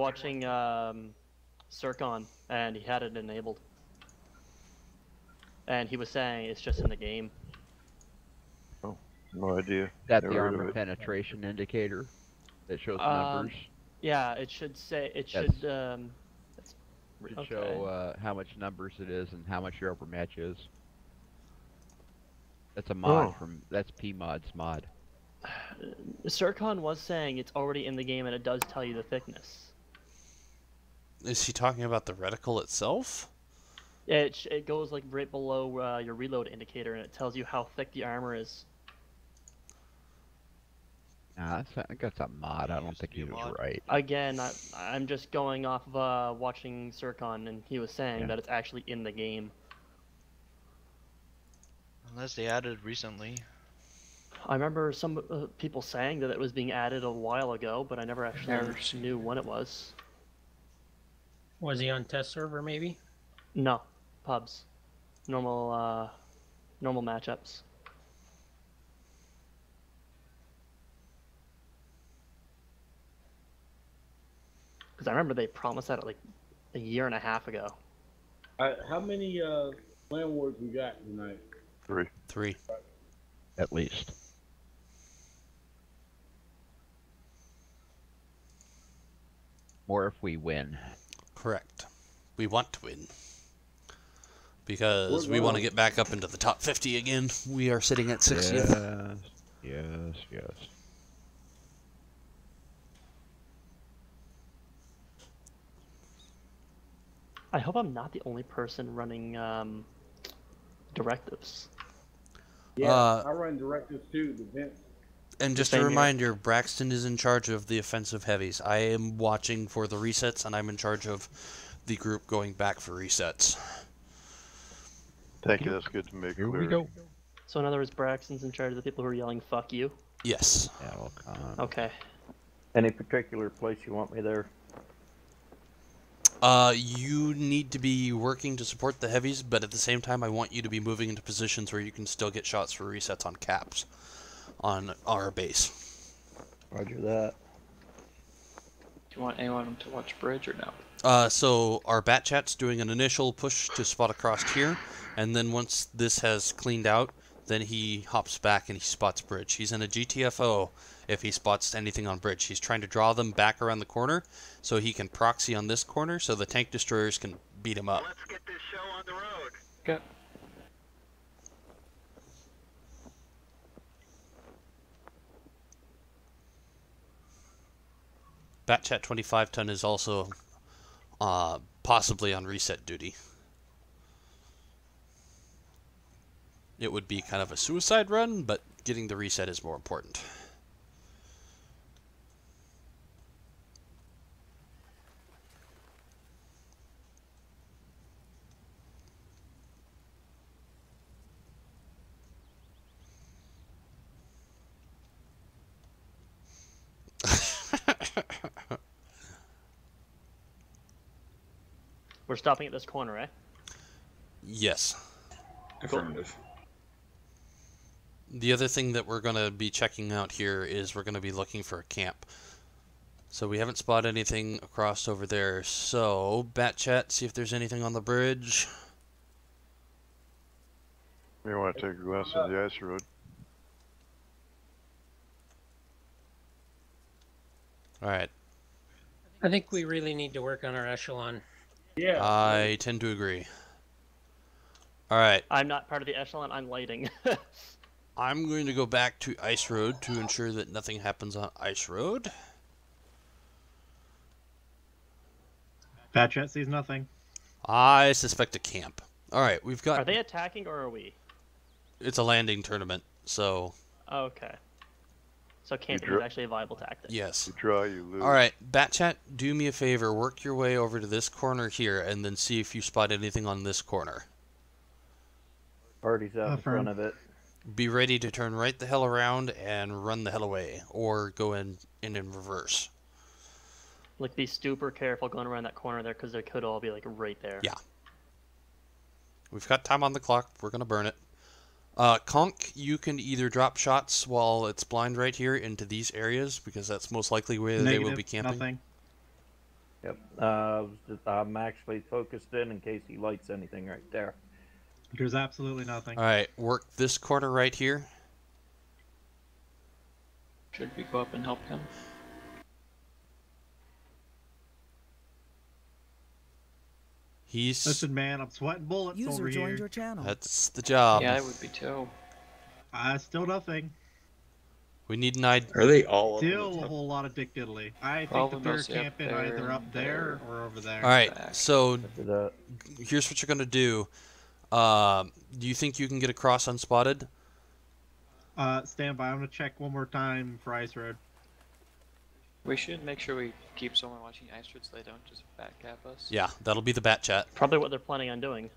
watching Circon, and he had it enabled. And he was saying it's just in the game. Oh, no idea. That Never the heard of armor it. penetration indicator that shows numbers. Yeah, it should say it That's- should. Should Okay. show how much numbers it is and how much your overmatch is. That's a mod that's PMod's mod. Circon was saying it's already in the game and it does tell you the thickness. Is he talking about the reticle itself? It goes like right below your reload indicator and it tells you how thick the armor is. Nah, I think that's a mod. I don't think he was right. Again, I'm just going off of watching Circon, and he was saying that it's actually in the game. Unless they added recently. I remember some people saying that it was being added a while ago, but I never actually knew when it was. Was he on test server, maybe? No, pubs, normal matchups. Because I remember they promised that like a year and a half ago. How many land wars we got tonight? 3. 3. At least. More if we win. Correct. We want to win. Because we want to get back up into the top 50 again. We are sitting at 60th. Yes, yes. I hope I'm not the only person running directives. Yeah, I run directives too, the Vince. And just a reminder, Braxton is in charge of the offensive heavies. I am watching for the resets, and I'm in charge of the group going back for resets. Thank you, that's good to make clear. Here we go. So in other words, Braxton's in charge of the people who are yelling "fuck you." Yes. Yeah, well, Okay. Any particular place you want me there? You need to be working to support the heavies, but at the same time, I want you to be moving into positions where you can still get shots for resets on caps on our base. Roger that. Do you want anyone to watch bridge or no? So our bat chat's doing an initial push to spot across here, and then once this has cleaned out, then he hops back and he spots bridge. He's in a GTFO if he spots anything on bridge. He's trying to draw them back around the corner so he can proxy on this corner so the tank destroyers can beat him up. Let's get this show on the road. Okay. Batchat 25 ton is also possibly on reset duty. It would be kind of a suicide run, but getting the reset is more important. We're stopping at this corner, eh? Yes. Affirmative. The other thing that we're going to be checking out here is we're going to be looking for a camp. So we haven't spotted anything across over there. So, Batchat, see if there's anything on the bridge. You want to take a glance at the ice road? Alright. I think we really need to work on our echelon. Yeah. I tend to agree. Alright. I'm not part of the echelon, I'm lighting. I'm going to go back to Ice Road to ensure that nothing happens on Ice Road. Batchat sees nothing. I suspect a camp. Alright, we've got... Are they attacking or are we? It's a landing tournament, so... Okay. So camping is actually a viable tactic. Yes. You try, you lose. Alright, Batchat, do me a favor. Work your way over to this corner here, and then see if you spot anything on this corner. Party's out in front of it. Be ready to turn right the hell around and run the hell away, or go in reverse. Like, be super careful going around that corner there, because they could all be, like, right there. Yeah. We've got time on the clock. We're going to burn it. Conk, you can either drop shots while it's blind right here into these areas, because that's most likely where they will be camping. Nothing. Yep. I'm actually focused in case he lights anything right there. There's absolutely nothing. All right, work this corner right here. Should we go up and help him? He's. Listen, man, I'm sweating bullets User over joined here. your channel. That's the job. Yeah, I would be too. Still nothing. We need an ID. Are they all up on Still the a top? whole lot of dick diddly. I think Probably that they're mostly up camping there either up and there there. or over there. All right, Back. so After that, here's what you're gonna do. Do you think you can get across unspotted? Stand by. I'm gonna check one more time for Ice Road. We should make sure we keep someone watching Ice Road so they don't just back cap us. Yeah, that'll be the bat chat. Probably what they're planning on doing.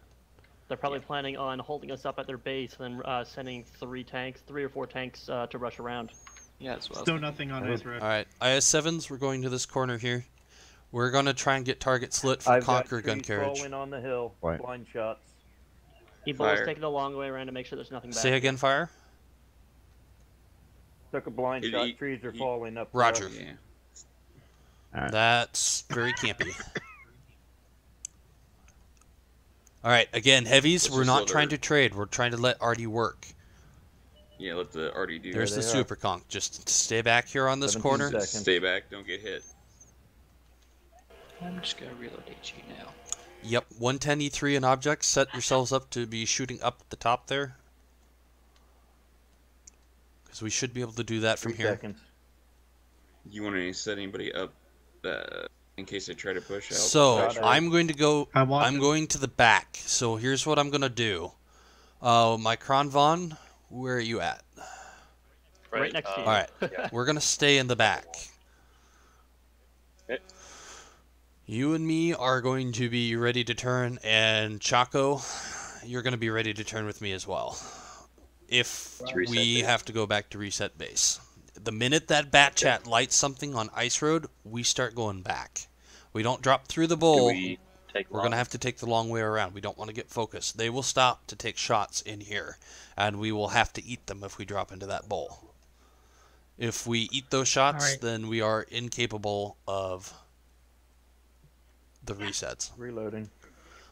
They're probably planning on holding us up at their base and then sending 3 or 4 tanks to rush around. Yeah, that's what I was Still thinking. nothing on Ice Road. All right, IS-7s, we're going to this corner here. We're gonna try and get targets lit for I've got Conqueror gun trees carriage. falling on the hill. Right. Blind shots. Ebola's Fire. taking the long way around to make sure there's nothing back. Say again, fire. Took a blind shot. Trees are falling up. Roger. Yeah. Alright. That's very campy. All right, again, heavies. Let's We're just not let trying her- to trade. We're trying to let Artie work. Yeah, let the Artie do There's it. the they are. super conch. Just stay back here on this 17 corner. seconds. Stay back, don't get hit. I'm just gonna reload HE now. Yep, 110 E3 and objects. Set yourselves up to be shooting up the top there. Because we should be able to do that from 3 here. seconds. You want to set anybody up in case they try to push out? So Got it. I'm going to go. I'm watching. I'm going to the back. So here's what I'm gonna do. My Kronvon, where are you at? Right next to you. All right, we're gonna stay in the back. Okay. You and me are going to be ready to turn, and Chaco, you're gonna be ready to turn with me as well. If reset we base. have to go back to reset base. The minute that bat chat lights something on Ice Road, we start going back. We don't drop through the bowl. we take We're going to have to take the long way around. We don't want to get focused. They will stop to take shots in here, and we will have to eat them if we drop into that bowl. If we eat those shots, Alright. then we are incapable of the resets. Reloading.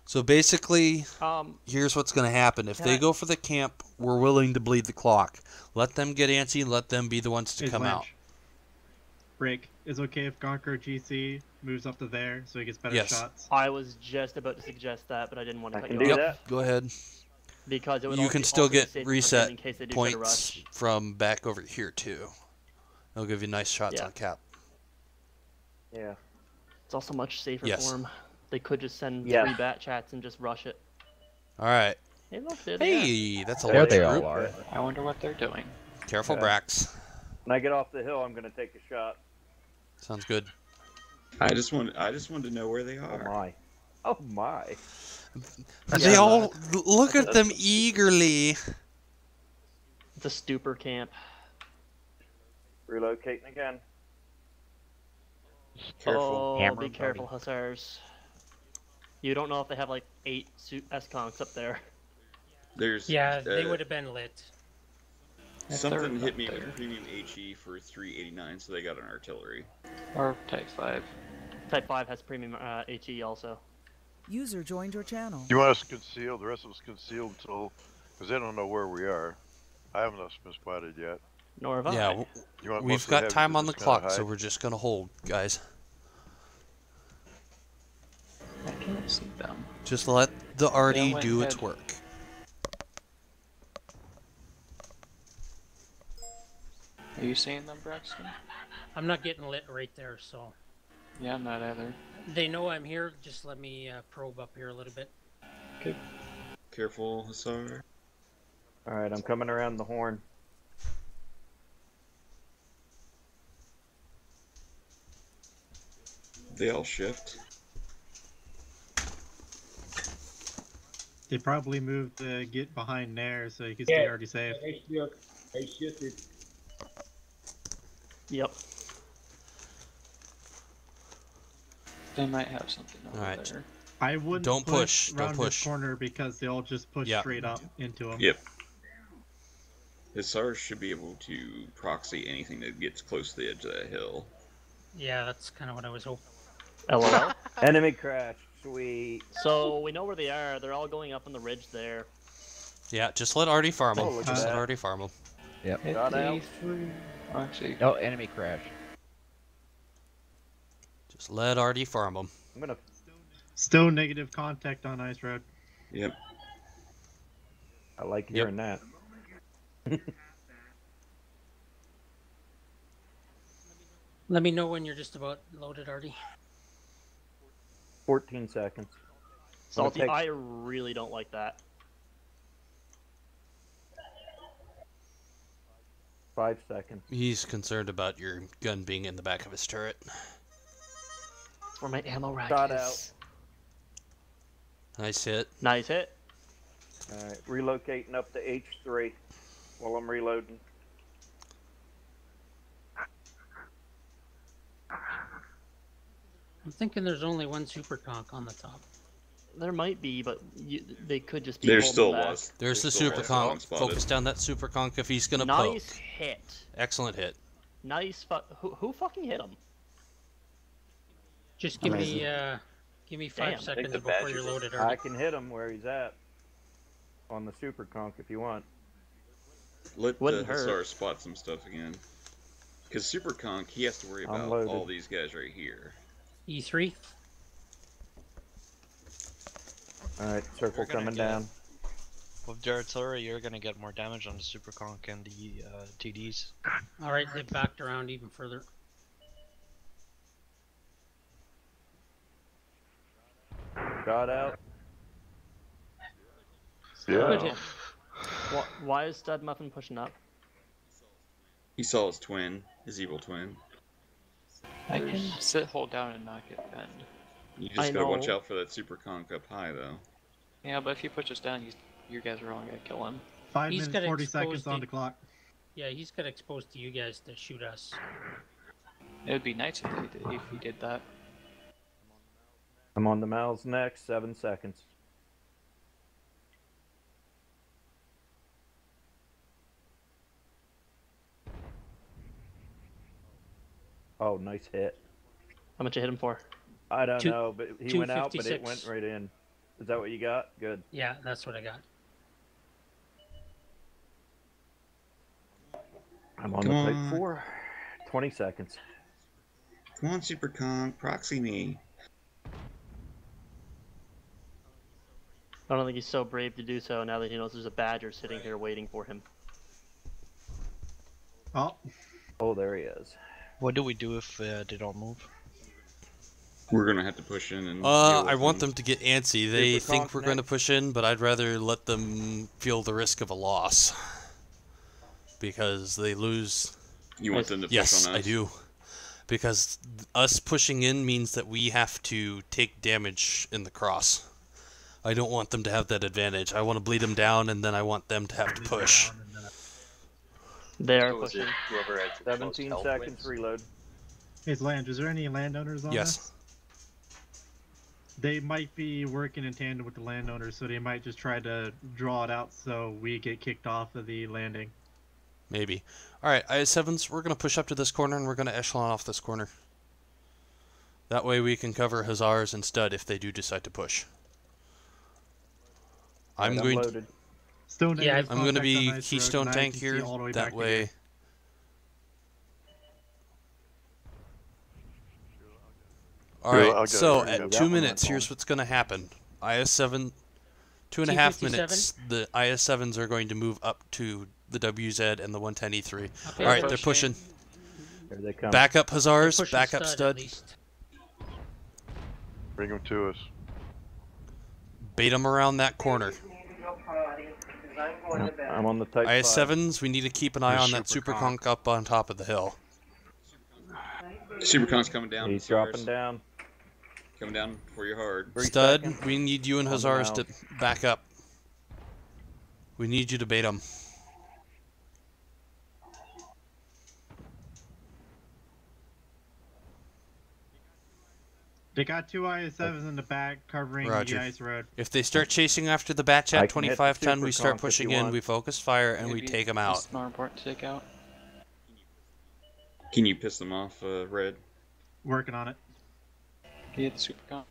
So basically, Um, here's what's going to happen. If Can they I- go for the camp, we're willing to bleed the clock. Let them get antsy. Let them be the ones to Is come Lynch. out. Break. Is it okay if Conqueror GC moves up to there so he gets better Yes. shots? I was just about to suggest that, but I didn't want to I cut can you do off. that. Go ahead. Because it would You also can be still also get safer for him reset in case they do try to points rush. from back over here too. They'll give you nice shots Yeah. on cap. Yeah. It's also much safer Yes. for them. They could just send Yeah. 3 bat chats and just rush it. All right. Hey, look, there they are. Hey, that's a There large they group. all are. I wonder what they're doing. Careful, Okay. Brax. When I get off the hill, I'm gonna take a shot. Sounds good. I just wanted to know where they Oh are. my. Oh my. They all look at them eagerly. It's a stupor camp. Relocating again. Careful. Oh, Hammer be careful, Hussars. You don't know if they have like 8 S-Conks up there. There's Yeah, they would have been lit. something hit me there. with premium HE for 389, so they got an artillery. Or Type 5. Type 5 has premium HE also. User joined your channel. You want us concealed? The rest of us concealed until, because they don't know where we are. I haven't been spotted yet. Nor have I. Yeah, You want we've mostly got heavy time to on the just kinda clock, so hide? we're just gonna hold, guys. I can't see them. Just let the Artie went do its ahead. work. Are you seeing them, Braxton? I'm not getting lit right there, so Yeah, I'm not either. they know I'm here. Just let me probe up here a little bit. Careful, Hussar. Alright, I'm coming around the horn. They all shift. They probably moved to get behind there so you can stay Yeah. already safe. They shifted. Yep. They might have something over Alright. there. I wouldn't Don't push, around don't this push. corner because they all just push Yeah. straight up into them. Yep. Hussars should be able to proxy anything that gets close to the edge of that hill. Yeah, that's kind of what I was hoping. LOL. Enemy crash. Sweet. So we know where they are. They're all going up on the ridge there. Yeah, just let Artie farm Oh, them. look Just at let that. Artie farm them. Yep. Got out. Actually, Oh, enemy crash. Just let Artie farm them. I'm gonna. Still negative contact on Ice Road. Yep. I like hearing that. Let me know when you're just about loaded, Artie. 14 seconds. Salty, take- I really don't like that. 5 seconds. He's concerned about your gun being in the back of his turret. Where my ammo rack Shot is. out. Nice hit. Nice hit. Alright, relocating up to H3 while I'm reloading. I'm thinking there's only one super conk on the top. There might be, but they could just be. There holding still back. was. There's the still super was conk. one spotted. Focus down that super conk if he's gonna Nice poke. hit. Excellent hit. Nice. Who fucking hit him? Just give me 5 Damn. seconds the before badger you're did. loaded, I Artie. can hit him where he's at. On the super conk if you want. Let the Wouldn't hurt. Hussar spot some stuff again. Because Super Conk, he has to worry about Unloaded. all these guys right here. E3. Alright, circle We're gonna coming get- down. With the artillery, you're gonna get more damage on the super conk and the TDs. All right, they backed around even further. Got out. Good hit. Why is Stud Muffin pushing up? He saw his twin, his evil twin. I can sit, hold down, and not get bend. You I just gotta watch know. out for that Super Conk up high, though. Yeah, but if he pushes down, you guys are wrong. I kill him. 5 He's minutes, got 40 exposed seconds on to- the clock. Yeah, he's got exposed to you guys to shoot us. It would be nice if he did that. I'm on the mouths next. 7 seconds. Oh, nice hit. How much you hit him for? I don't Two- know, but he went out, but it 256. went right in. Is that what you got? Good. Yeah, that's what I got. I'm on Come the on. plate 4. 20 seconds. Come on, Super Conk, proxy me. I don't think he's so brave to do so now that he knows there's a badger sitting here waiting for him. Oh, Oh, there he is. What do we do if they don't move? We're gonna have to push in and. I want them to get antsy. They Super think conk we're going to next. push in, but I'd rather let them feel the risk of a loss. Because they lose. You want them to push Yes, on us? I do. Because us pushing in means that we have to take damage in the cross. I don't want them to have that advantage. I want to bleed them down, and then I want them to have to push. They are So is pushing. it whoever has the most 17 health seconds. wins? Reload. hey, Lange, is there any landowners on Yes. this? They might be working in tandem with the landowners, so they might just try to draw it out so we get kicked off of the landing. Maybe. Alright, IS-7s, we're going to push up to this corner, and we're going to echelon off this corner. That way we can cover Hussars and Stud if they do decide to push. I'm Right, going to... loaded. Still Yeah, negative I'm going to contact be on Ice Road, Keystone and I Tank can see here. all the way That back to way. here. I'll Alright, get so it. at That 2 one minutes, went here's on. what's going to happen. IS-7, 2.5 T57? minutes, the IS-7s are going to move up to the WZ and the 110E3. Okay, Alright, they're pushing. pushing. Here they come. Back up Hussars, Pushing back up at Stud. least. Bring them to us. Bait them around that corner. I'm on the type 5. IS-7s, we need to keep an eye There's on that Super Super Conk. Conk up on top of the hill. Super Conk's coming down. He's Hussars. dropping down. Coming down for you hard. 3 Stud, seconds. we need you and On the Hussars to mouth. back up. We need you to bait them. They got 2 IS-7s in the back covering Roger. the ice road. If they start chasing after the batch I at can hit the 2510, we Super start Conk if pushing you in, want. we focus fire, and we Maybe take them out. It's more important to take out. Can you piss them off, Red? Working on it. Can you hit the super conk?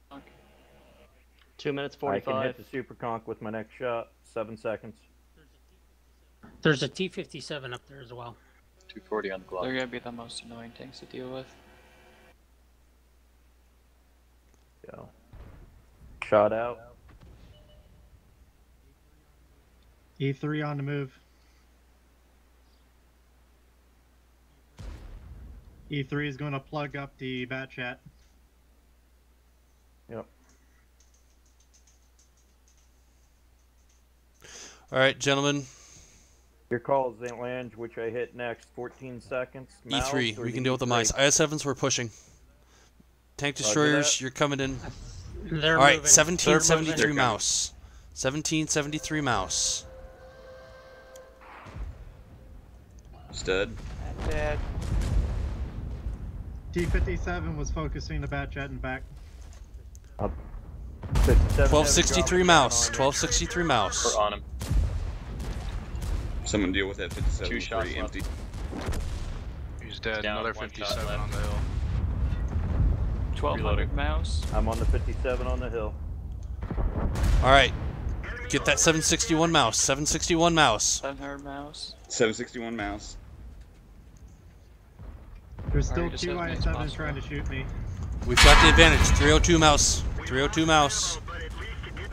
2 minutes I can 45. hit the super conch with my next shot. 7 seconds. There's a T-57 up there as well. 240 on the clock. They're gonna be the most annoying tanks to deal with. Go. Shot out. E3 on the move. E3 is going to plug up the bat chat. Yep. All right, gentlemen. Your call is Lange, which I hit next. 14 seconds. E3, we can deal with the E3? mice. IS-7s, we're pushing. Tank destroyers, that. you're coming in. They're All right, moving. 1773 mouse. 1773 mouse. Stud. Dead. T-57 was focusing the bat jet and back. 1263 mouse. 1263 mouse. We're on him. Someone deal with that 57. 2 shots pretty left. empty. He's dead. Down, Another one 57 shot on the hill. 1200 mouse. I'm on the 57 on the hill. All right. Get that 761 mouse. 761 mouse. 700 mouse. 761 mouse. There's still Alright, just 2 as many as IS-7s possible. trying to shoot me. We've got the advantage. 302 mouse. 302 mouse.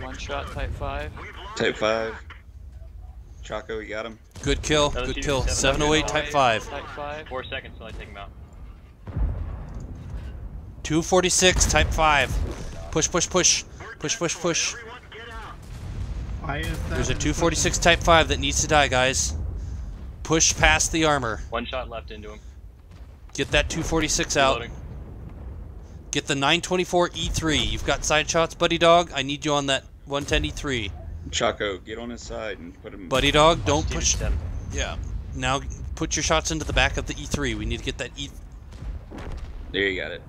1 shot, type 5. Type 5. Chaco, you got him. Good kill. Another Good kill. 207. 708 type 5. Type 5. 4 seconds till I take him out. 246 type 5. Push, push, push. Push, push, push. IS-7 There's a is 246 type 5 that needs to die, guys. Push past the armor. 1 shot left into him. Get that 246 out. Reloading. Get the 924 E3. You've got side shots, Buddy Dog. I need you on that 110 E3. Chaco, get on his side and put him. Buddy Dog, don't push. Steven. Yeah. Now put your shots into the back of the E3. We need to get that E. There you got it.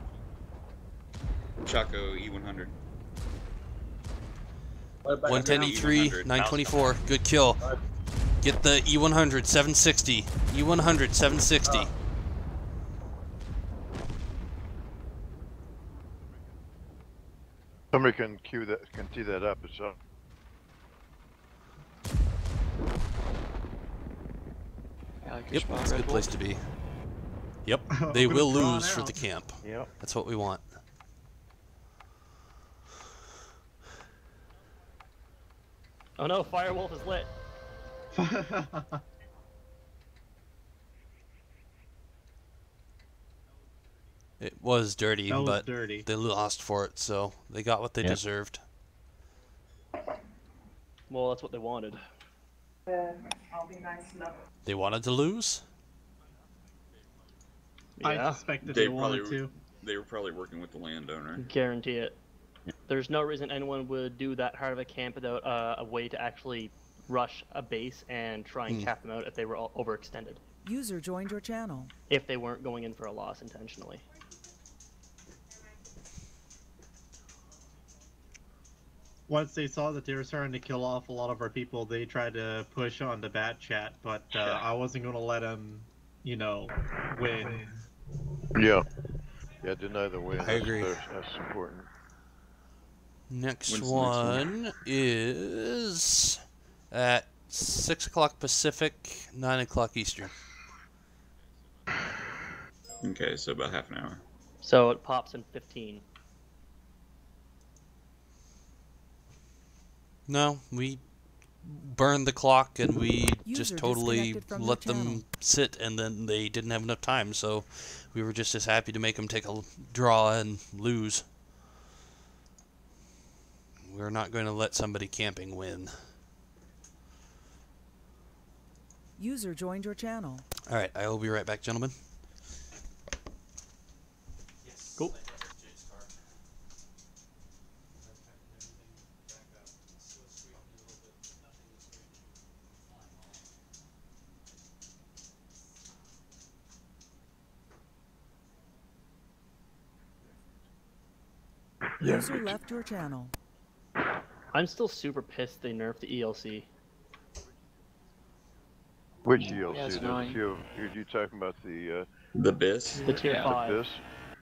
Chaco, E100. 110 E3, 924. Good kill. Get the E100, 760. E100, 760. Somebody can queue that, can tee that up. It's up. I like your Yep, spot, that's a Red good Wolf. place to be. Yep, they will Drawn lose for out. the camp. Yep. That's what we want. Oh no, Firewolf is lit. It was dirty, That was but dirty. they lost for it, so they got what they Yep. deserved. Well, that's what they wanted. They wanted to lose? I Yeah, suspected They they wanted probably- to. They were probably working with the landowner. guarantee it. There's no reason anyone would do that hard of a camp without a way to actually rush a base and try and cap them out if they were all overextended. User joined your channel. If they weren't going in for a loss intentionally. Once they saw that they were starting to kill off a lot of our people, they tried to push on the bat chat, but I wasn't going to let them, you know, win. Yeah. Yeah, deny the win. I agree. That's important. Next When's the next one is at 6 o'clock Pacific, 9 o'clock Eastern. Okay, so about half an hour. So it pops in 15. No, we burned the clock and we just User totally disconnected from let your them channel. sit, and then they didn't have enough time, so we were just as happy to make them take a draw and lose. We're not going to let somebody camping win. User joined your channel. All right, I will be right back, gentlemen. Cool. User left your channel. I'm still super pissed they nerfed the ELC. Which Yeah, ELC? it's There's a annoying. few. You talking about the The BIS? The tier Yeah. 5. this?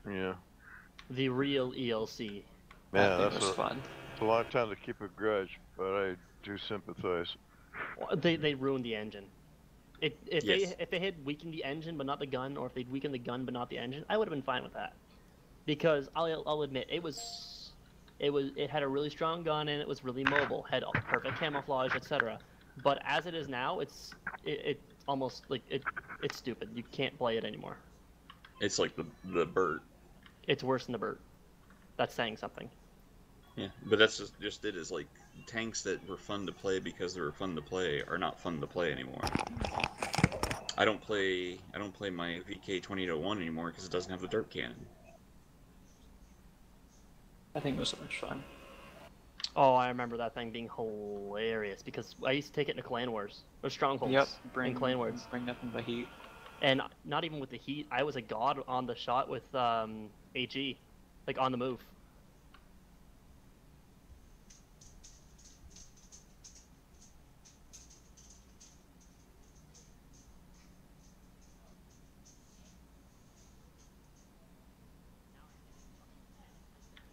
Yeah. The real ELC. Man, That thing that's was fun. it's a long time to keep a grudge, but I do sympathize. They ruined the engine. If Yes. they had weakened the engine but not the gun, or if they'd weakened the gun but not the engine, I would have been fine with that. Because I'll admit it had a really strong gun and it was really mobile, had perfect camouflage, etc. But as it is now, it's almost like it's stupid. You can't play it anymore. It's like the Burt. It's worse than the Burt. That's saying something. Yeah, but that's just it. Is like tanks that were fun to play because they were fun to play are not fun to play anymore. I don't play my VK-20-1 anymore because it doesn't have the dirt cannon. I think it was so much fun. Oh, I remember that thing being hilarious because I used to take it into clan wars or strongholds. Yep, in clan wars. Bring nothing but heat. And not even with the heat, I was a god on the shot with AG, like on the move.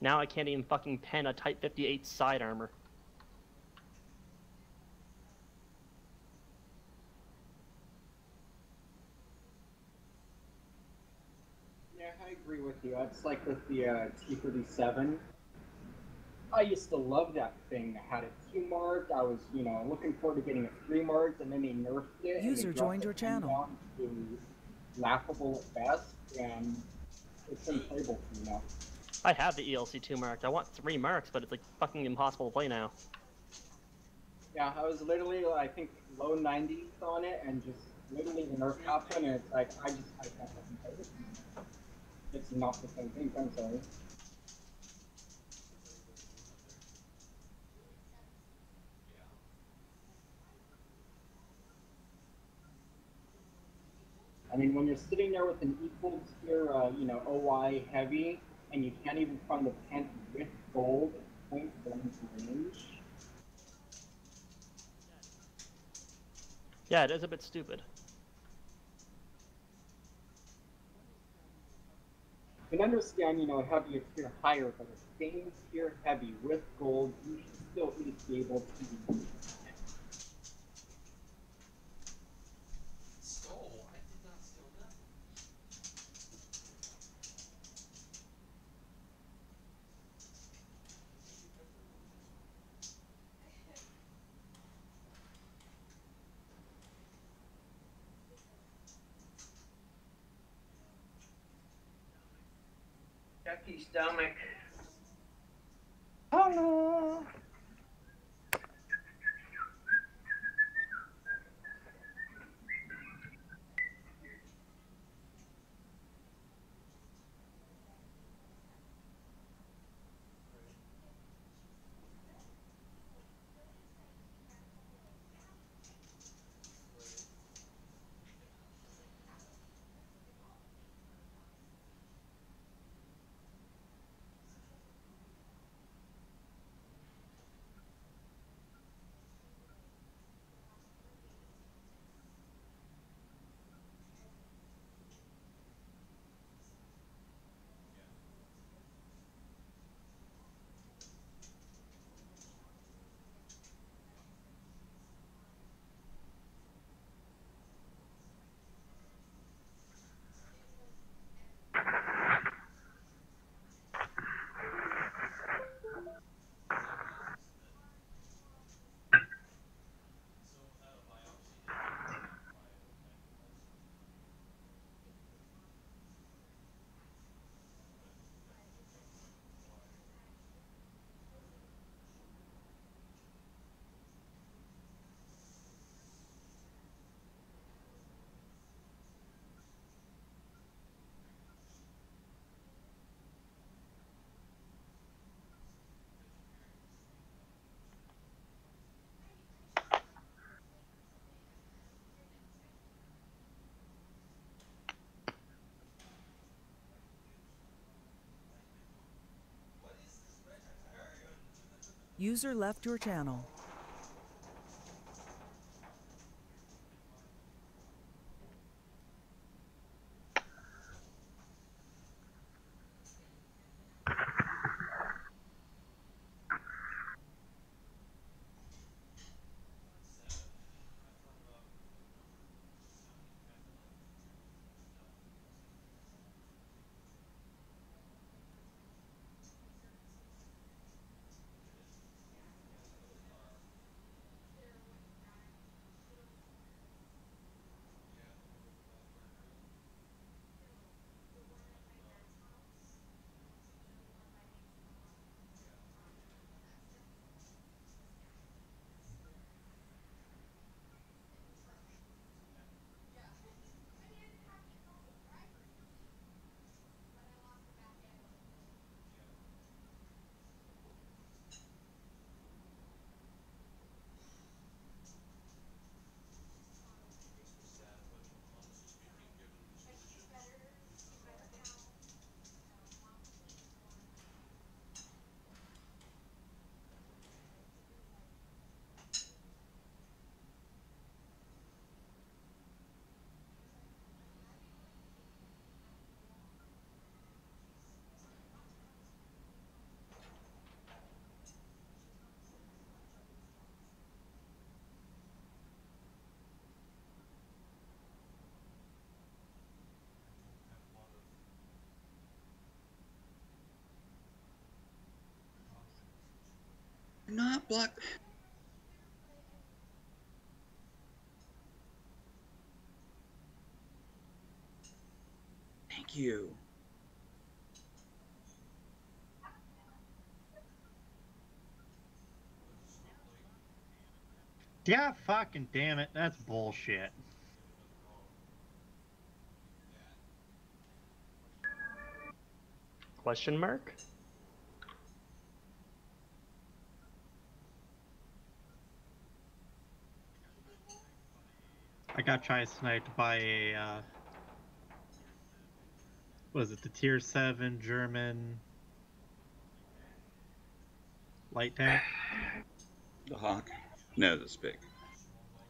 Now I can't even fucking pen a Type 58 side armor. Yeah, I agree with you. It's like with the T-37. I used to love that thing. I had it 2 marked. I was, looking forward to getting it 3 marked, and then they nerfed it. User and they joined your dropped the 10 channel. down to laughable at best, and it's unplayable for me now. I have the ELC 2 marked. I want 3 marks, but it's like fucking impossible to play now. Yeah, I was literally, I think, low 90s on it, and just literally the nerf happened, and it's like, I can't fucking play it. It's not the same thing, I'm sorry. I mean, when you're sitting there with an equal tier, OI heavy, and you can't even find the tent with gold at point blank range. Yeah, it is a bit stupid. I can understand, heavy a tier higher, but a same tier heavy with gold, you should still at least be able to. Chucky stomach. Oh no! User left your channel. not block. Thank you. Yeah, fucking damn it. That's bullshit. Question mark? I got tri-sniped by a, was it the tier 7 German light tank? The Hawk? No, the Spick.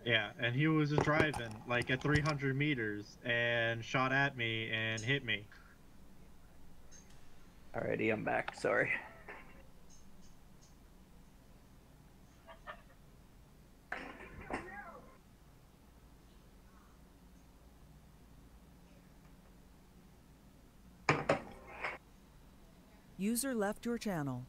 Yeah, and he was driving like at 300 meters and shot at me and hit me. Alrighty, I'm back. Sorry. User left your channel.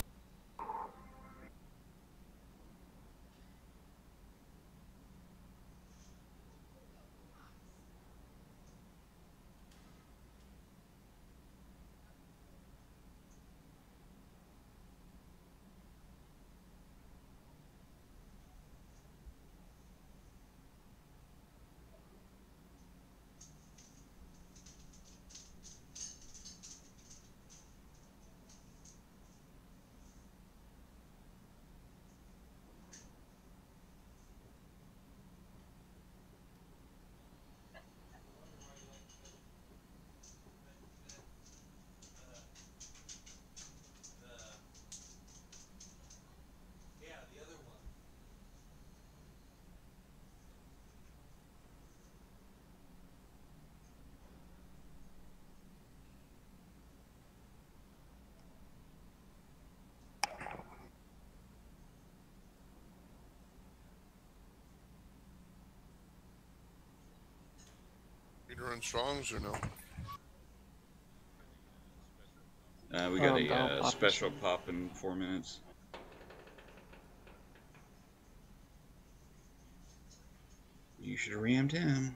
You run strongs or no? We got a special pop in 4 minutes. You should have rammed him.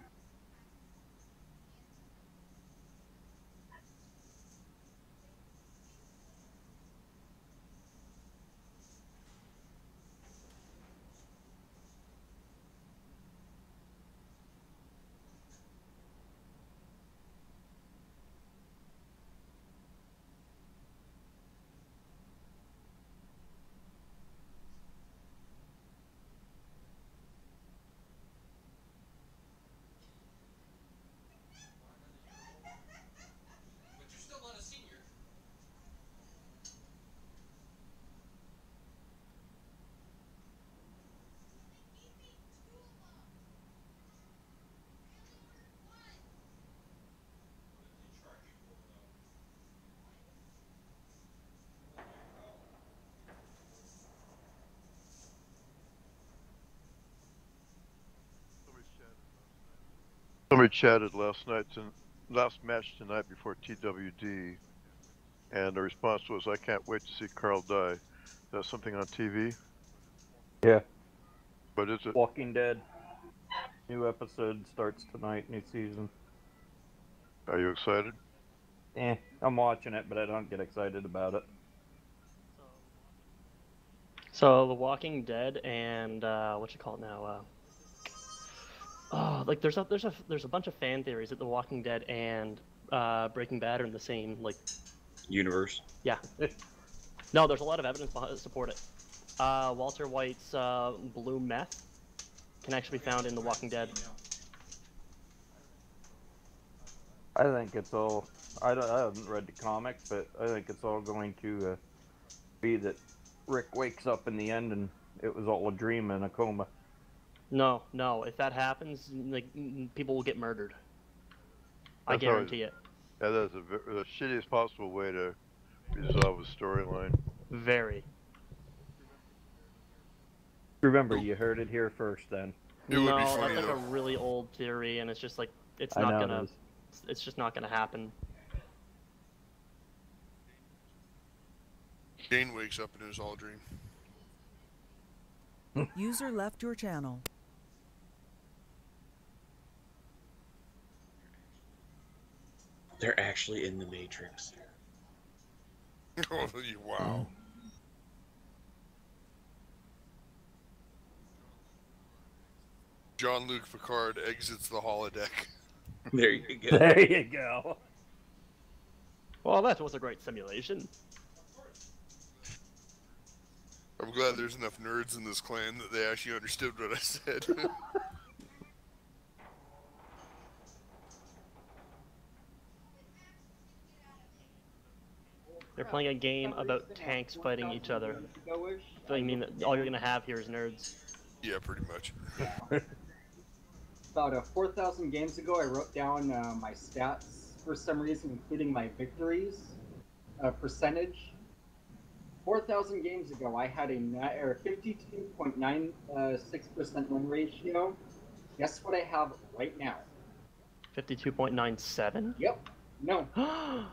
Somebody chatted last match tonight before TWD, and the response was, "I can't wait to see Carl die." Is that something on TV? Yeah. What is it? Walking Dead. New episode starts tonight, new season. Are you excited? I'm watching it, but I don't get excited about it. So The Walking Dead and what you call it now? Like there's a bunch of fan theories that The Walking Dead and Breaking Bad are in the same like universe. Yeah. No, there's a lot of evidence to support it. Walter White's blue meth can actually be found in The Walking Dead. I think it's all. I haven't read the comics, but I think it's all going to be that Rick wakes up in the end and it was all a dream and a coma. No. If that happens, like people will get murdered. I That's guarantee it. Yeah, that's the shittiest possible way to resolve a storyline. Very. Remember, you heard it here first. Then. No, that's like a really old theory, and it's just like it's not gonna. It's just not gonna happen. Jane wakes up and it was all a dream. User left your channel. They're actually in the Matrix. Oh, wow. Jean-Luc Picard exits the holodeck. There you go. There you go. Well, that was a great simulation. I'm glad there's enough nerds in this clan that they actually understood what I said. They're playing a game about tanks fighting each other. I mean, all you're gonna have here is nerds. Yeah, pretty much. About 4,000 games ago, I wrote down my stats for some reason, including my victories percentage. 4,000 games ago, I had a 52.96% win ratio. Guess what I have right now? 52.97? Yep. No.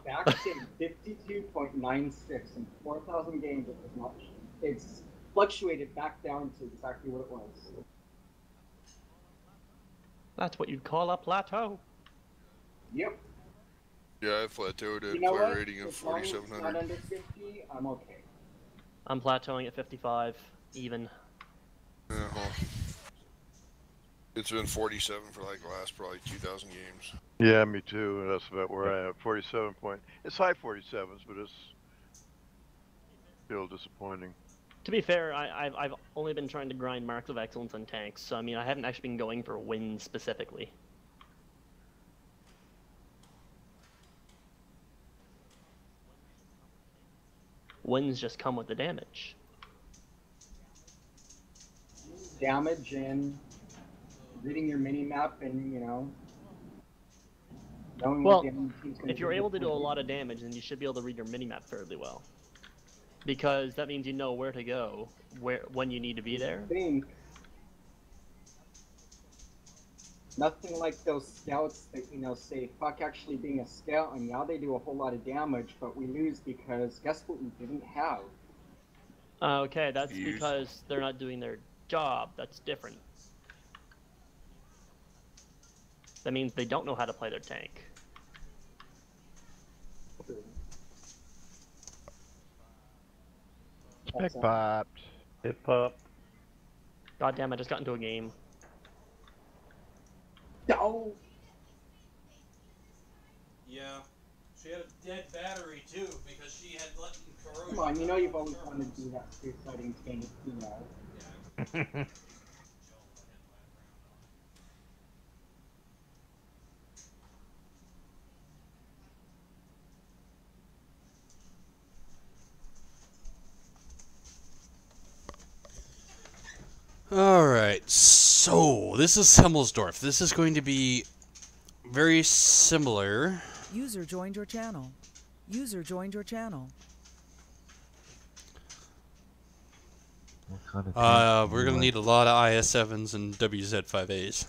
Back in 52.96 in 4,000 games. It was not. It's fluctuated back down to exactly what it was. That's what you'd call a plateau. Yep. Yeah, I plateaued at You know player what? rating of As long as it's not 4,700. under 50, I'm okay. I'm plateauing at 55, even. Uh-huh. It's been 47 for like the last probably 2,000 games. Yeah, me too. That's about where I am. 47 point. It's high 47s, but it's still disappointing. To be fair, I've only been trying to grind marks of excellence on tanks, so I mean, I haven't actually been going for wins specifically. Wins just come with the damage. Damage and reading your mini map and, you know, knowing Well, what the enemy team's gonna if you're do able to do a before you- lot of damage, then you should be able to read your minimap fairly well. Because that means you know where to go, when you need to be there. Think nothing like those scouts that, you know, say, fuck actually being a scout, and yeah, they do a whole lot of damage, but we lose because guess what we didn't have? Okay, that's Use. because they're not doing their job. That's different. That means they don't know how to play their tank. Pick popped. Hip hop. God damn, I just got into a game. No! Yeah. She had a dead battery too because she had let corrosion. Come on, you know you've always wanted to do that street fighting tank, you know. Alright, so this is Semmelsdorf. This is going to be very similar. User joined your channel. User joined your channel. What kind of We're going to need a lot of IS-7s and WZ-5As.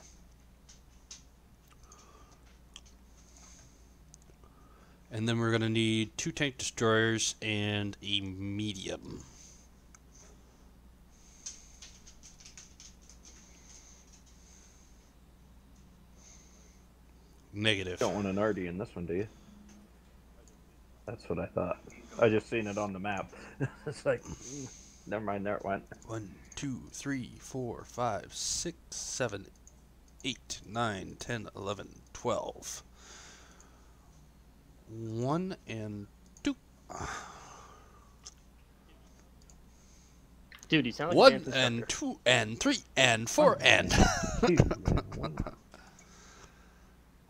And then we're going to need 2 tank destroyers and a medium. Negative. Don't want an RD in this one, do you? That's what I thought. I just seen it on the map. It's like, never mind, there it went. 1, 2, 3, 4, 5, 6, 7, 8, 9, 10, 11, 12. 1 and 2. Dude, you sound like a 1 dance and instructor. 2 and 3 and 4 and.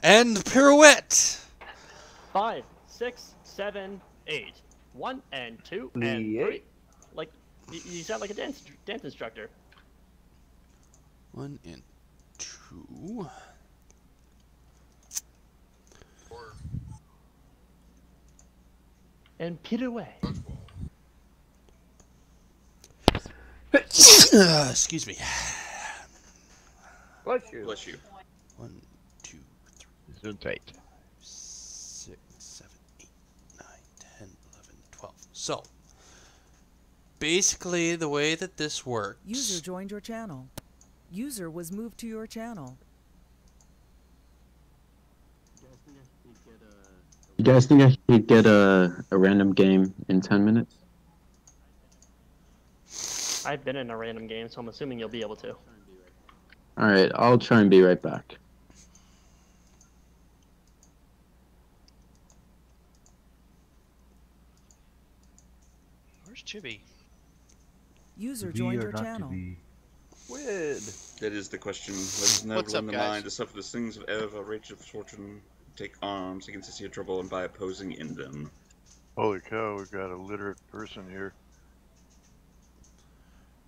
And pirouette. 5, 6, 7, 8. 1 and 2 and 3. Like, you sound like a dance instructor. 1 and 2. And pirouette. Excuse me. Bless you. Bless you. 1, 2, 3. Zuntate. 6, 7, 8, 9, 10, 11, 12. So, basically the way that this works. User joined your channel. User was moved to your channel. You guys think I could get a random game in 10 minutes? I've been in a random game, so I'm assuming you'll be able to. Alright, I'll try and be right back. Where's Chibi? User joined your channel. Squid. That is the question. Let's never What's lend up, the guys? mind to suffer the stings of ever rage of fortune, take arms against the sea of trouble, and by opposing in them. Holy cow, we got a literate person here.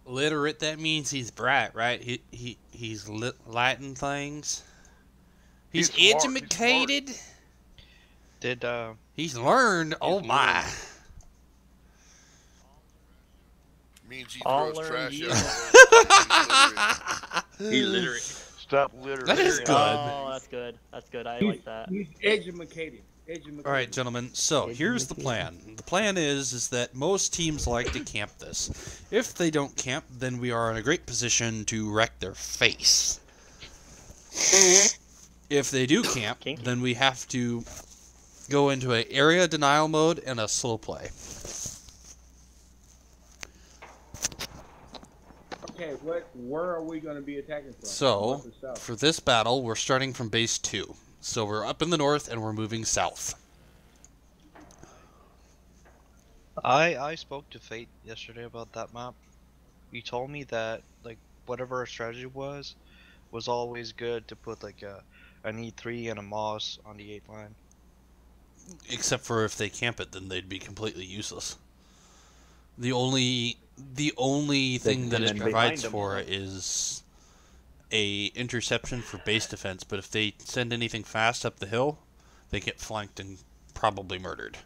Literate, that means he's bright, right? He's lighting things. He's educated. Did He's learned. Oh my. Means he All throws learned trash you. out. He literally. Stop littering. That is good. Oh, that's good. That's good. I like that. He's educated. All right, gentlemen. So here's the plan. The plan is that most teams like to camp this. If they don't camp, then we are in a great position to wreck their face. If they do camp, then we have to go into an area denial mode and a slow play. Okay, where are we going to be attacking from? So, North or south? for this battle, we're starting from base 2. So we're up in the north and we're moving south. I spoke to Fate yesterday about that map. He told me that like whatever our strategy was always good to put like an E3 and a Moss on the 8th line. Except for if they camp it, then they'd be completely useless. The only thing that it provides for is a interception for base defense, but if they send anything fast up the hill, they get flanked and probably murdered.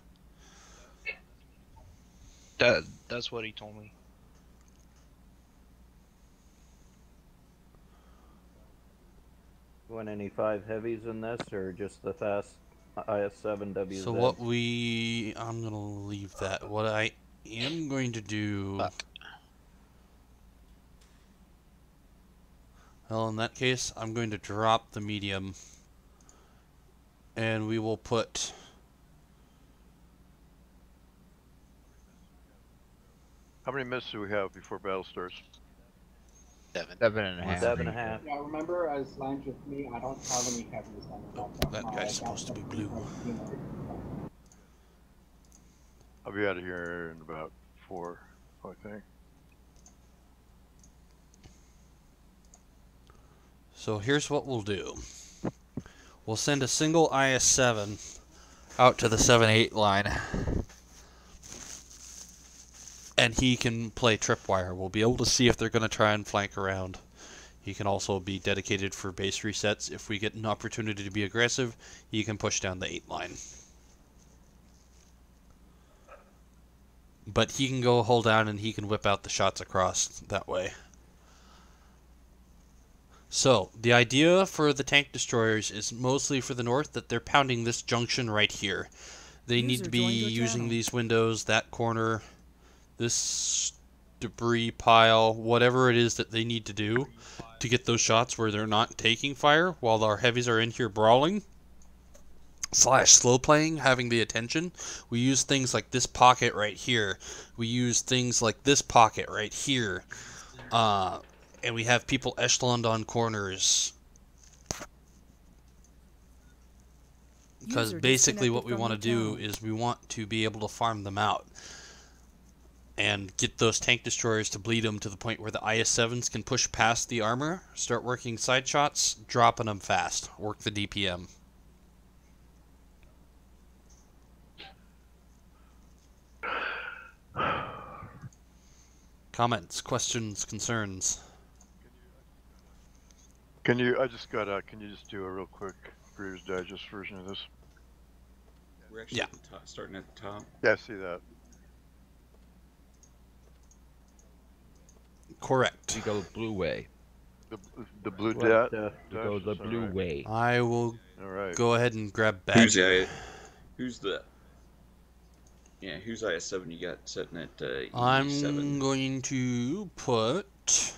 That's what he told me. Want any 5 heavies in this, or just the fast IS-7WZ? So I'm gonna leave that. What I am going to do. Well, in that case, I'm going to drop the medium, and we will put. How many minutes do we have before battle starts? 7. 7.5. 7.5. Yeah, remember, as lands with me, I don't have any heavies on the laptop. That guy's supposed to be blue. I'll be out of here in about 4, I think. So here's what we'll do. We'll send a single IS-7 out to the 7-8 line. And he can play tripwire. We'll be able to see if they're going to try and flank around. He can also be dedicated for base resets. If we get an opportunity to be aggressive, he can push down the 8 line. But he can go hold down and he can whip out the shots across that way. So, the idea for the tank destroyers is mostly for the north that they're pounding this junction right here. They need to be using these windows, that corner, this debris pile, whatever it is that they need to do to get those shots where they're not taking fire while our heavies are in here brawling / slow playing, having the attention. We use things like this pocket right here. We use things like this pocket right here. And we have people echeloned on corners. Because basically what we want to do is we want to be able to farm them out. And get those tank destroyers to bleed them to the point where the IS-7s can push past the armor, start working side shots, dropping them fast, work the DPM. Comments, questions, concerns? Can you, I just got out, can you just do a real quick Reader's Digest version of this? We're actually at the top, starting at the top. Yeah, I see that. Correct. We go blue way. The blue Right, dot? we go the blue way. I will go ahead and grab back. Who's the Yeah, who's IS7 you got sitting at E7? I'm going to put...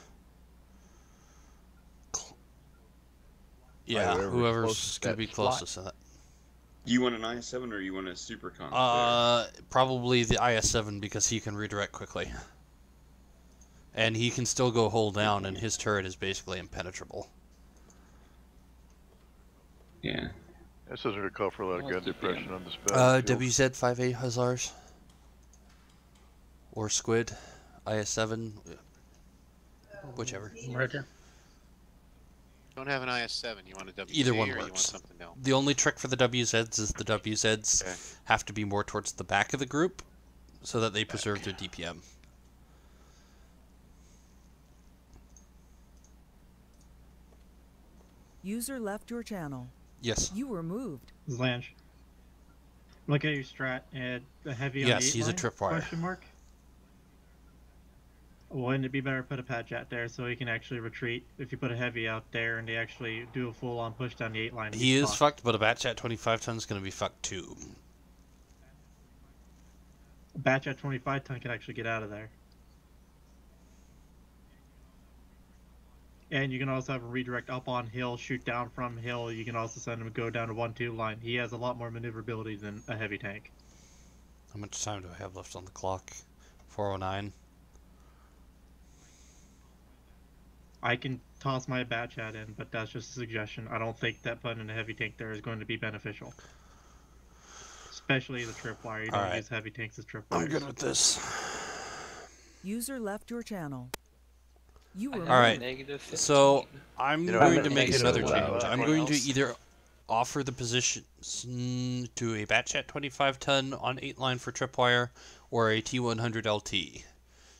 Yeah, whoever's going to be closest to that. You want an IS7 or you want a super conch Probably the IS7 because he can redirect quickly. And he can still go hold down, and his turret is basically impenetrable. Yeah. This doesn't really call for a lot of gun depression on this battlefield. WZ-58 Hussars. Or Squid. IS-7. Whichever. Roger. Don't have an IS-7. You want a WZ Either one or you want works. something else? The only trick for the WZs is the WZs have to be more towards the back of the group so that they preserve their DPM. User left your channel. Yes. You were moved. Zlanch. Look at your strat and the heavy on the 8 Yes, he's a line, tripwire. question mark. Wouldn't it be better to put a patch out there so he can actually retreat if you put a heavy out there and they actually do a full-on push down the 8 line? He is fucked, but a batch at 25 ton is going to be fucked too. A batch at 25 ton can actually get out of there. And you can also have a redirect up on hill, shoot down from hill. You can also send him to go down to 1-2 line. He has a lot more maneuverability than a heavy tank. How much time do I have left on the clock? 4:09. I can toss my batch hat in, but that's just a suggestion. I don't think that putting in a heavy tank there is going to be beneficial. Especially the tripwire. You don't use heavy tanks as tripwires. I'm good with this. User left your channel. You were Alright, -15. so I'm going to make another change. -11. I'm going to either offer the position to a batch at 25 ton on 8 line for tripwire or a T100 LT.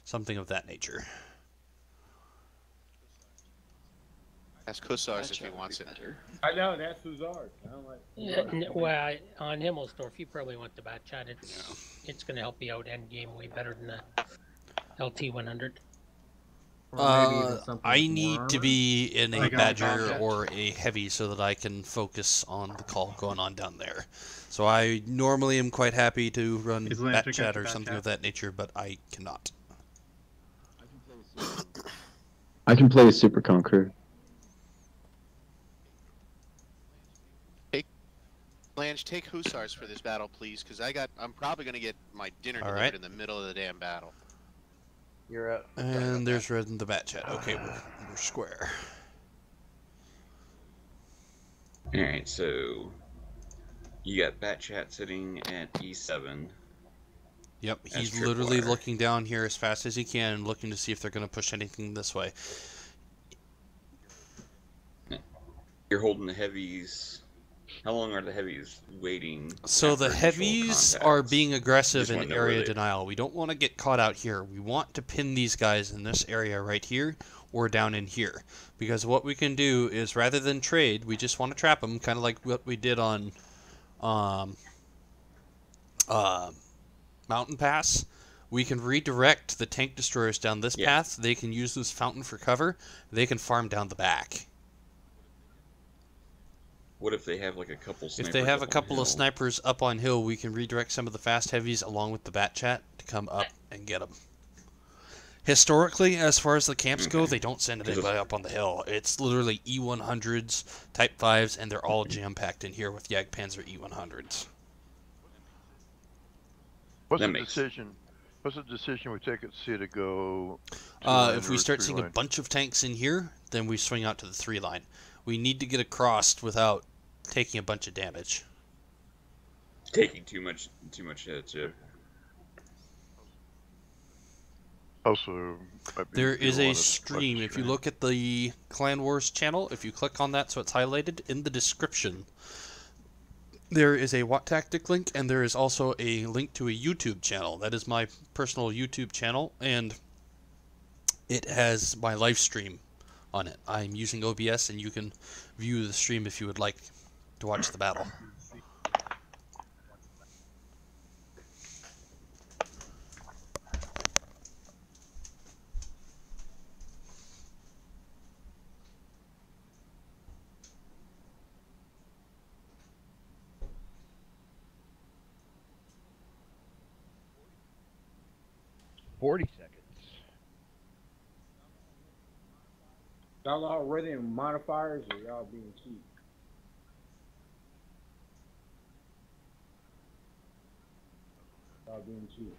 Something of that nature. Ask Hussars if he wants it. I know, that's Hussars. I don't like Yeah, well, on Himmelsdorf, you probably want the bat shot. It's going to help you out end game way better than the LT100. I need to be in a Badger or a Heavy so that I can focus on the call going on down there. So I normally am quite happy to run Bat Chat or something of that nature, but I cannot. I can play a Super Conqueror. Blanche, take Hussars for this battle, please, because I'm probably going to get my dinner delivered in the middle of the damn battle. You're up. And there's Red in the Bat Chat. Okay, we're square. Alright, so you got Bat Chat sitting at E7. Yep, as he's literally tripwire. looking down here as fast as he can, looking to see if they're going to push anything this way. You're holding the heavies. How long are the heavies waiting? So the after initial heavies contact? are being aggressive Just in wanna know where area they- denial. We don't want to get caught out here. We want to pin these guys in this area right here or down in here. Because what we can do is rather than trade, we just want to trap them, kind of like what we did on Mountain Pass. We can redirect the tank destroyers down this path. They can use this fountain for cover. They can farm down the back. What if they have like a couple snipers? If they have a up on couple of hill? snipers up on hill, we can redirect some of the fast heavies along with the Bat Chat to come up and get them. Historically, as far as the camps go, they don't send anybody up on the hill. It's literally E100s, Type 5s, and they're all jam-packed in here with Jagdpanzer E100s. What's the decision? What's the decision we take at C to go? If we start seeing a bunch of tanks in here, then we swing out to the 3 line. We need to get across without taking a bunch of damage. Taking too much hits, yeah. Also, there is a stream. If you look at the Clan Wars channel, if you click on that so it's highlighted, in the description, there is a Watt Tactic link, and there is also a link to a YouTube channel. That is my personal YouTube channel, and it has my live stream on it. I'm using OBS, and you can view the stream if you would like to watch the battle. 40 seconds. Y'all already in modifiers or y'all being cheap? Y'all being cheap.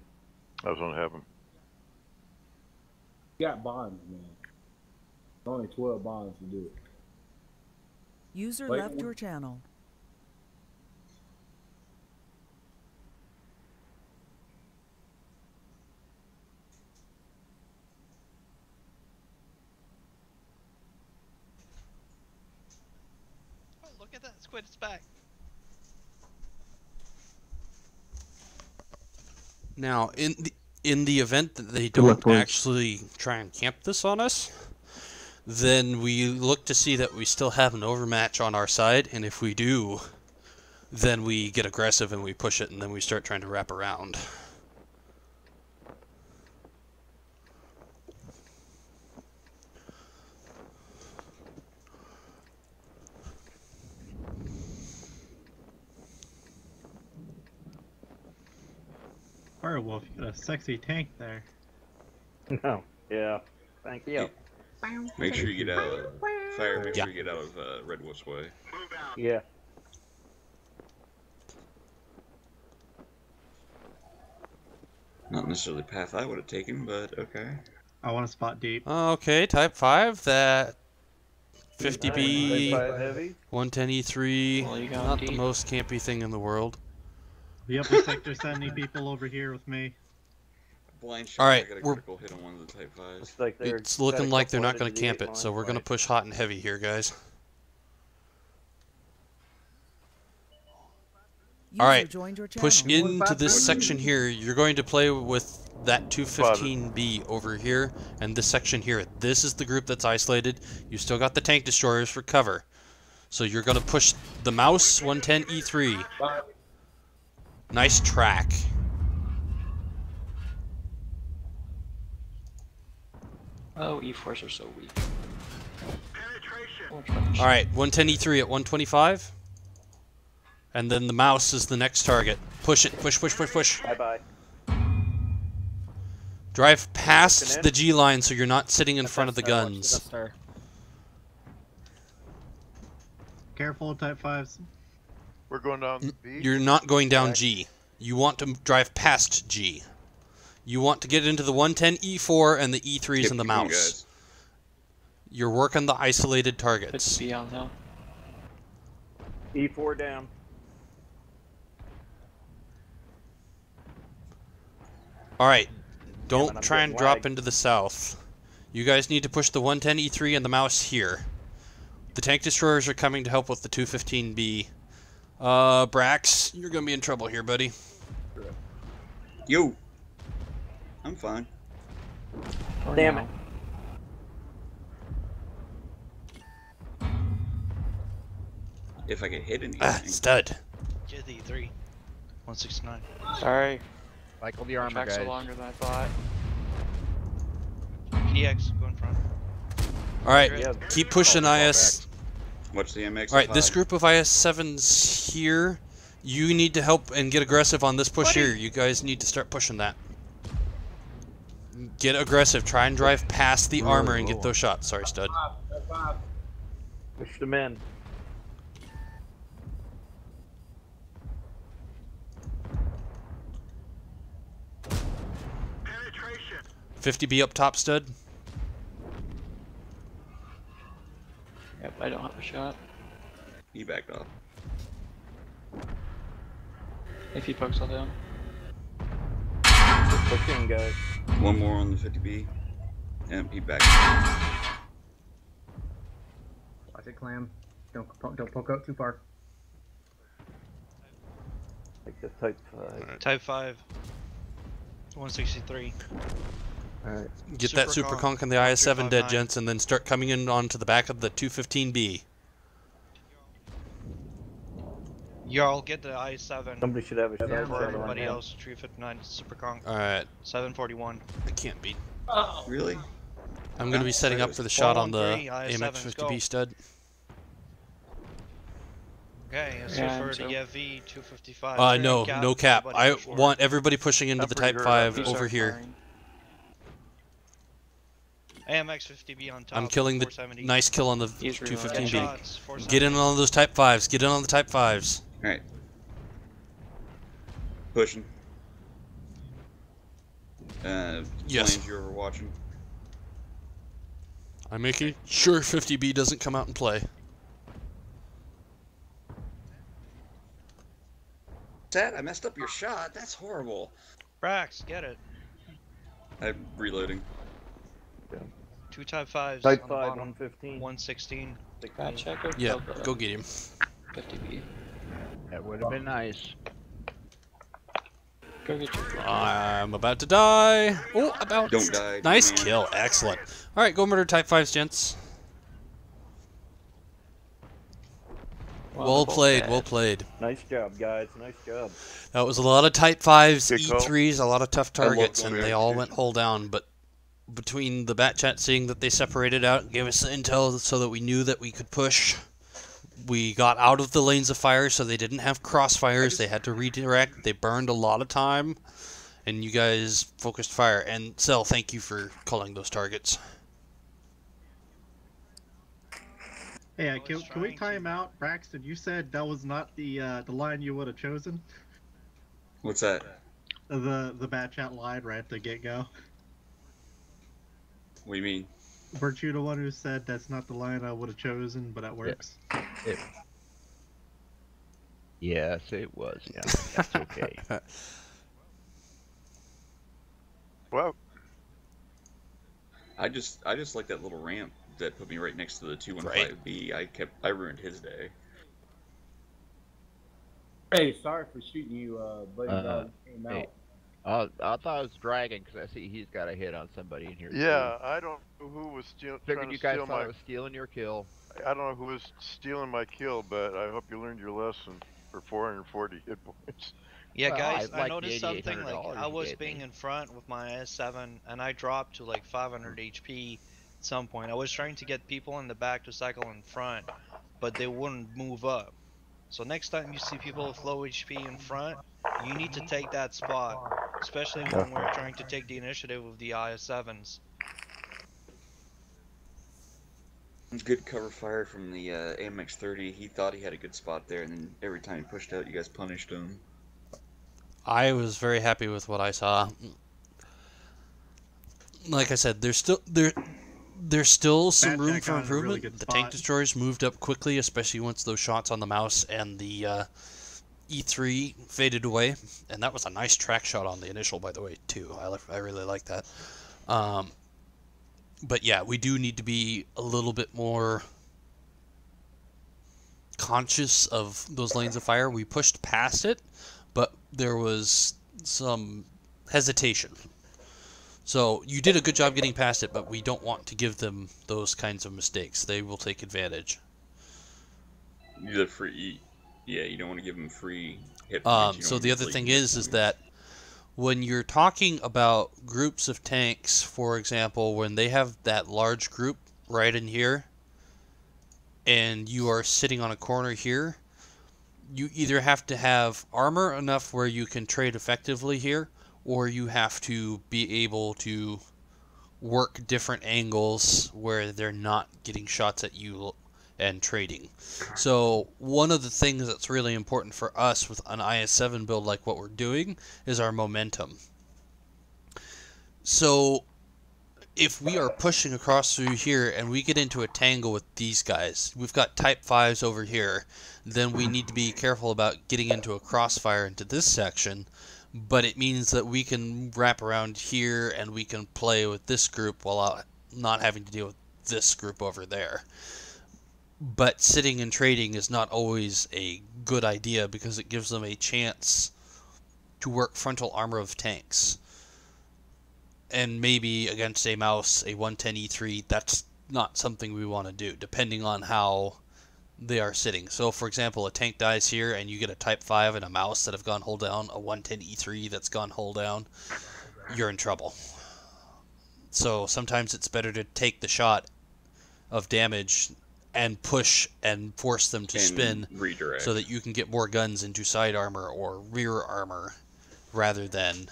I was gonna have them. You got bonds, man. Only 12 bonds to do it. User Wait, left your channel. Oh, look at that squid, it's back. Now, in the event that they Good luck, don't boys. actually try and camp this on us, then we look to see that we still have an overmatch on our side, and if we do, then we get aggressive and we push it, and then we start trying to wrap around. Firewolf, you got a sexy tank there. No. Yeah. Thank you. Make sure you get out of fire. Make sure you get out of Red Wolf's way. Yeah. Not necessarily the path I would have taken, but okay. I want to spot deep. Okay, Type 5, that 50B, Type 5 heavy. 110E3, Well, you got not deep. the most campy thing in the world. The upper sector sending people over here with me. Blind shot. All right, I got a we're- critical hit on one of the Type 5s. Looks like they're It's looking like they're not going to to camp it, so we're going to push hot and heavy here, guys. All right, joined your push channel. into this section here. You're going to play with that 215B over here, and this section here. This is the group that's isolated. You still got the tank destroyers for cover. So you're going to push the mouse 110E3. Nice track. Oh, E4s are so weak. All right, 110E3 at 125. And then the mouse is the next target. Push it. Push, push, push, push. Bye-bye. Drive past the G line so you're not sitting in front of the guns. Careful, Type 5s. We're going down B. You're not going down G. You want to drive past G. You want to get into the 110 E4 and the E3s Yep, and the keep going, mouse. guys. You're working the isolated targets. Puts B on hill. E4 down. Alright, don't I'm try and getting drop lagged. into the south. You guys need to push the 110 E3 and the mouse here. The tank destroyers are coming to help with the 215B. Brax, you're gonna be in trouble here, buddy. Yo, I'm fine. Damn it. If I get hit anything. Stud. Get the E3. 169. Sorry. Cycle the armor, Tracks are guys. longer than I thought. PX, go in front. Alright, Yeah. keep pushing IS. Watch the MX. Alright, this group of IS-7s here, you need to help and get aggressive on this push here. You guys need to start pushing that. Get aggressive. Try and drive past the armor and get those shots. Sorry, stud. Push them in. Penetration. 50B up top, stud. Yep, I don't have a shot. He backed off. If he pokes, I'll down. Push in, guys. One more on the 50B. And he backed off. Watch it, Clam. Don't poke out too far. Like the Type 5. Type 5. 163. Alright. Get that super conk on the IS-7 dead, gents, and then start coming in onto the back of the 215B. Y'all get the I-7. Somebody should have a shot For on everybody him. else, 359 super conk. Alright. 741. I can't be. Oh. Really? I'm going to be setting up for the shot on the 413, IS-7s, AMX-50B go. stud. Okay, let's Yeah, refer so- to EFV 255. No cap. I want everybody pushing into I'm the pretty Type hurt 5 about over this. here. Firing. AMX 50B on top. I'm killing the 470. nice kill on the He's reloading. 215B. Shots, Get in on those type 5s. Get in on the type 5s. Alright. Pushing. Yes. Planes you're overwatching. I'm making sure 50B doesn't come out and play. Sad, I messed up your shot. That's horrible. Brax, get it. I'm reloading. Yeah. 2 type 5s. Type on the 5, bottom. 115. 116. Bad checker. Yeah, go get him. 50B. That would have been nice. Go get your. I'm about to die. Oh, about. Don't die. Nice man. kill. Excellent. All right, go murder type 5s, gents. Well played. Well played. Nice job, guys. Nice job. That was a lot of type 5s, Good call. E3s, a lot of tough targets, going and to they all execution. went hull down. But between the bat chat seeing that they separated out, gave us the intel so that we knew that we could push. We got out of the lanes of fire, so they didn't have crossfires. They had to redirect. They burned a lot of time, and you guys focused fire. And Cell, thank you for calling those targets. Hey, can we time out, Braxton? You said that was not the line you would have chosen. What's that? The bat chat line right at the get go. What do you mean? Weren't you the one who said that's not the line I would have chosen, but it works? Yes, it was. Yeah, that's okay. Well, I just like that little ramp that put me right next to the 215B. I ruined his day. Hey, sorry for shooting you, buddy. Dog came hey. out. I thought it was Dragon because I see he's got a hit on somebody in here. yeah, I don't know who was trying Figured to you guys steal thought my. it was stealing your kill. I don't know who was stealing my kill, but I hope you learned your lesson for 440 hit points. Yeah, Well, guys, I I like noticed the something. Like $8,800 I you was gave being me. in front with my S7, and I dropped to like 500 HP at some point. I was trying to get people in the back to cycle in front, but they wouldn't move up. So next time you see people with low HP in front, you need to take that spot, especially when we're trying to take the initiative with the IS-7s. Good cover fire from the AMX-30. He thought he had a good spot there, and then every time he pushed out, you guys punished him. I was very happy with what I saw. Like I said, there's still some room for improvement. The tank destroyers moved up quickly, especially once those shots on the mouse and the E3 faded away, and that was a nice track shot on the initial, by the way, too. I really like that. But yeah, we do need to be a little bit more conscious of those lanes of fire. We pushed past it, but there was some hesitation. So you did a good job getting past it, but we don't want to give them those kinds of mistakes. They will take advantage. The free, yeah, you don't want to give them free hit points. So the other thing is that when you're talking about groups of tanks, for example, when they have that large group right in here, and you are sitting on a corner here, you either have to have armor enough where you can trade effectively here, or you have to be able to work different angles where they're not getting shots at you and trading. So one of the things that's really important for us with an IS-7 build like what we're doing is our momentum. So if we are pushing across through here and we get into a tangle with these guys, we've got type 5s over here, then we need to be careful about getting into a crossfire into this section. But it means that we can wrap around here and we can play with this group while not having to deal with this group over there. But sitting and trading is not always a good idea because it gives them a chance to work frontal armor of tanks. And maybe against a mouse, a 110E3, that's not something we want to do, depending on how they are sitting. So, for example, a tank dies here, and you get a Type 5 and a mouse that have gone hull down, a 110E3 that's gone hull down, you're in trouble. So, sometimes it's better to take the shot of damage and push and force them to spin redirect, so that you can get more guns into side armor or rear armor rather than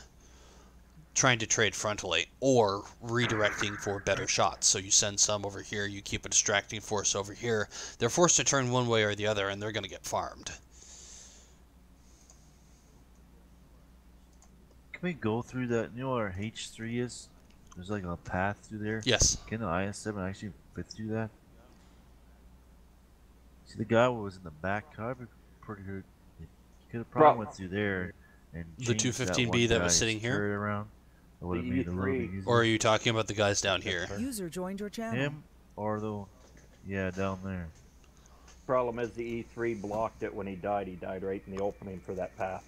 trying to trade frontally or redirecting for better shots. So you send some over here, you keep a distracting force over here. They're forced to turn one way or the other, and they're going to get farmed. Can we go through that? You know where H3 is? There's like a path through there. Yes. Can the IS-7 actually fit through that? See, the guy who was in the back car, pretty good. He could have probably went through there and The changed 215B that was guy's sitting here? turret around. That would have made the road easier. Or are you talking about the guys down here? User joined your channel. Him or the, yeah, down there. Problem is the E3 blocked it when he died. He died right in the opening for that path.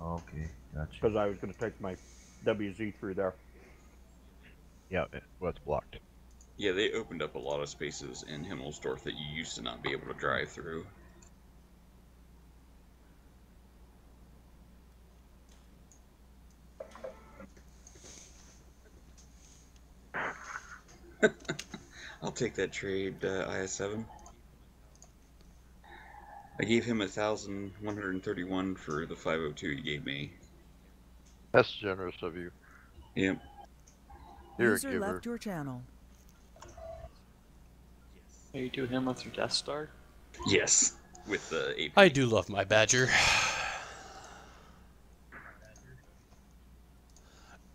Okay, gotcha. Because I was going to take my WZ through there. Yeah, well, it's blocked. Yeah, they opened up a lot of spaces in Himmelsdorf that you used to not be able to drive through. I'll take that trade, IS-7. I gave him 1,131 for the 502 he gave me. That's generous of you. Yep. Here, User giver. left your channel. Are you doing him with your Death Star? Yes, with the AP. I do love my Badger.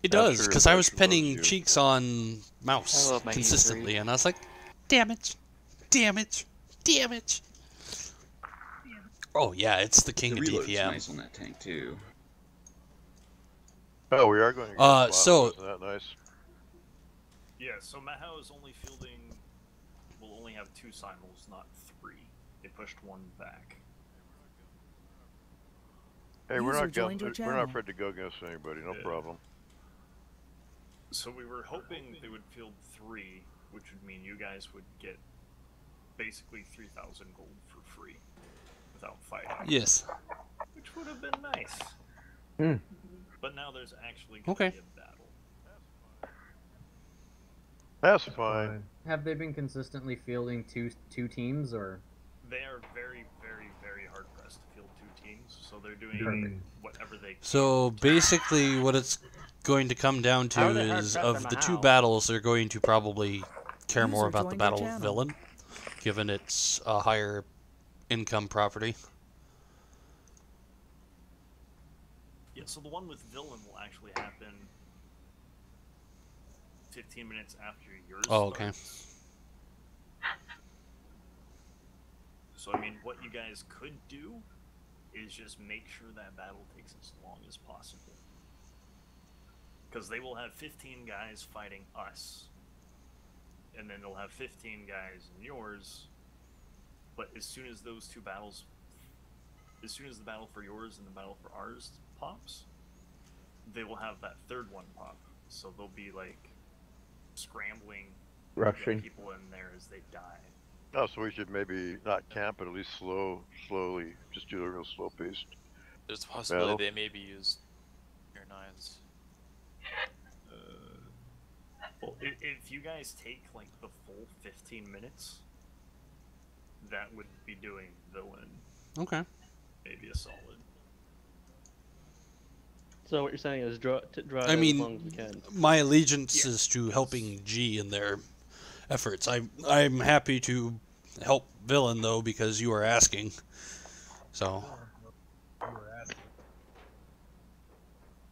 It does, because I was pinning cheeks on mouse I love my consistently, E3. and I was like, damage, damage, damage. Oh yeah, it's the king The of reload's DPM. nice on that tank too. Oh, we are going to get so isn't that nice? Yeah, so Mahao is only fielding, will only have 2 simuls, not 3. They pushed 1 back. Hey, we're not joined your we're channel. not afraid to go against anybody, no problem. So we were hoping they would field 3, which would mean you guys would get basically 3,000 gold for free without fighting. Yes. Which would have been nice. Hmm. But now there's actually going to be a battle. That's fine. Have they been consistently fielding two teams, or? They are very, very, very hard pressed to field 2 teams, so they're doing whatever they can. So basically, what it's going to come down How to are they hard is, pressed of on the 2 Mahao? battles, they're going to probably care more User about the joined your Battle of channel. Villain, given it's a higher income property. Yeah, so the one with Villain will actually happen 15 minutes after yours. Oh, okay. starts. So, I mean, what you guys could do is just make sure that battle takes as long as possible. Because they will have 15 guys fighting us. And then they'll have 15 guys in yours. But as soon as those 2 battles, as soon as the battle for yours and the battle for ours pops, they will have that 3rd one pop. So they'll be like scrambling, Rushing. people in there as they die. Oh, so we should maybe not camp, but at least slowly, just do a real slow paced. There's a possibility battle. they maybe use your 9s. Well, if you guys take like the full 15 minutes, that would be doing Villain. Okay. Maybe a solid. So what you're saying is draw I as long as we mean, can. my allegiance is to helping G in their efforts. I'm happy to help Villain, though, because you are asking. So.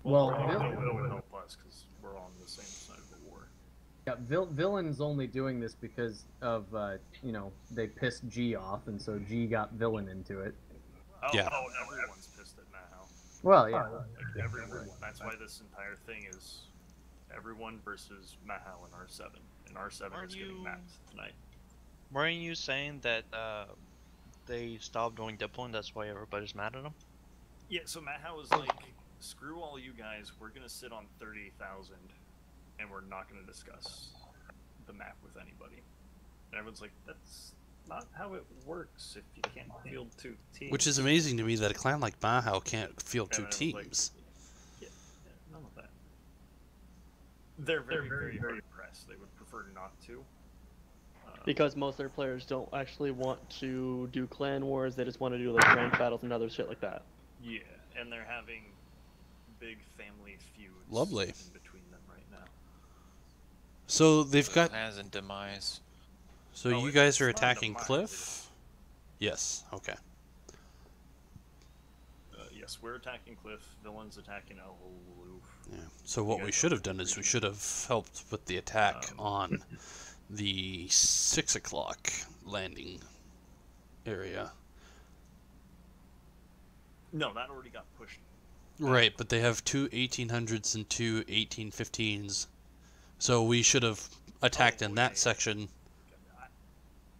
Well, Villain would help us because we're on the same side of the war. Yeah, Villain's only doing this because of, you know, they pissed G off, and so G got Villain into it. Oh, Yeah. oh, everyone's pissed at Mahao. Well, yeah. Like, everyone. That's why this entire thing is everyone versus Mahao in R7. And R7 Aren't is getting you- mapped tonight. Weren't you saying that they stopped doing Diplo, that's why everybody's mad at them? Yeah, so Mahao was like, screw all you guys, we're gonna sit on 30,000 and we're not gonna discuss the map with anybody. And everyone's like, that's not how it works if you can't field 2 teams. Which is amazing to me that a clan like Mahao can't field And 2 I was like, teams. yeah, none of that. They're very, very hard pressed. They would prefer not to. Because most of their players don't actually want to do clan wars, they just want to do like ranked battles and other shit like that. Yeah, and they're having big family feuds Lovely. in between So they've got. Plans and demise. So No, you guys it's are not attacking demise, Cliff? Yes. Okay. Yes, we're attacking Cliff. Villain's attacking Aloof. Yeah. So what we should have done is we should have helped with the attack on the 6 o'clock landing area. No, that already got pushed. Right, but they have two 1800s and two 1815s. So we should have attacked in that section.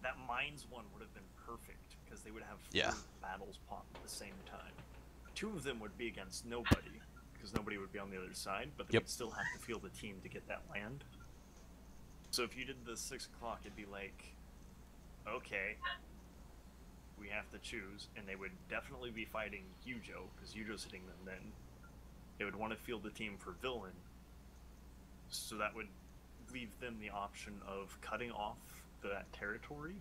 That mines one would have been perfect because they would have Yeah. 4 battles pop at the same time. 2 of them would be against nobody because nobody would be on the other side, but they Yep. would still have to field a team to get that land. So if you did the 6 o'clock, it'd be like, okay, we have to choose, and they would definitely be fighting Yujo because Yujo's hitting them. Then they would want to field the team for Villain, so that would leave them the option of cutting off that territory.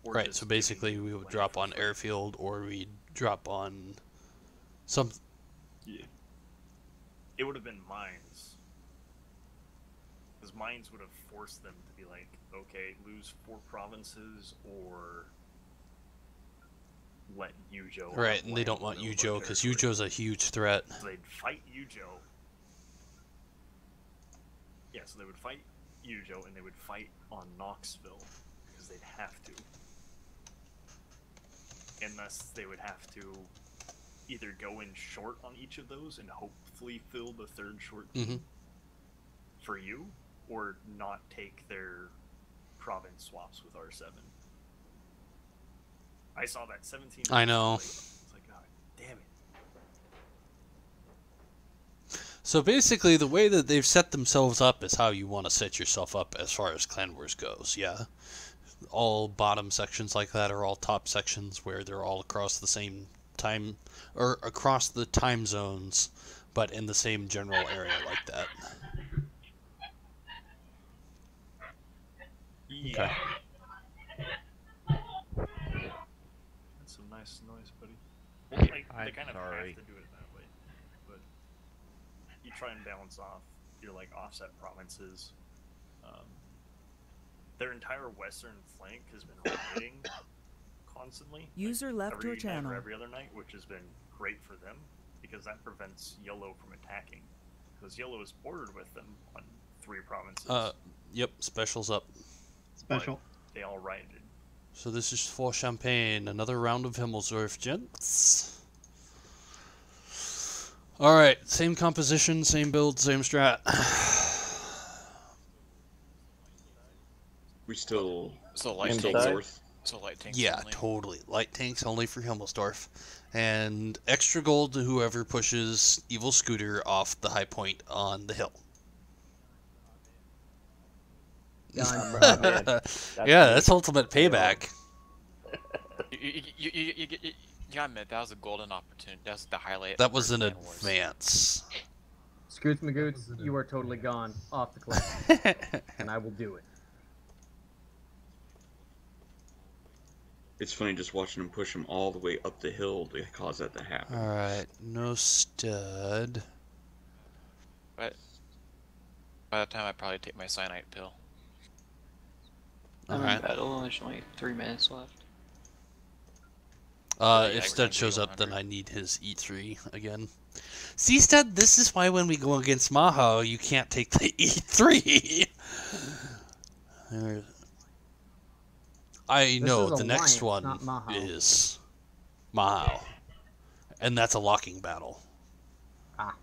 Or Right, just so basically giving we you would land drop for on free. airfield or we'd drop on some. Yeah. It would have been mines. Because mines would have forced them to be like, okay, lose 4 provinces or let Yujo. Right, have and they land don't want in the Yujo because territory. Yujo's a huge threat. So they'd fight Yujo. Yeah, so they would fight Yujo and they would fight on Knoxville because they'd have to. And thus they would have to either go in short on each of those and hopefully fill the 3rd short team for you, or not take their province swaps with R7. I saw that 17. I know. It's like, God damn it. So basically, the way that they've set themselves up is how you want to set yourself up as far as Clan Wars goes. Yeah, all bottom sections like that are all top sections where they're all across the same time or across the time zones, but in the same general area like that. Yeah. That's some nice noise, buddy. Like, they kind of sorry. have to do it that way, but you try and balance off your like offset provinces. Their entire western flank has been rioting constantly. User left every your night channel. or every other night, which has been great for them because that prevents Yellow from attacking. Because Yellow is bordered with them on 3 provinces. Yep, specials up. Special. They all rioted. So this is for Champagne, another round of Himmelsdorf, gents. Alright, same composition, same build, same strat. We still light still tanks. north. So light tanks. Yeah, only. totally. Light tanks only for Himmelsdorf. And extra gold to whoever pushes Evil Scooter off the high point on the hill. Done. Yeah, that's ultimate payback. You gotta admit, that was a golden opportunity. That was the highlight. That of was an Clan Wars. advance. Scoots Magoots, you are totally gone off the cliff, and I will do it. It's funny just watching him push him all the way up the hill to cause that to happen. Alright, no stud. But by that time, I'd probably take my cyanide pill. I'm Alright. in battle. There's only 3 minutes left. If Stud shows up, then I need his E3 again. See, Stud, this is why when we go against Maho, you can't take the E3. I know is the next Alliance, one not Maho. is Maho. And that's a locking battle. Ah.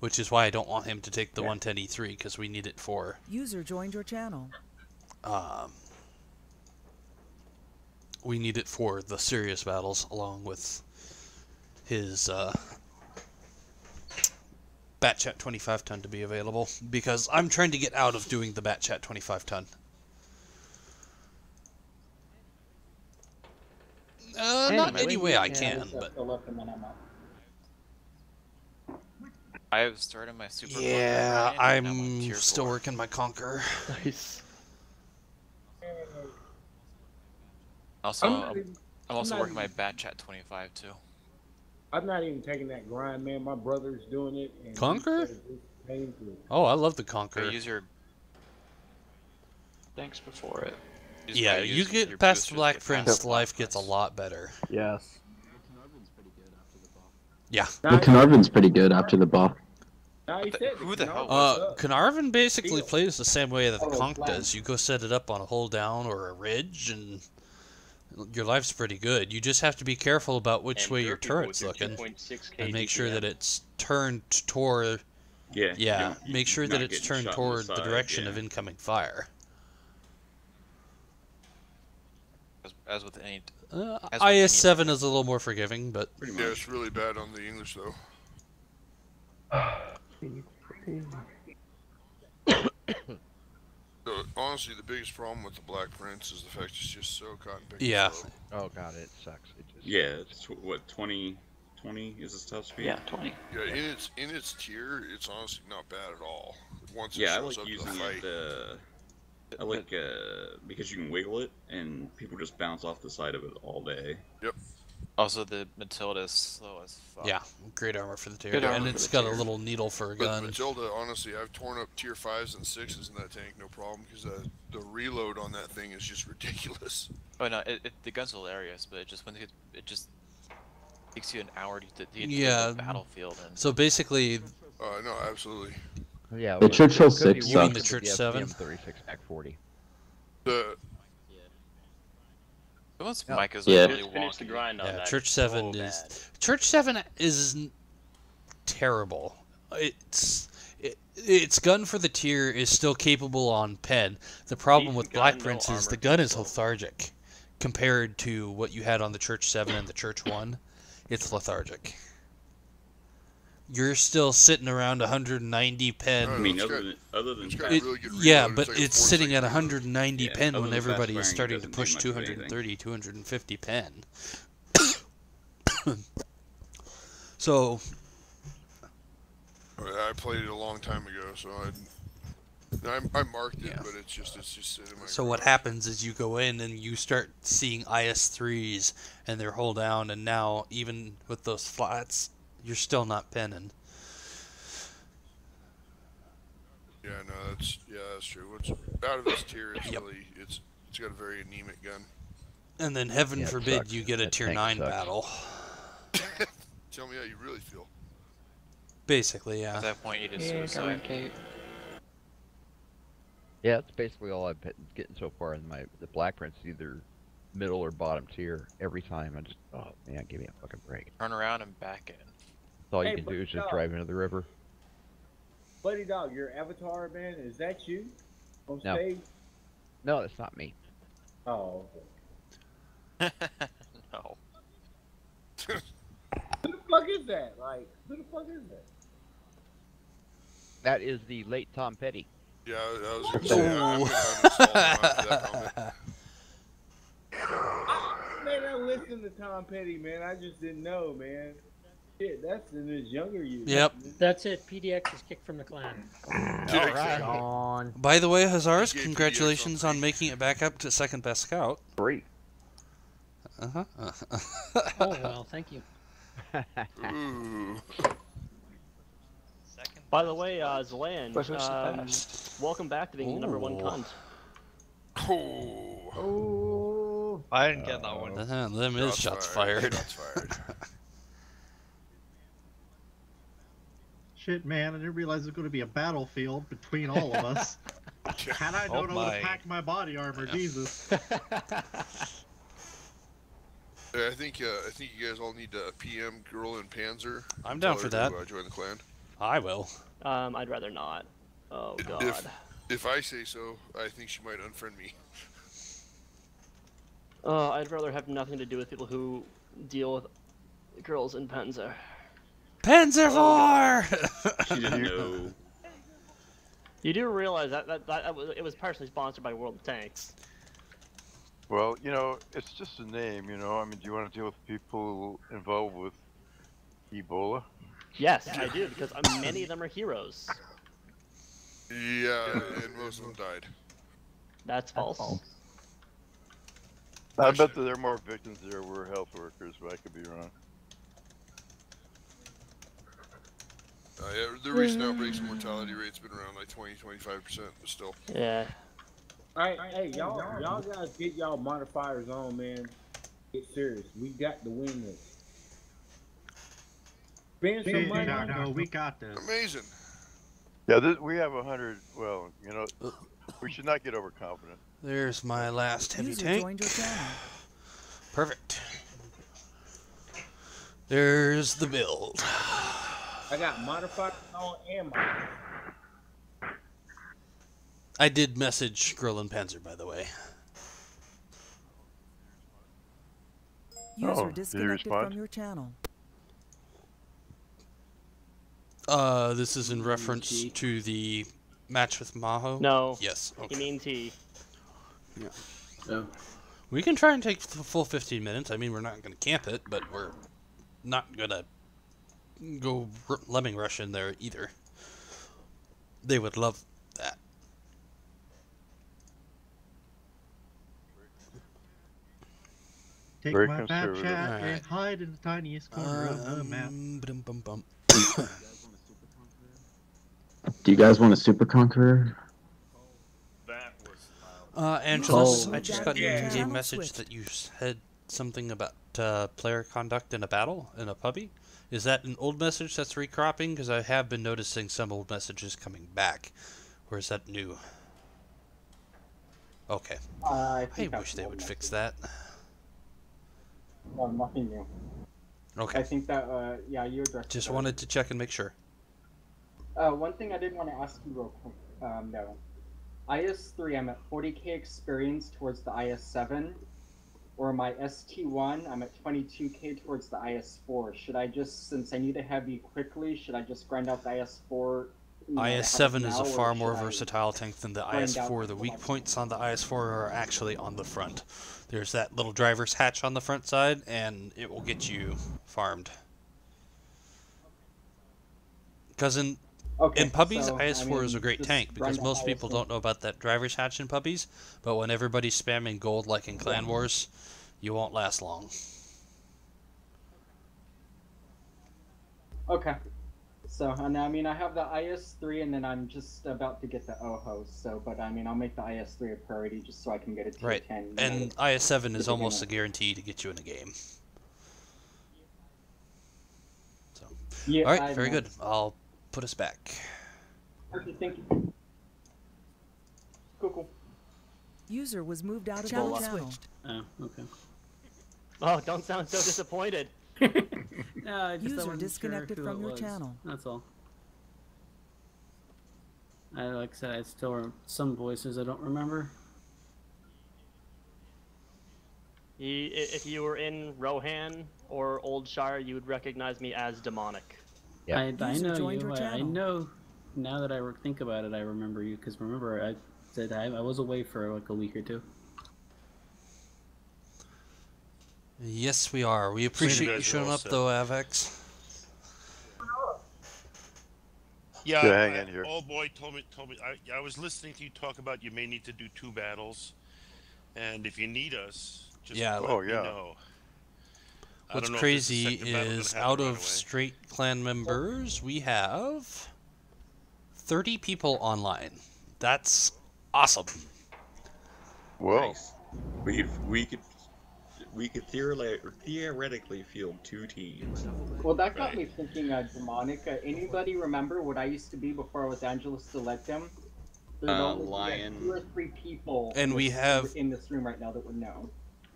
Which is why I don't want him to take the 110 E3, because we need it for... User joined your channel. We need it for the serious battles, along with his Batchat 25 ton to be available, because I'm trying to get out of doing the Batchat 25 ton. Not any way I can, but I have started my super. yeah, Conquer grind, and I'm on I'm tier still 4. working my Conquer. Nice. Also, I'm I'm also not working my even- Batchat 25 too. I'm not even taking that grind, man. My brother's doing it. And Conquer? Oh, I love the Or Conqueror. use your thanks before it. Yeah, you get past the Black Prince, life gets a lot better. Yes. Yeah. The Carnarvon's pretty good after the buff. Who the hell was Carnarvon basically plays the same way that the Oh, Conch flat. does. You go set it up on a hold down or a ridge, and your life's pretty good. You just have to be careful about which way your turret's looking, and make sure that it's turned toward. Yeah. Make sure that it's turned toward the direction of incoming fire. as with any. IS-7 is a little more forgiving, but Yeah, it's really bad on the English though. Honestly, the biggest problem with the Black Prince is the fact it's just so cotton picking. Yeah. slow. Oh god, it sucks. It just Yeah, it's what 20 is its top speed. Yeah, 20. Yeah, in its tier, it's honestly not bad at all. Once it Yeah, I shows like up using to the fight. it. I like because you can wiggle it and people just bounce off the side of it all day. Yep. Also, the Matilda is slow as fuck. yeah, great armor for the tier, Good armor and for it's the got a tier. little needle for a But gun. Matilda, honestly, I've torn up tier 5s and 6s in that tank, no problem, because the reload on that thing is just ridiculous. Oh no, the gun's hilarious, but it just it just takes you an hour to get Yeah. the battlefield. And So basically, No, absolutely. Yeah. The well, Churchill it could be 6 worse the with Church SPM 7? 36 Pack 40. Those Yeah. Micah's Yeah. really Finish the wonky. grind on yeah, that. Church 7 Church 7 is terrible. Its gun for the tier is still capable on pen. The problem with Decent Black gun, no Prince is armor. the gun is lethargic compared to what you had on the Church 7 and the Church 1. It's lethargic. You're still sitting around 190 pen. I mean, other than got It- really good yeah, reload. but It's like a it's 4 sitting at second reload. 190 Yeah, pen other when than fast everybody is firing, it starting to doesn't push do much of anything. 230, 250 pen. So, I played it a long time ago, so I marked it, but it's just sitting in my. so what happens is you go in and you start seeing IS-3s and they're hull down, and now even with those flats, you're still not penning. Yeah, no, that's true. What's out of this tier is really it's got a very anemic gun. And then heaven Yeah, it forbid sucks. you get a That tier tank 9 sucks. battle. Tell me how you really feel. Basically, yeah. At that point, you just Yeah, suicide. Kate. Yeah, that's basically all I've been getting so far in the Black Prince, either middle or bottom tier. Every time I just, oh man, give me a fucking break. Turn around and back in. That's all you Hey, can but do is just no. drive into the river. Buddy Dog, your avatar, man, is that you on No. stage? No, that's not me. Oh, No. who the fuck is that? Like, who the fuck is that? That is the late Tom Petty. Yeah, I was gonna say I'm gonna uninstall him after that comment. Man, I listened to Tom Petty, man. I just didn't know, man. Shit, that's in his younger years. Yep. That's it. PDX is kicked from the clan. On. By the way, Hazars, He gave congratulations PDX on on making it back up to second best scout. Great. Uh-huh. Oh, well, thank you. Ooh. By the way, Zeland, But who's the best? welcome back to being the number one Ooh. cunt. Oh. Oh. I didn't get that one. Them is shots fired. Shots fired. Shit, man, I didn't realize it was going to be a battlefield between all of us. Had I known I would have packed my body armor, Jesus. Yeah, I think you guys all need to PM Girl and Panzer. I'm and down tell for her that. to, join the clan. I will. I'd rather not. Oh god. If I say so, I think she might unfriend me. I'd rather have nothing to do with people who deal with girls in Panzer. Panzer Oh, IV! She didn't know. You do realize that it was partially sponsored by World of Tanks. Well, you know, it's just a name, you know. I mean, do you want to deal with people involved with Ebola? Yes, I do, because many of them are heroes. Yeah, and most of them died. That's false. I bet that there are more victims there were health workers, but I could be wrong. Yeah, the recent outbreaks and mortality rate's been around like 20-25%, but still. Yeah. Alright, hey, y'all guys get y'all modifiers on, man. Get serious. We got to win this. Spend some money. Darko, we got this. Amazing. Yeah, we have 100. Well, you know, we should not get overconfident. There's my last heavy User tank. joined your channel. Perfect. There's the build. I got modifiers on and modifiers. I did message Grillin Panzer, by the way. User disconnected from your channel. This is in reference to the match with Maho? No. Yes. Okay. He means he. Yeah. Oh. We can try and take the full 15 minutes. I mean, we're not going to camp it, but we're not going to go lemming rush in there either. They would love that. Take Very my bad conservative. chat Alright. and hide in the tiniest corner of the map. Do you guys want a Super Conqueror? Angelus, Oh. I just got an Yeah. in-game message that you said something about player conduct in a battle, in a pubby. Is that an old message that's recropping? Because I have been noticing some old messages coming back. Or is that new? Okay. I I wish they would fix that. No, nothing new. Okay. I think that, yeah, you addressed Just that. wanted to check and make sure. One thing I did want to ask you real quick, no. IS-3, I'm at 40k experience towards the IS-7, or my ST-1, I'm at 22k towards the IS-4. Should I just, since I need a heavy quickly, should I just grind out the IS-4? IS-7 is a far more versatile tank than the grind out IS-4. The weak points on the IS-4 are actually on the front. There's that little driver's hatch on the front side, and it will get you farmed. Because in puppies, so, IS-4 I mean, is a great just tank, because run most the people IS-4. don't know about that driver's hatch in puppies, but when everybody's spamming gold like in Clan Wars, you won't last long. Okay. So, and I mean, I have the IS-3, and then I'm just about to get the OHO, so, but I mean, I'll make the IS-3 a priority just so I can get a tier Right, 10. and IS-7 is almost a guarantee to get you in a game. So, Yeah, alright, I very know. good. I'll put us back. Okay, thank you. Cool. User was moved out of Channel your channel. switched. Oh, okay. Oh, don't sound so disappointed. No, I just I User wasn't disconnected sure who from it your was. channel. That's all. Like I said, I still some voices I don't remember. If you were in Rohan or Old Shire, you would recognize me as demonic. I User know joined you. your I channel. know. Now that I think about it, I remember you. Because remember, I said I was away for like a week or two. Yes, we are. We appreciate you showing up, though, Avex. Yeah, hang in here. Old boy told me. I was listening to you talk about you may need to do 2 battles, and if you need us, just let me know. I What's don't know if crazy this second battle is gonna happen out right of away. straight clan members, we have 30 people online. That's awesome. Whoa. Nice. We could theoretically field 2 teams. Well, that got me thinking, demonic. Anybody remember what I used to be before I was Angelus Selectum? There's only Lion. 2 or 3 people And we have in this room right now that would know.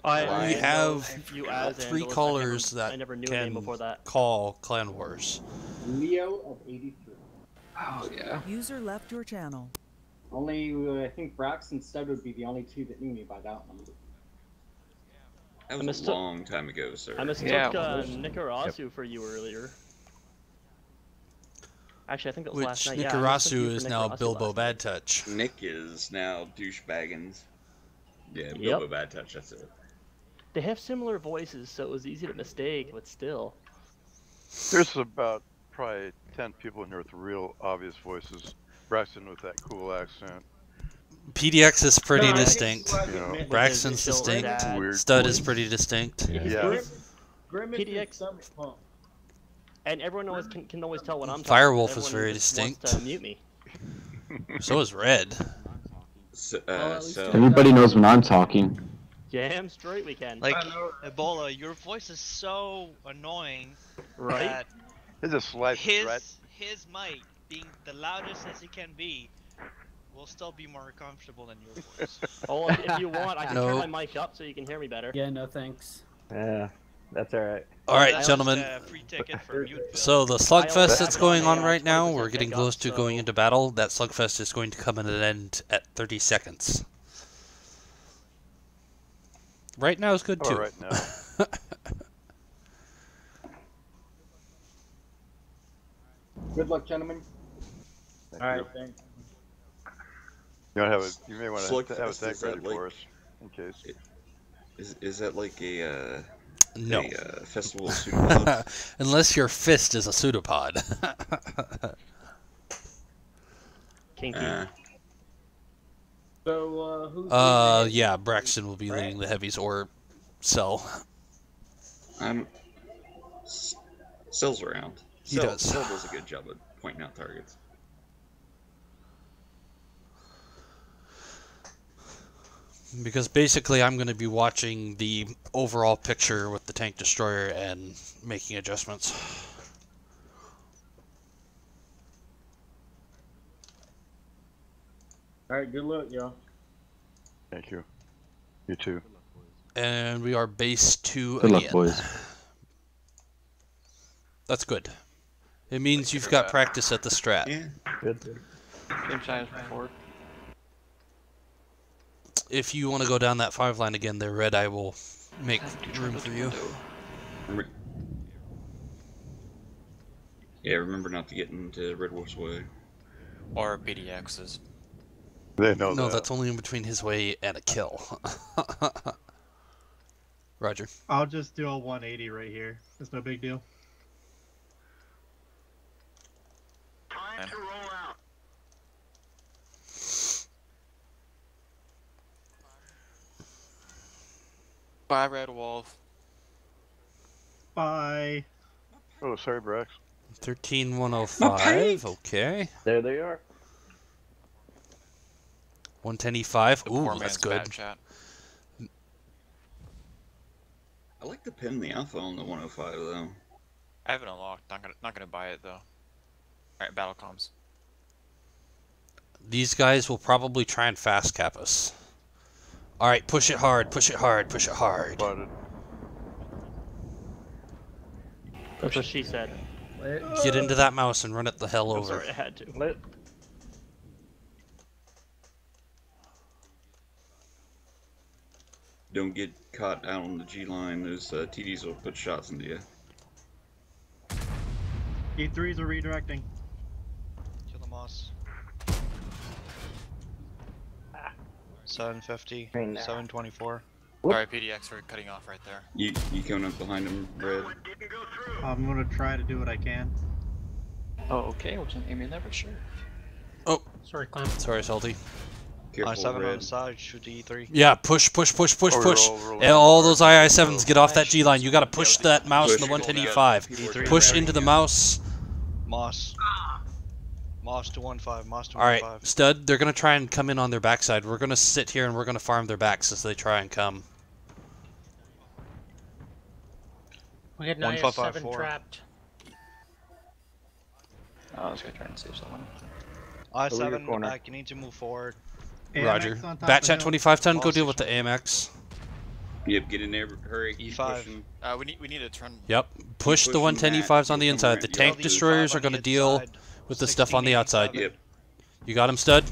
we have you as 3 Angelus. callers I never knew a name that before can that. call Clan Wars. Leo of 83. Oh yeah. User left your channel. Only, I think Brax and Stud would be the only 2 that knew me by that number. That was a long time ago, sir. I mistook Nikarasu for you earlier. Actually, I think it was last night. Nikarasu is now Nikarasu Bilbo last Bad Touch. Nick is now Douchebaggins. Yeah, Yep. Bilbo Bad Touch, that's it. They have similar voices, so it was easy to mistake, but still. There's about probably 10 people in here with real obvious voices. Braxton with that cool accent. PDX is pretty No, I distinct. think it's like it meant Braxton's that it's still distinct. weird Stud is voice. pretty distinct. Yeah. Grimace PDX is stomach pump. And everyone always can always tell when I'm talking. Firewolf is Everyone very just distinct. wants to mute me. So is Red. Everybody knows when I'm talking. Damn straight we can. Like, Ebola, your voice is so annoying Right? that It's a slight threat. his mic, being the loudest as he can be, will still be more comfortable than your voice. Oh, if you want, I can No. turn my mic up so you can hear me better. Yeah, no thanks. Yeah, that's alright. All right, That's gentlemen. just a free ticket for mute bill. So the slugfest that's going on right now, 20% we're getting pickup, close to going into battle. That slugfest is going to come at an end at 30 seconds. Right now is good too. All right now. Good luck, gentlemen. Thank All right, you. thanks. You may want to Slugfest, have a tank is that ready like- for us, in case. Is that like a No. festival of pseudopods? Unless your fist is a pseudopod. Kinky. So, who's Yeah, Braxton will be leading the heavies or Cell. Cell's around. He Cell, does. Cell does a good job at pointing out targets. Because basically I'm going to be watching the overall picture with the tank destroyer and making adjustments. All right, good luck, y'all. Thank you. You too. And we are base 2 Good again. luck, boys. That's good. It means you've got practice at the strat. Yeah. Good. Same size before. If you want to go down that 5 line again there, Red, I will make room for you. Yeah, remember not to get into Red Wolf's way. Or BDXs. They know No, that. that's only in between his way and a kill. Roger. I'll just do a 180 right here. It's no big deal. Time to roll out. Bye, Red Wolf. Bye. Oh, sorry, Brax. 13105. Okay. There they are. 110E5. Poor Ooh, man's that's good. bad chat. I like the pin the alpha on the 105 though. I haven't unlocked. Not gonna buy it though. Alright, battle comms. These guys will probably try and fast cap us. Alright, push it hard, push it hard, push it hard. Spotted. That's what she said. Get into that mouse and run it the hell I'm over. sorry, I had to. Don't get caught out on the G line. Those TDs will put shots into you. E3s are redirecting. Kill the moss. 750, 724. Alright, PDX, we're cutting off right there. You coming up behind him, Red? I'm gonna try to do what I can. Oh, okay. Wasn't aiming there for sure. Oh, Sorry, Clem. sorry, Salty. Careful, I7 on Red. the side, shoot the E3. Yeah, push, push, push, push, Oh, push. roll, And all those II7s get off that G line. You gotta push that mouse in the Push, 110E5. E3 Push ready. into the mouse. Moss. Moss to 1-5, Moss to 1-5. Alright, Stud, they're gonna try and come in on their backside. We're gonna sit here and we're gonna farm their backs as they try and come. We had an 1554. IS-7 trapped. Oh, I was gonna try and save someone. I7 in the corner. back, you need to move forward. Roger. AMX on top Batchat of hill. 25 ton, go All deal with the AMX. Yep, get in there, hurry. keep E5. pushing. We need to turn. Yep. Push the pushing 110E5s on the that. inside. The You'll tank do destroyers 5 are on gonna the deal inside, with the stuff on the outside. 1687. Yep, You got him, Stud?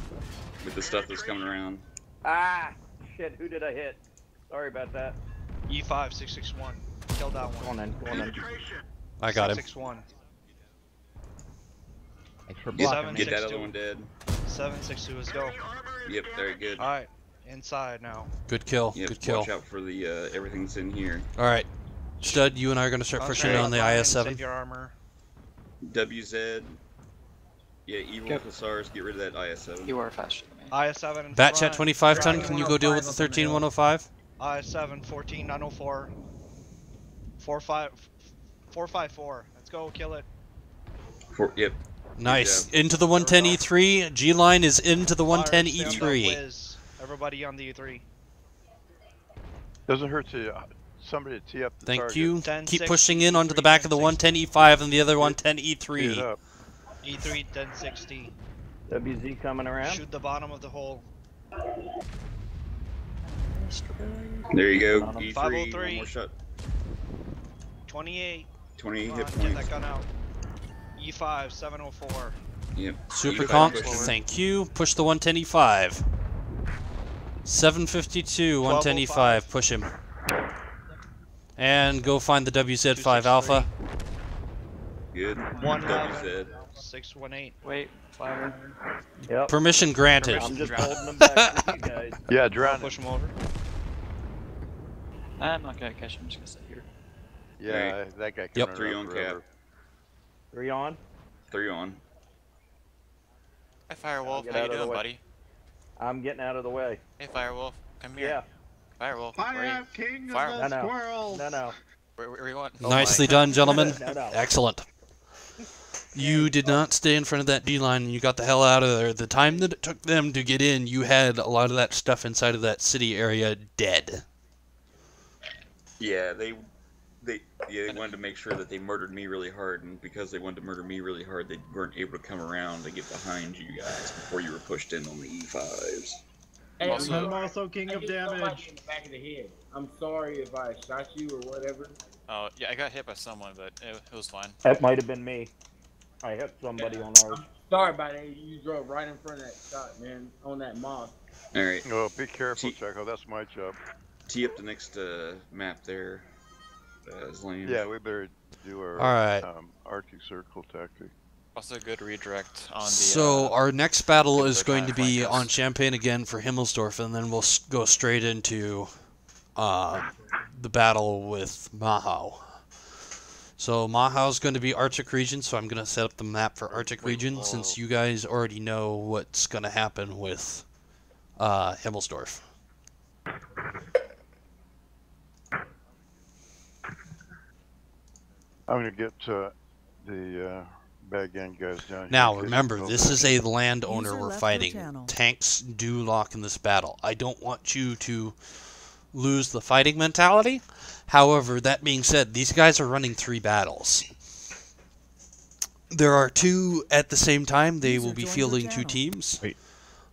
with the stuff that's coming around. Ah, shit, who did I hit? Sorry about that. E5, 661. Kill that Go one. on in, go on in. I got him. 661. Thanks for Get, blocking me. get that other one dead. 762, let's go. Yep, very good. Alright, inside now. Good kill. Yep, Good kill. watch out for the everything that's in here. Alright. Stud, you and I are gonna start pushing Concentrate on the line, IS-7. Save your armor. WZ. Yeah, evil Hussars, get rid of that IS-7. You are faster than me. IS-7 in Batchat front. 25 ton, can you go deal with the 13105? IS-7, 14904. 454, I Let's go, kill it. Yep. Nice. Into the 110 E3. G line is into the 110 Fire, stay on E3. the whiz. Everybody on the E3. Doesn't hurt to somebody to tee up the Thank target. you. 10, Keep 60, pushing in onto the E3, back of the 10, 110 E5 and the other 110 Tee it E3. up. E3, 1060. WZ coming around. Shoot the bottom of the hole. There you go. Bottom. E3. 503. One more shot. 28. 28 Come hit on, points. get that gun out. E5, 704. Yep. Super E5 conk. pushing. Thank you. Push the 110 E5. 752, 110 E5. Push him. And go find the WZ5 Alpha. Good. 111. WZ. 618. Wait, fire. Yep. Permission granted. I'm just holding them back for you guys. Yeah, drown. Push him over. I'm not gonna catch him. I'm just gonna sit here. Yeah, that guy can Yep. run 3 around on forever. cap. 3 on. 3 on. Hey, Firewolf, Get how out you of the doing, way. buddy? I'm getting out of the way. Hey, Firewolf, come here. Yeah. Firewolf, I where are you? am king Fire- of the No, no. squirrels. No. Where you want? Nicely done, gentlemen. No. Excellent. You did not stay in front of that D line and you got the hell out of there. The time that it took them to get in, you had a lot of that stuff inside of that city area dead. Yeah, they wanted to make sure that they murdered me really hard, and because they wanted to murder me really hard, they weren't able to come around to get behind you guys before you were pushed in on the E5s. Hey, I'm also king of hit somebody damage. in the back of the head. I'm sorry if I shot you or whatever. Oh, yeah, I got hit by someone, but it was fine. That might have been me. I hit somebody on ours. Sorry about it. You drove right in front of that shot, man, on that moss. Alright. Oh, be careful, Chaco. That's my job. Tee up the next map there. Lane. Yeah, we better do our Alright. Arctic Circle tactic. Also, good redirect on the. So our next battle is they're going to trying to be flank us. on Champagne again for Himmelsdorf, and then we'll go straight into the battle with Mahau. So Mahau's going to be Arctic region, so I'm going to set up the map for Arctic region since you guys already know what's going to happen with Himmelsdorf. I'm going to get the bad gang guys down here. Now in case remember, they this go is a landowner User we're left your fighting. channel. Tanks do lock in this battle. I don't want you to lose the fighting mentality. However, that being said, these guys are running 3 battles. There are 2 at the same time. They will be fielding 2 teams.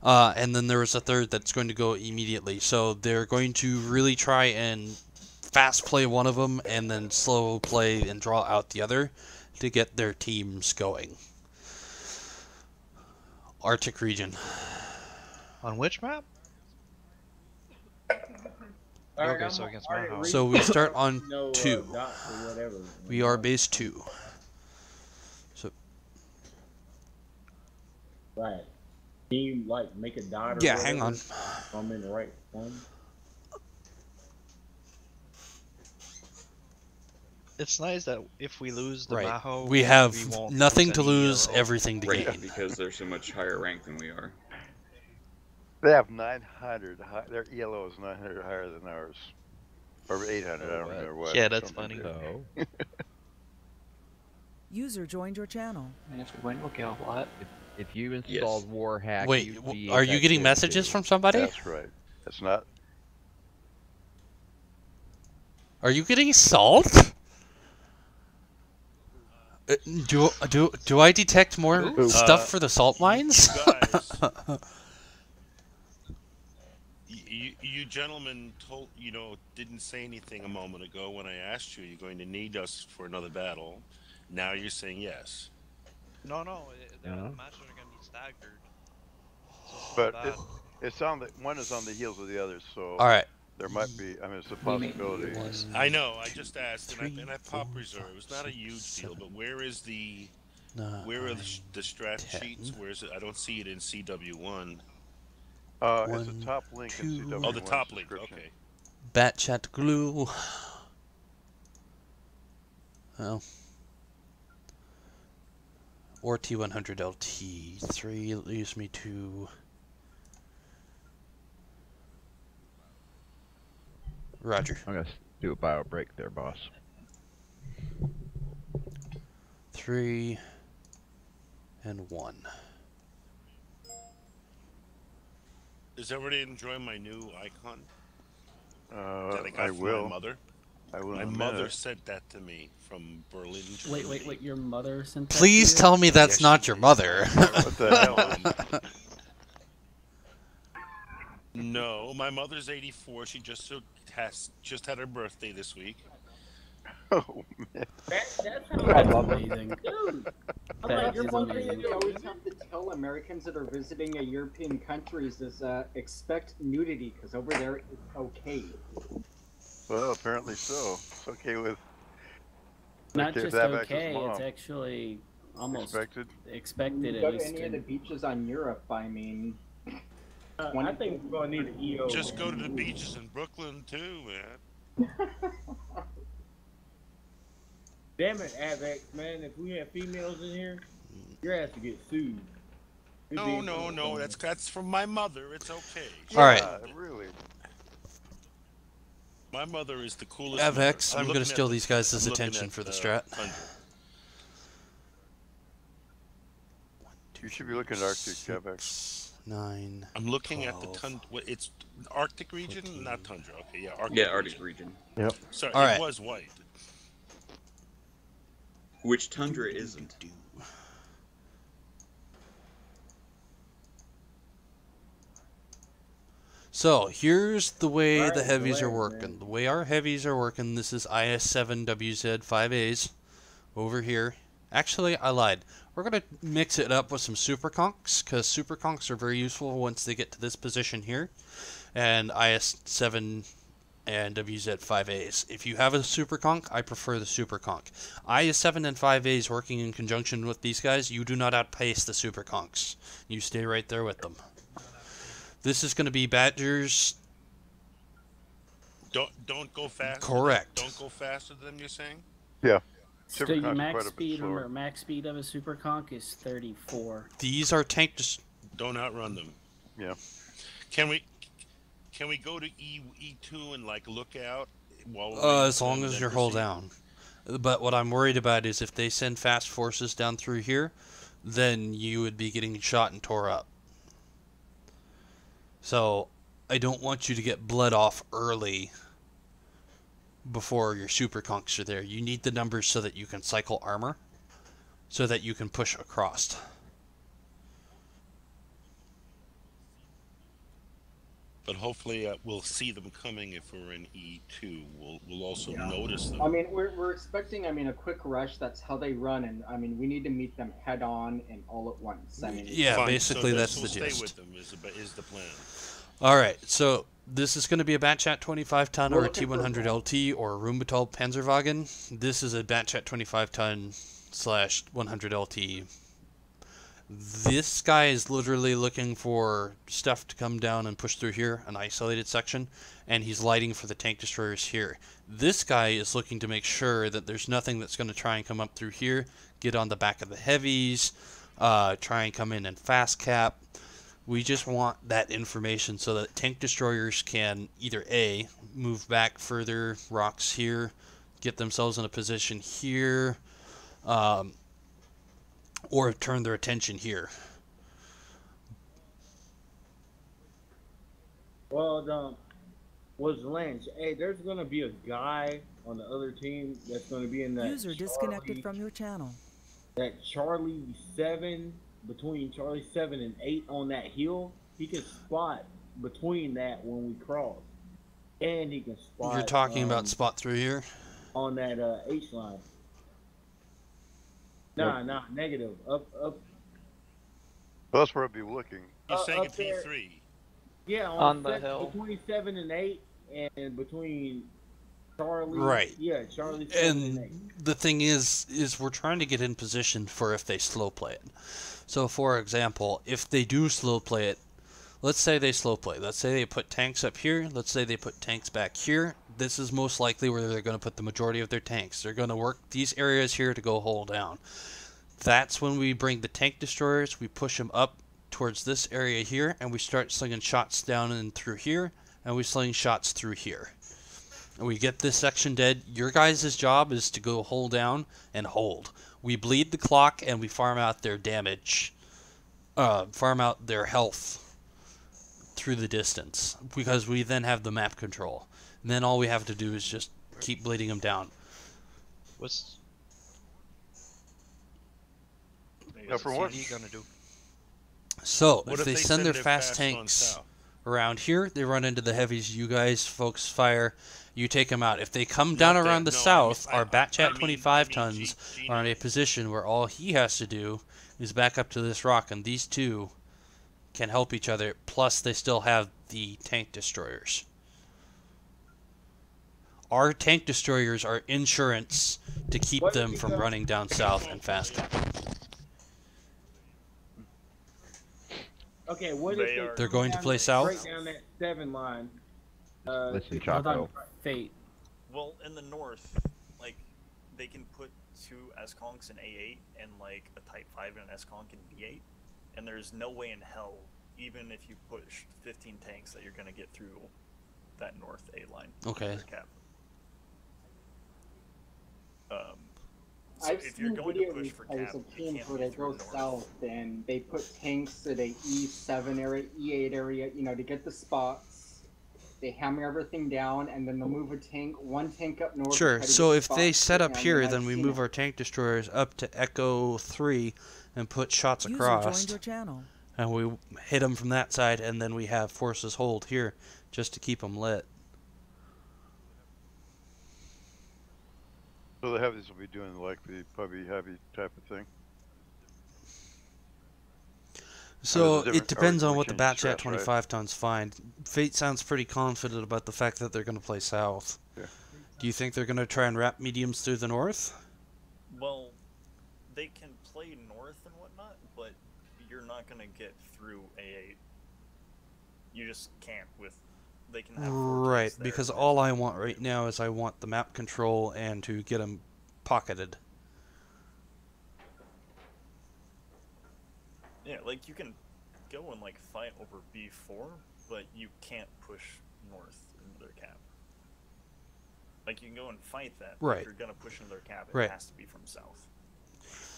And then there is a third that's going to go immediately. So they're going to really try and fast play one of them and then slow play and draw out the other to get their teams going. Arctic region. On which map? Okay, so against my house. So we start on No, 2. dots or whatever. We are base 2. So Right. Can you like make a dot or yeah, whatever? hang on. So I'm in the right one. It's nice that if we lose the Right. Maho, We have won't nothing lose to any lose, ELO. everything to Right, gain. because they're so much higher ranked than we are. They have 900. Their ELO is 900 higher than ours. Or 800, I don't remember what. Yeah, that's Something funny. like User joined your channel. And if we win, we'll get a lot. If you installed Warhack, Wait, you'd be are you getting effective messages too. from somebody? That's right. It's not. Are you getting salt? Do I detect more stuff for the salt mines? You gentlemen didn't say anything a moment ago when I asked you, you're going to need us for another battle. Now you're saying yes. No, the matches are gonna be staggered. But it's on the one is on the heels of the other, so All right. there might be. I mean, it's a possibility. I know. I just asked, and I popped reserve. It's not a huge deal, but where is the where are the strat sheets? Where is it? I don't see it in CW1. It's a top link in CW1. Oh, the top link. Okay. Bat chat glue. Oh. Or T100 LT. 3 leaves me to Roger. I'm gonna do a bio break there, boss. 3, and 1. Does everybody enjoy my new icon that I got I from will. my mother? I will. My in a mother minute. sent that to me from Berlin, Germany. Wait. Your mother sent that Please to you? tell me that's Yes, not she your did. mother. What the hell? No, my mother's 84. She just had her birthday this week. Oh man. That's That's amazing. Dude, That That's is one thing amazing. we always have to tell Americans that are visiting European countries is expect nudity, because over there it's okay. Well, apparently so. It's okay with. Not okay with just Avax's okay, mom. it's actually almost Expected. expected You at go to least. any of the beaches on Europe, I mean, I think we're gonna need an EO. Just go to the beaches in Brooklyn too, man. Damn it, Avex, man! If we have females in here, your ass to get sued. No. That's from my mother. It's okay. All right. Really. My mother is the coolest. Avex, mother. I'm going to looking steal at these guys' I'm looking attention at, for the strat. Tundra. You should be looking at Arctic, Avex. 9. I'm looking 12, at the tundra. It's Arctic region, 14, not tundra. Okay, yeah, Arctic. Yeah, Arctic region. Yep. Sorry, All right. it was white. Which tundra isn't? So here's the way Alright, the heavies go are ahead, working. man. The way our heavies are working, this is IS7WZ5As over here. Actually, I lied. We're going to mix it up with some super conks, because super conks are very useful once they get to this position here. And IS7 and WZ5As. If you have a super conk, I prefer the super conk. IS7 and 5As working in conjunction with these guys, you do not outpace the super conks. You stay right there with them. This is going to be Badgers. Don't go fast. Correct. Don't go faster than you're saying. Yeah. So Super your Conc's max quite a bit speed, slower. remember, max speed of a super conk is 34. These are tank. Don't outrun them. Yeah. Can we go to E2 and like look out while we're As waiting long for as them you're to hold proceed? down. But what I'm worried about is if they send fast forces down through here, then you would be getting shot and tore up. So I don't want you to get bled off early before your super conks are there. You need the numbers so that you can cycle armor, so that you can push across. But hopefully we'll see them coming if we're in E2. We'll also notice them. I mean, we're expecting, a quick rush. That's how they run, and we need to meet them head on and all at once. Yeah, Fine, basically so that's we'll the stay gist. with them is the plan. Alright, so this is going to be a Batchat 25 ton or a looking for a T100 LT or a Rheinmetall Panzerwagen. This is a Batchat 25 ton / 100 LT. This guy is literally looking for stuff to come down and push through here, an isolated section, and he's lighting for the tank destroyers here. This guy is looking to make sure that there's nothing that's going to try and come up through here, get on the back of the heavies, try and come in and fast cap. We just want that information so that tank destroyers can either A, move back further, rocks here, get themselves in a position here, or turn their attention here. Well, was Lynch? Hey, there's gonna be a guy on the other team that's gonna be in that. User disconnected from your channel. That Charlie 7, between Charlie 7 and 8 on that hill, he can spot between that when we cross, and he can spot. You're talking about spot through here? On that H line. Nah, negative. Up. Well, that's where I'd be looking. You're saying up a there. P3. Yeah, On the hill. between 7 and 8, and between Charlie. Right. Yeah, Charlie 7 and 8. And the thing is we're trying to get in position for if they slow play it. So, for example, if they do slow play it, let's say they slow play. Let's say they put tanks up here. Let's say they put tanks back here. This is most likely where they're going to put the majority of their tanks. They're going to work these areas here to go hold down. That's when we bring the tank destroyers. We push them up towards this area here, and we start slinging shots down and through here, and we sling shots through here. And we get this section dead. Your guys' job is to go hold down and hold. We bleed the clock and we farm out their damage, farm out their health through the distance, because we then have the map control. And then all we have to do is just keep bleeding them down. What's for what CD gonna do? So, What if if they they send send their their fast fast on tanks south? around here, they run into the heavies you guys folks fire, you take them out. If they come down Not around that- the no, south, I our Batchat I mean- 25 I mean tons G- are in a position where all he has to do is back up to this rock, and these two can help each other, plus they still have the tank destroyers. Our tank destroyers are insurance to keep What them if from you go- running down south and faster. Okay, what They if are- They're going to down play that- south? Right down that 7 line. Listen, to- Chaco. Fate. Well, in the north, like, they can put 2 S-Conks in A8 and, like, a Type 5 and an S-Conk in B8. And there's no way in hell, even if you push 15 tanks, that you're going to get through that north A line. Okay. Cap. So I've if you're seen going video to push for replays cap, of you teams can't where be they through go north. south and they put tanks at a E7 area, E8 area, you know, to get the spots. They hammer everything down, and then they'll move one tank up north. and Sure, try to so get if spots they set up down, here, and then I've we seen move it. our tank destroyers up to Echo 3 and put shots User across. joined your channel. And we hit them from that side, and then we have forces hold here just to keep them lit. So the heavies will be doing like the pubby heavy type of thing. So different- it depends or on what the change Batchat stress, 25 tons find. Fate sounds pretty confident about the fact that they're going to play south. Yeah. Do you think they're going to try and wrap mediums through the north? Well, they can play north and whatnot, but you're not going to get through A8. You just can't with... They can have 4 Right, tanks there. because all I want right now is I want the map control and to get them pocketed. Yeah, like, you can go and, like, fight over B4, but you can't push north into their cap. Like, you can go and fight that, but Right. if you're going to push into their cap, it Right. has to be from south.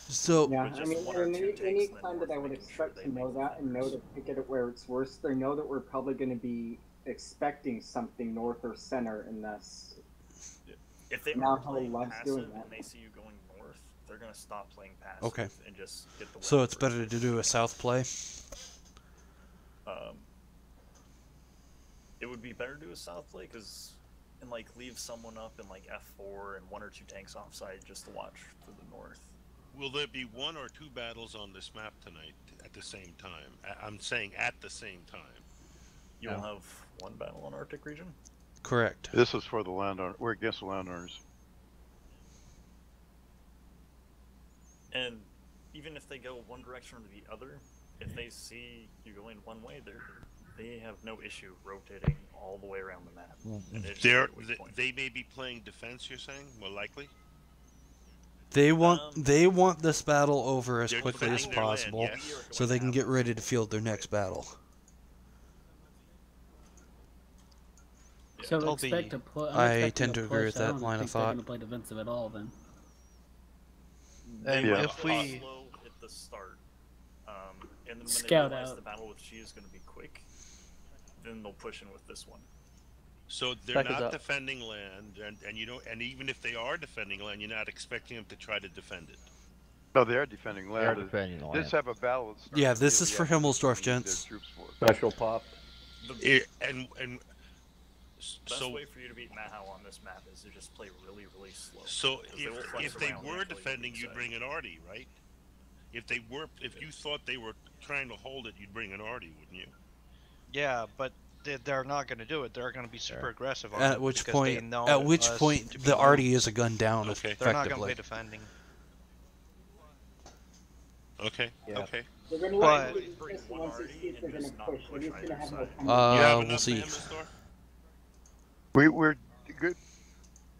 So Yeah, With I just mean, 1 or 2 tanks, any then time that I would making sure expect they to know make that and know to pick it at where it's worse, they know that we're probably going to be expecting something north or center in this. If they Now are how playing Love's passive doing that. and they see you going north, they're going to stop playing passive Okay. and just get the So win it's first. better to do a south play? It would be better to do a south play, because... and, like, leave someone up in, like, F4 and 1 or 2 tanks offside just to watch for the north. Will there be 1 or 2 battles on this map tonight at the same time? I'm saying at the same time. You will have 1 battle on Arctic region. Correct. This is for the landowner. We're against the landowners. And even if they go one direction or the other, if they see you going one way, they have no issue rotating all the way around the map. And it's just a weak point. They may be playing defense, you're saying? More likely? They want this battle over as They're quickly as defending their land, possible, yes. so they can get ready to field their next battle. So They'll expect be- to put. I tend to agree with that line of thought. They're going to play defensive at all then. And Yeah. if we slow at the start, and then when Scout they realize out. the battle with Chi is going to be quick, then they'll push in with this one. So they're Back us not up. defending land, and you know, and even if they are defending land, you're not expecting them to try to defend it. No, they are defending land. They are defending the This land. type of battle. that starts Yeah, to this really is for have to Himmelsdorf, use gents. their troops for. Special pop. And Best so way for you to beat Mahau on this map is to just play really, really slow. so 'Cause they will flex if they around were until you defending, reset. you'd bring an arty, right? If you thought they were trying to hold it, you'd bring an arty, wouldn't you? Yeah, but they're not going to do it. They're going to be super aggressive on At it which because they point, know at which us point, to be the low. arty is a gun down Okay. They're not going to effectively. play defending. Okay. Yeah. Okay. They're going to But- likely do this once they see if they're going to push. They're just going to have no You time. have We'll enough see. for Himmelsdorf? We're good.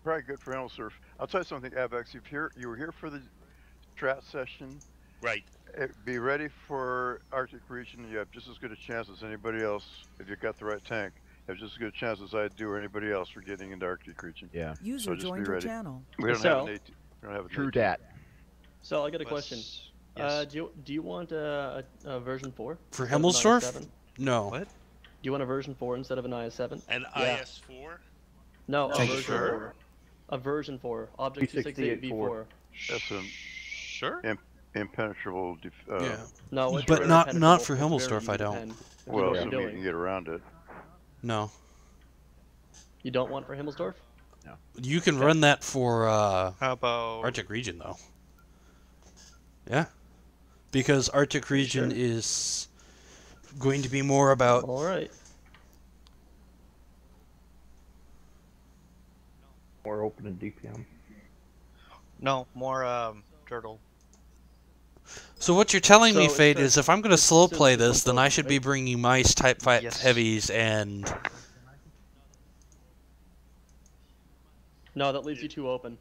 Probably good for Animal Surf. I'll tell you something, Avex. You were here for the strat session. Right. Be ready for Arctic region. You have just as good a chance as anybody else if you got the right tank. You have just as good a chance as I do or anybody else for getting into Arctic region. Yeah. User So just joined be your ready. channel. We don't So- have an 18. We don't have an True 18. dat. So I got a question. Yes. Do you want a version 4 For instead of an Himmelsdorf? IS-7? No. What? Do you want a version 4 instead of an IS-7? An Yeah. IS4? No, a No, version sure. 4. A version 4. Object 268 V4. That's an Sure. impenetrable. Yeah. No, it's But very not penetrable. for It's very Himmelsdorf, easy I to don't. pen if you know Well, what you're assuming you doing. can get around it. No. You don't want for Himmelsdorf? No. You can run that for How about Arctic region though. Yeah. Because Arctic region sure? is going to be more about All right. More open in DPM. no more turtle? So what you're telling me, So Fate, is if I'm going to slow just play this this, then I one's should open, be right? bringing mice, Type 5 Yes. heavies, and... No, that leaves you two open.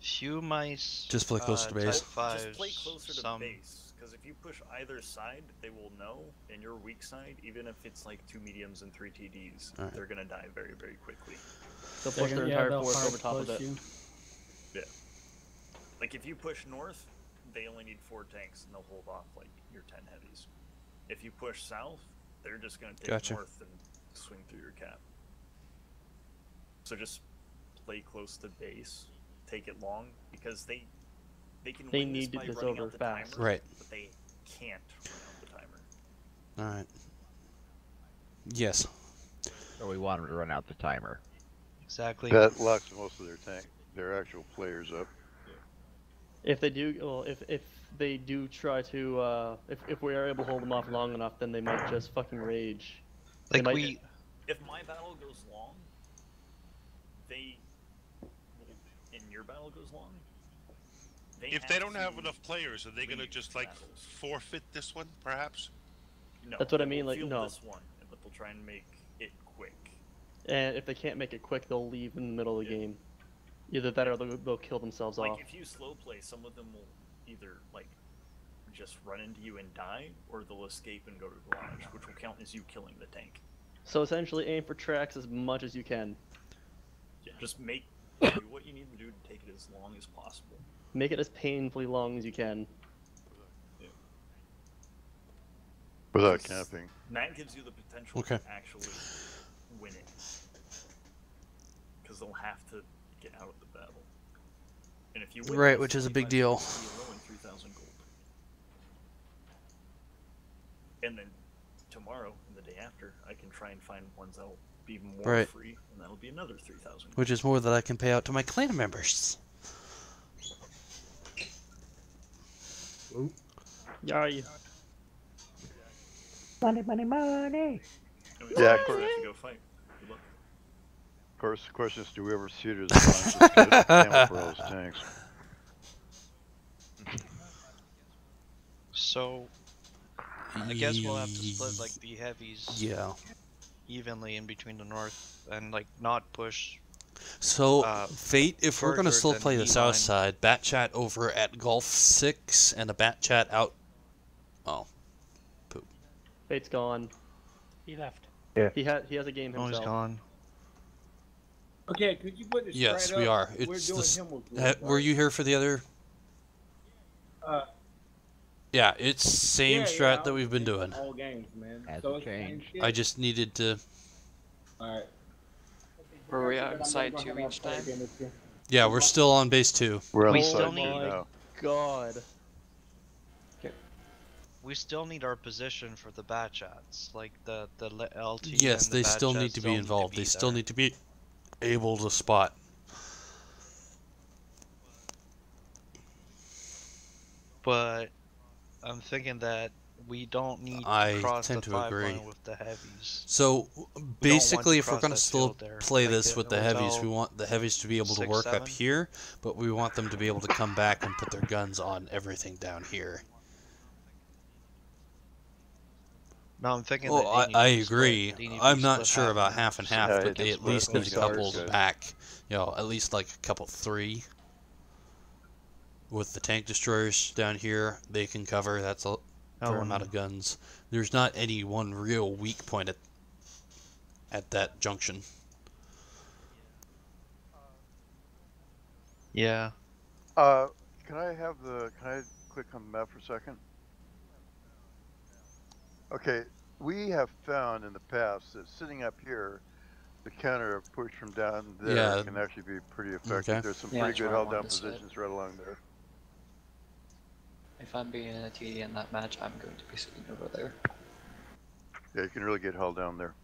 Few mice. Just play closer to Type base. 5s, Just play closer to some... base, because if you push either side, they will know, and your weak side, even if it's like 2 mediums and 3 TDs, Alright. they're gonna die very, very quickly. They'll push their entire force hard over top of push it. you. Yeah. Like if you push north, they only need 4 tanks, and they'll hold off like your 10 heavies. If you push south, they're just gonna take Gotcha. north and swing through your cap. So just play close to base, take it long, because they can They win need this by this running over out the fast. timer, Right. but they can't run out the timer. Alright. Yes. So we want them to run out the timer. Exactly. That locks most of their actual players up. If they do, well, if they do try to, if we are able to hold them off long enough, then they might just fucking rage. They Like might, If my battle goes long, and your battle goes long, If they don't have to enough players, are they going to leave just like battles. forfeit this one, perhaps? No, That's what I they mean, will like, field no. this one, but they'll try and make it quick. And if they can't make it quick, they'll leave in the middle of the game. Either that or they'll kill themselves Like off. if you slow play, some of them will either like just run into you and die, or they'll escape and go to garage, which will count as you killing the tank. So essentially, aim for tracks as much as you can. Yeah, just do what you need to do to take it as long as possible. Make it as painfully long as you can. Without Because camping. That gives you the potential Okay. to actually win it. Because they'll have to get out of the battle. And if you win Right, this, which is a 25 big deal. you'll win 3,000 gold. And then tomorrow and the day after, I can try and find ones that'll be more Right. free, and that'll be another 3,000. Which is more that I can pay out to my clan members. Yay. Money, money, money. Yeah, of course. To go fight. Good luck. Of course, the question is, do we ever see it as just get ammo for all those tanks? So, I guess we'll have to split like the heavies Yeah. evenly in between the north and like not push. So, Fate, if we're going to further still than play the E south line. side, Bat Chat over at Golf 6 and a Bat Chat out. Oh. Poop. Fate's gone. He left. Yeah. He has a game Oh, himself. he's gone. Okay, could you put this Yes, straight we up? are. We're It's doing this, Himmelsdorf, were you here for the other? Yeah, it's same strat that we've been doing. All games, man. Hasn't So it's the same changed. shit? I just needed to... Alright. Were we outside 2 each time? Yeah, we're still on base 2. We're on We the still side need- two now. God. We still need our position for the bat chats, like the LT. Yes, and the they bat still chats need to be involved. They still there. need to be able to spot. But I'm thinking that we don't need I to cross tend the to 5 agree. line with the heavies. So want basically, to if we're cross going to that still field there. play Like this the with the heavies, hotel we want the heavies to be able to 6, work up 7. here, but we want them to be able to come back and put their guns on everything down here. No, I'm thinking Well, that they I need to be split. agree. They need to I'm be not split sure about and half and so half, Yeah, but it's they at split. least That's need a couple good. back. You know, at least like a couple 3. With the tank destroyers down here, they can cover. That's a fair amount of guns. There's not any one real weak point at that junction. Yeah. can I have the? Can I click on the map for a second? Okay, we have found in the past that sitting up here, the counter push from down there Yeah. can actually be pretty effective. Okay. There's some Yeah, pretty that's good where I held down wanted to sit. positions right along there. If I'm being a TD in that match, I'm going to be sitting over there. Yeah, you can really get held down there.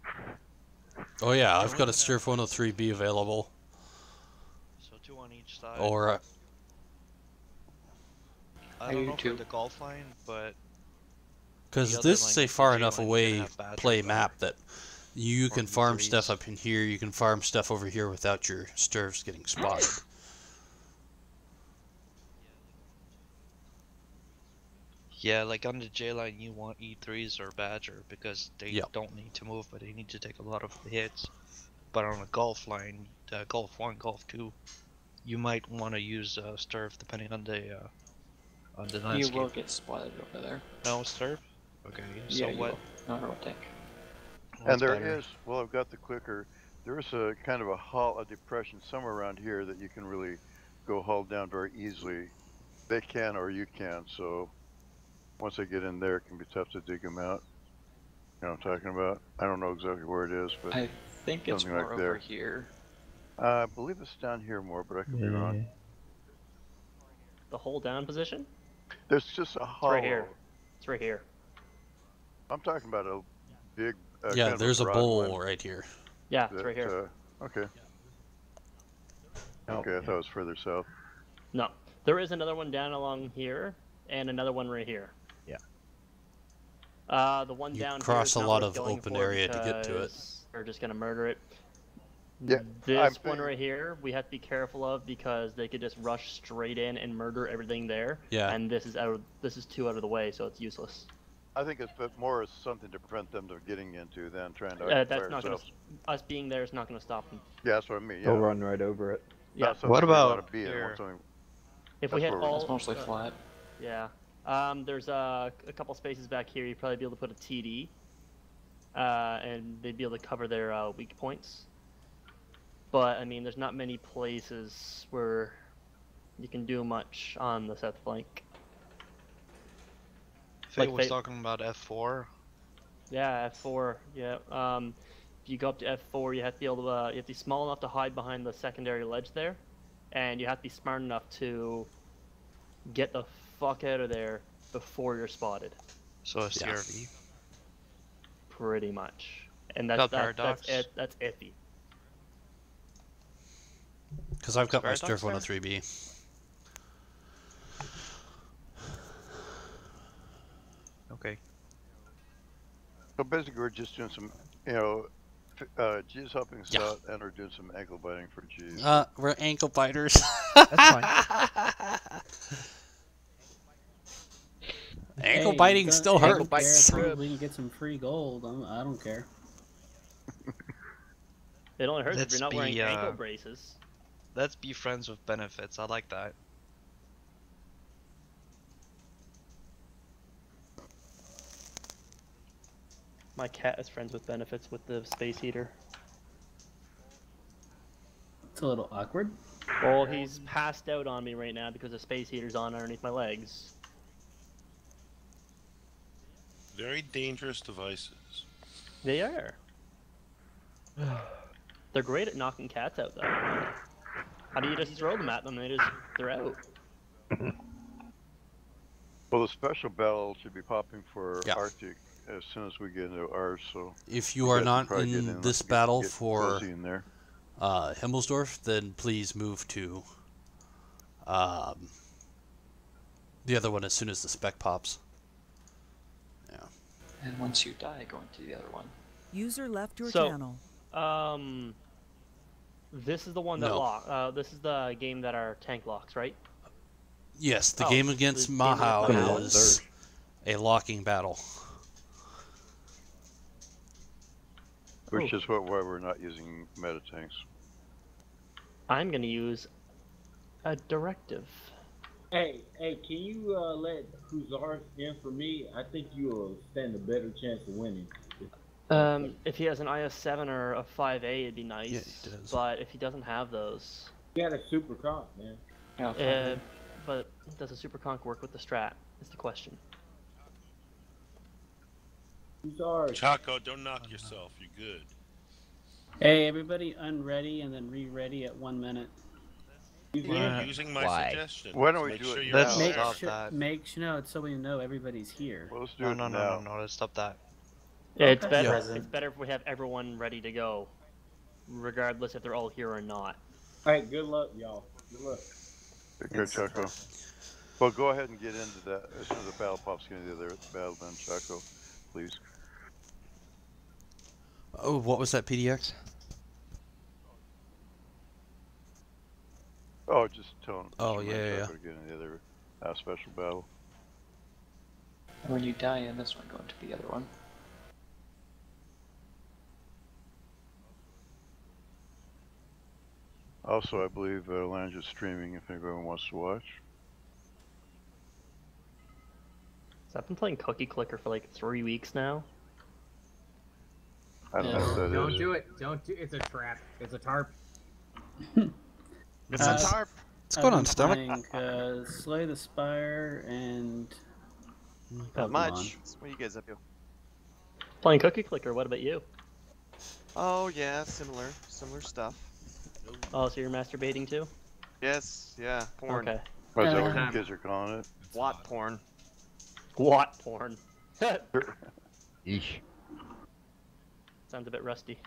Oh yeah, I've got a Surf 103B available. So 2 on each side. Or I don't know for the golf line, but because the this other is line, a far the J enough line, away you're gonna have badgers play on map that you can farm E3s. stuff up in here, you can farm stuff over here without your stirfs getting spotted. Yeah, like on the J line, you want E3s or Badger because they don't need to move, but they need to take a lot of hits. But on a golf line, Golf 1, Golf 2, you might want to use Sturf depending on the You landscape. will get spotted over there. No Sturf? Okay, so Yeah, you what? will. No, I don't think. And there is, well, I've got the clicker. There is a kind of a depression somewhere around here that you can really go haul down very easily. They can or you can, so once they get in there, it can be tough to dig them out. You know what I'm talking about? I don't know exactly where it is, but I think it's something more like over there. here. I believe it's down here more, but I could be wrong. The hold down position? There's just a hollow. It's right here. It's right here. I'm talking about a big. Yeah, kind of there's a broad bowl one right here. Yeah, it's right here. Okay. Okay, I thought it was further south. No, there is another one down along here, and another one right here. Yeah. The one You down cross here is a not lot worth of going open for area to get to it. because We're just gonna murder it. Yeah, This one right here, we have to be careful of because they could just rush straight in and murder everything there. Yeah. And this is too out of the way, so it's useless. I think it's more something to prevent them from getting into than trying to. That's not gonna. Us being there is not gonna stop them. Yeah, that's what I mean. Yeah. They'll run right over it. Yeah. What about here? If we hit all, it's mostly flat. Yeah. There's a couple spaces back here. You'd probably be able to put a TD, and they'd be able to cover their weak points. But I mean, there's not many places where you can do much on the south flank. Faye was talking about F4. Yeah, F4. Yeah. If you go up to F4, you have to be able to. You have to be small enough to hide behind the secondary ledge there, and you have to be smart enough to get the fuck out of there before you're spotted. So a CRV. Pretty much, and that's iffy. Because I've got my Sturf 103B. Okay. So basically, we're just doing some, G's helping us out, and we're doing some ankle biting for G's. We're ankle biters. That's fine. Ankle biting still hurts. We can get some free gold. I don't care. It only hurts if you're not wearing ankle braces. Let's be friends with benefits. I like that. My cat is friends with benefits with the space heater. It's a little awkward. Well, he's passed out on me right now because the space heater's on underneath my legs. Very dangerous devices. They are. They're great at knocking cats out, though. How do you just throw them at them and they're out? Well, the special battle should be popping for Arctic as soon as we get into ours. So if you are not in this battle for Himmelsdorf, then please move to the other one as soon as the spec pops. Yeah. And once you die, go into the other one. User left your channel. This is the one that this is the game that our tank locks, right? Yes, the game against Mahau is a locking battle. Which is why we're not using meta tanks. I'm gonna use a directive. Hey, can you let Kuzar in for me? I think you'll stand a better chance of winning. If he has an IS-7 or a 5A, it'd be nice. Yeah, he does. But if he doesn't have those, he got a super comp, man. but does a super conch work with the strat? Is the question. Chaco, don't knock yourself. You're good. Hey, everybody, unready and then re-ready at 1 minute. Using my suggestion. Why don't we Make do sure it you're now? Let's aware. stop that. Make sure, no, it's so we know everybody's here. Well, let's do No, it no, no, now. no, no. Let's stop that. Yeah, it's Okay. better. Yeah. It's better if we have everyone ready to go, regardless if they're all here or not. Alright, good luck, y'all. Good luck. Good, Chaco. Well, go ahead and get into that. As soon as the battle pops into the other battle, then Chaco, please. Oh, what was that, PDX? Oh, just tell him. Oh, yeah. Chaco to get into the other special battle. When you die in this one, go into the other one. Also, I believe Lounge is streaming if anyone wants to watch. So I've been playing Cookie Clicker for like 3 weeks now. I don't know what that Don't is. do it. Don't do. It's a trap. It's a tarp. It's a tarp. What's going on, Stomach? Stomach? Slay the Spire and Not Pokemon. much. What are you guys up to? Playing Cookie Clicker. What about you? Oh yeah, similar stuff. Oh, so you're masturbating too? Yes, yeah, porn. Okay. What is that what the kids are calling it? Watt porn. What porn? Eesh. Sounds a bit rusty.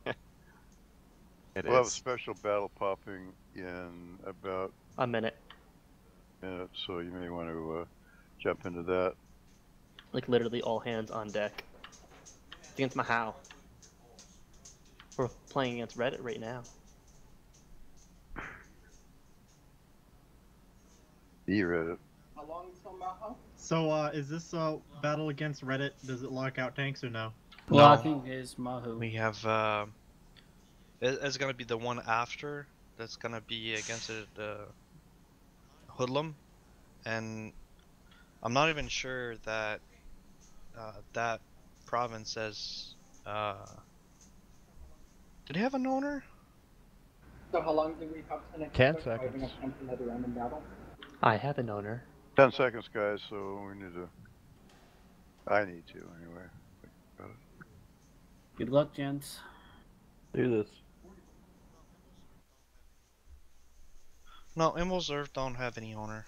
It We'll have a is. special battle popping in about a minute, so you may want to jump into that. Like literally all hands on deck. It's against Mahau. We're playing against Reddit right now. Reddit. How long till Maho? So, is this battle against Reddit? Does it lock out tanks or no? Locking is Mahu. We have it's gonna be the one after. That's gonna be against Hoodlum, and I'm not even sure that that province says. Did he have an owner? So how long do we have to next 10 week? Are we seconds. gonna come to another random battle? I have an owner. 10 seconds, guys, so we need to... I need to, anyway. Good luck, gents. Do this. No, Emerald Earth don't have any owner.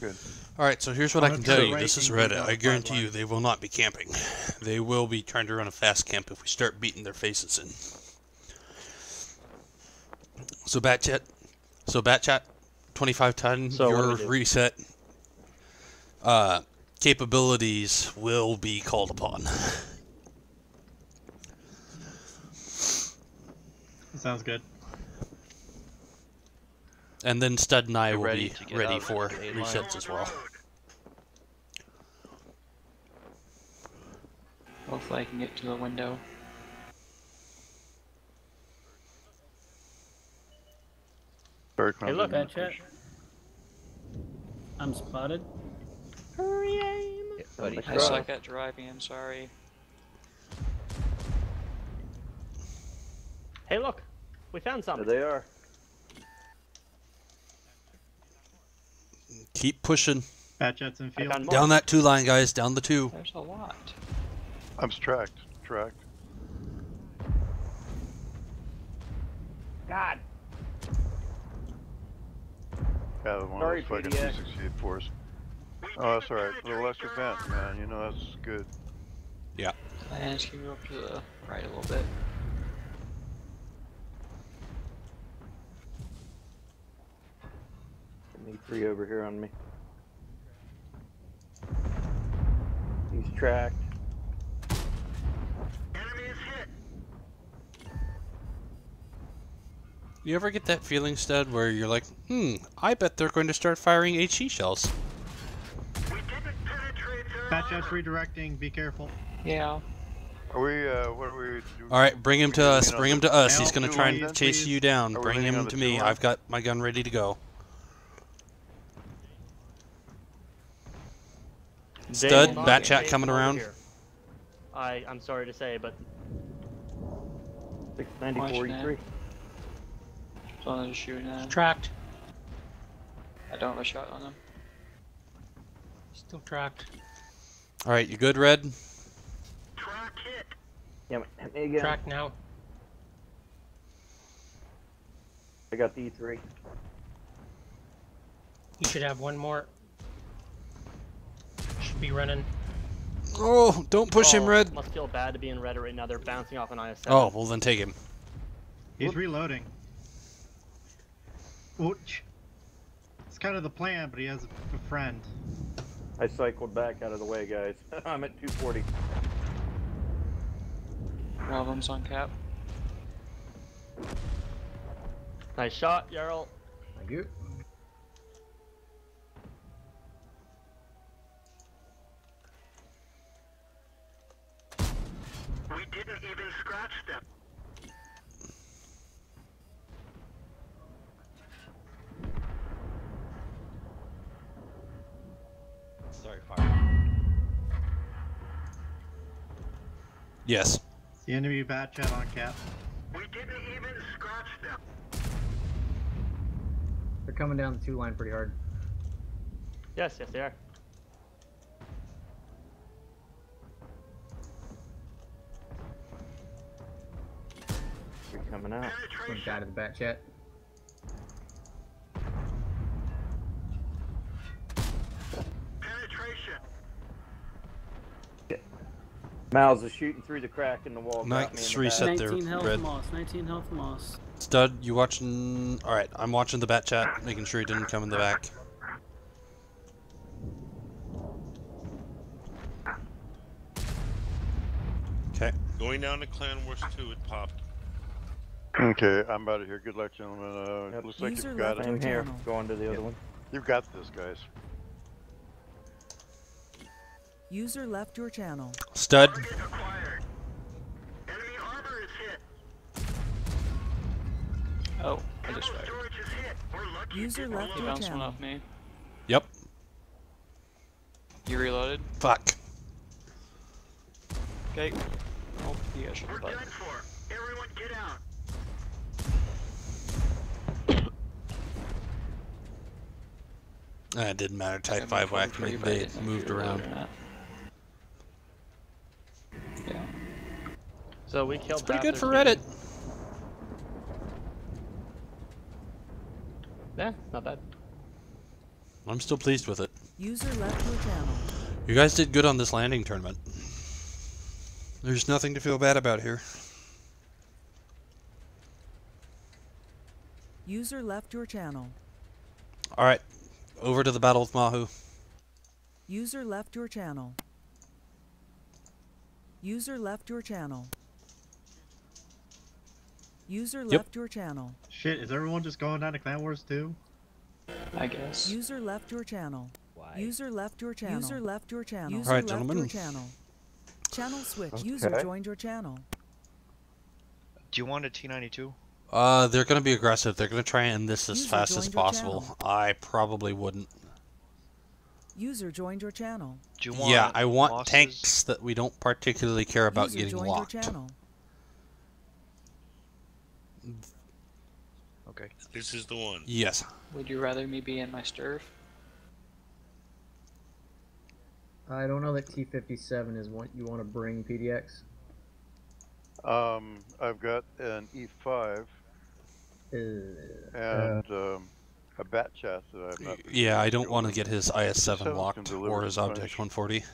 Good. Alright, so here's what I can to tell the you. right This is and go Reddit. down I the guarantee you they will not be camping. They will be trying to run a fast camp if we start beating their faces in. So Batchat, 2510, So what do your we do? reset capabilities will be called upon. Sounds good. And then Stud and I Get will ready be to get ready out for of the A line. resets as well. Hopefully I can get to the window. Hey, look. Bad chat. I'm spotted. Hurry, aim. Buddy, I suck at driving, I'm sorry. Hey, look. We found something. There they are. Keep pushing. Bad jets in field. Down that 2 line, guys. Down the 2. There's a lot. I'm tracked. God. Yeah, the one Sorry, of those fucking PDX. 268 force. Oh, that's alright. A little extra vent, man. You know, that's good. Yeah. And can you go up to the right a little bit? Need 3 over here on me. He's tracked. You ever get that feeling, Stud, where you're like, I bet they're going to start firing HE shells? Bad jets redirecting. Be careful. Yeah. Are we, what are we doing? Alright, bring him to us. Bring him to us. He's going to try and then, chase please? you down. Are we Bring leaning on him the to me. 2-line? I've got my gun ready to go. They Stud, will not Bat be Chat safe coming over around. here. I'm sorry to say, but 690-43. So I'm just shooting at him. Tracked. I don't have a shot on him. Still tracked. All right, you good, Red? Yeah, hit me again. Track now. I got the E3. You should have one more. Should be running. Oh, don't push him, Red. Must feel bad to be in red right now. They're bouncing off an IS-7. Oh, well then take him. He's reloading. Ouch. It's kind of the plan, but he has a friend. I cycled back out of the way, guys. I'm at 240. One of them's on cap. Nice shot, Yarl. Thank you. We didn't even scratch them. Sorry, fire. Yes. The enemy bat chat on cap. We didn't even scratch them. They're coming down the 2 line pretty hard. Yes, yes, they are. You're coming out. Went out of the bat chat. Penetration. Miles is shooting through the crack in the wall. Nice reset there, 19 health Red. Moss. 19 health Moss. Stud, you watching? All right, I'm watching the bat chat, making sure he didn't come in the back. Okay. Going down to Clan Wars 2, it popped. Okay, I'm out of here. Good luck, gentlemen. It looks like User you've got left it. your here. channel. Going to the other one. You've got this, guys. User left your channel. Stud. Oh, I just fired. User left He your bounced one channel. off me. Yep. You reloaded? Fuck. Okay. Oh, you guys should have button. Everyone get out. It didn't matter. Type 5 whacked me. They moved around. Yeah. So we killed. It's pretty good Bastard for King. Reddit. Yeah, not bad. I'm still pleased with it. User left your channel. You guys did good on this landing tournament. There's nothing to feel bad about here. User left your channel. All right, over to the battle with Mahu. User left your channel. User left your channel. User left your channel. Shit, is everyone just going down to Clan Wars 2? I guess. User left your channel. Why? User left your channel. User left your channel. User All right, left gentlemen. your channel. Channel switch. Okay. User joined your channel. Do you want a T92? They're gonna be aggressive. They're gonna try and end this as User fast as joined your possible. channel. I probably wouldn't. User joined your channel. Do you want Yeah, I want Moss's- tanks that we don't particularly care about User getting joined locked. your channel. Okay. This is the one. Yes. Would you rather me be in my sturf? I don't know that T57 is what you want to bring, PDX. I've got an E5 Uh, and a bat chat that I'm not. Yeah, I don't want to get his IS-7 Seven can locked deliver or his the Object punch. 140.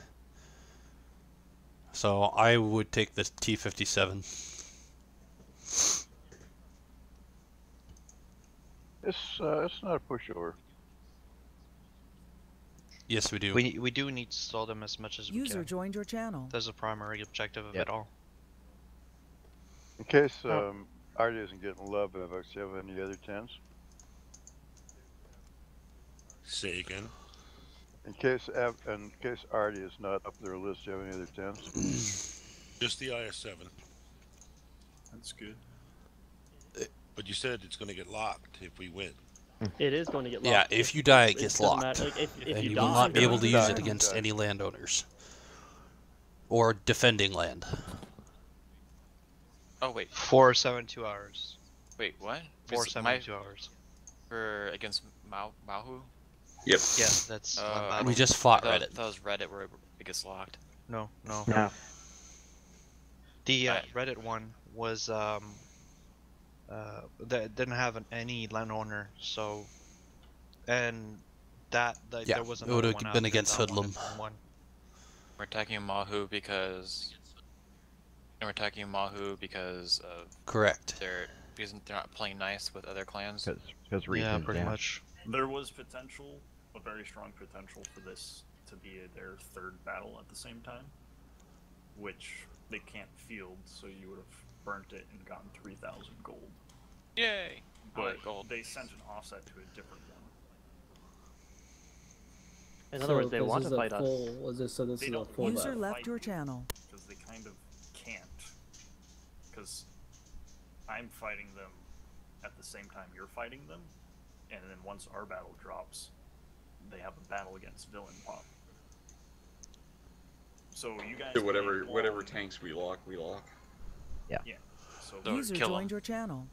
So I would take the T57. It's not a pushover. Yes, we do. We do need to stall them as much as we User can. joined your channel. That's the primary objective of Yep. it all. In case Artie isn't getting love, Evox, do you have any other 10s? Say again. In case Artie is not up their list, do you have any other 10s? Just the IS-7. That's good. But you said it's going to get locked if we win. It is going to get locked. Yeah, if you die, it gets doesn't locked. matter. Like, if And you you die, will not be able to use die. it against any landowners. Or defending land. Oh wait, 472 hours. wait, what? 472 hours. For against Mahu? Yep. Yeah, that's my battle. We just fought I Reddit. thought it was Reddit where it gets locked. No. No. The Reddit one was that didn't have any landowner, so and that Yeah, there was it another would one have been after against that one Hoodlum. and one. We're attacking Mahu because. And we're attacking Mahu because of. Correct. They're not playing nice with other clans. Because Yeah, pretty much. There was potential, a very strong potential for this to be their third battle at the same time, which they can't field, so you would have burnt it and gotten 3,000 gold. Yay! But gold. they sent an offset to a different one. In other words, they this want is to a fight us. full, is this, so this They is a don't full want User battle. left your channel. Because they kind of can't. Because I'm fighting them at the same time you're fighting them, and then once our battle drops, they have a battle against Villain Pop. So you guys. So whatever tanks we lock, we lock. Yeah. So User joined your channel.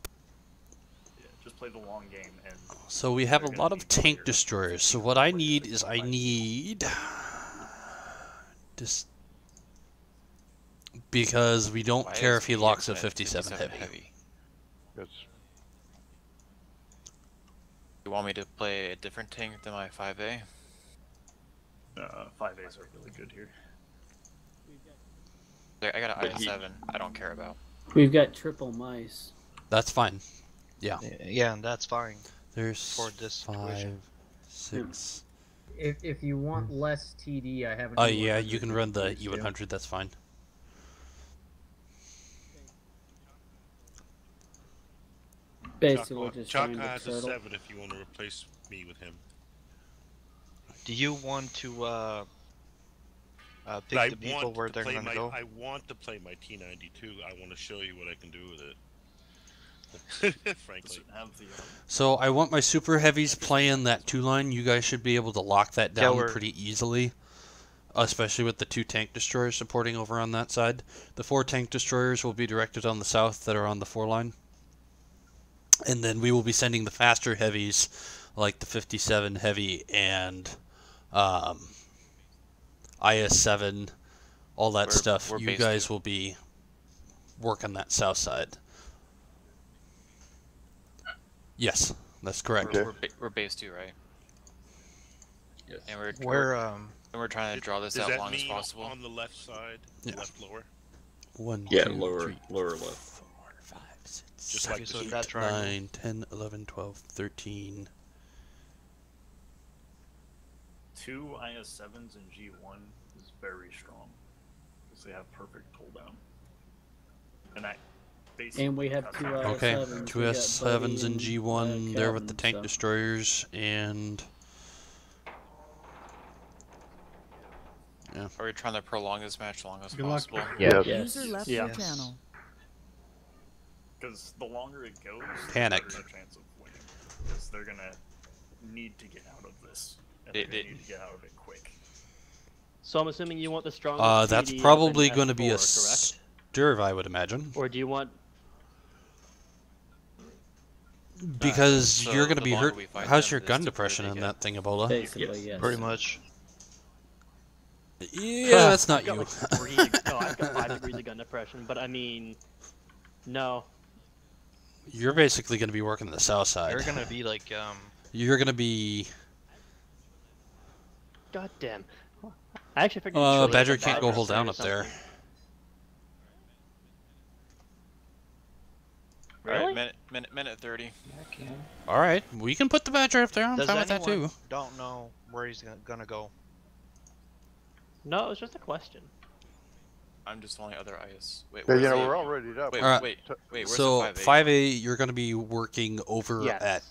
Yeah, just play the long game and. So we have a lot of tank destroyers. So what I need is just because we don't care if he locks a 57 heavy. Yes. You want me to play a different tank than my 5A? 5As are really good here. I got an I7. I don't care about. We've got triple mice. That's fine. Yeah. Yeah, and that's fine. There's for this situation. 5, 6. If you want less TD, I haven't. Oh yeah, you can run the E100. That's fine. Basically, we're just Chaka trying to has a turtle. 7 if you want to replace me with him. Do you want to pick I the people want where to they're play gonna my, go? I want to play my T92. I want to show you what I can do with it. Frankly. So I want my super heavies playing that 2-line. You guys should be able to lock that down we're- pretty easily, especially with the 2 tank destroyers supporting over on that side. The 4 tank destroyers will be directed on the south that are on the 4-line. And then we will be sending the faster heavies, like the 57 heavy and IS-7, all that stuff. You base guys 2. will be working that south side. Yes, that's correct. We're base 2, right? Yes. And we're trying to draw this Does out that long as mean possible. on the left side, left lower? 1, Yeah, 2, lower 3, lower left. 5, 6, Just 7, like so 8, that triangle. 9, 10, 11, 12, 13. 2 IS-7s and G1 is very strong because they have perfect pull down. And I basically. And we have 2 Okay, IS-7s. 2 We got S7s and Buddy G1 there with the Calvin, tank so. destroyers and. Yeah. Are we trying to prolong this match as long as Good luck. possible? Yes. User left your channel. Because the longer it goes, Panic. the better the chance of winning. Because they're gonna need to get out of this, and they're gonna need to get out of it quick. So I'm assuming you want the strongest. That's TD probably of an going to be a S4, correct? Sturv, I would imagine. Or do you want? Because so you're going to the be longer hurt. we fight How's them, your the gun stupider depression they in get. that thing, Ebola? Basically, yes. Pretty much. Yeah, that's not I've got you. like 3 no, I've got 5 degrees of gun depression, but I mean, no. You're basically going to be working the south side. They're gonna be like You're going to be. God damn. I actually figured. you'd show Badger us a can't go Badger hold or down up there. something. Alright, Really? minute 30. All right, we can put the Badger up there. I'm Does fine with that anyone too. don't know where he's gonna go? No, it was just a question. I'm just only other IS. Wait, Yeah, where's you know, the- we're all readied up. Wait, All right. wait, where's So the 5A? 5A, you're going to be working over Yes. at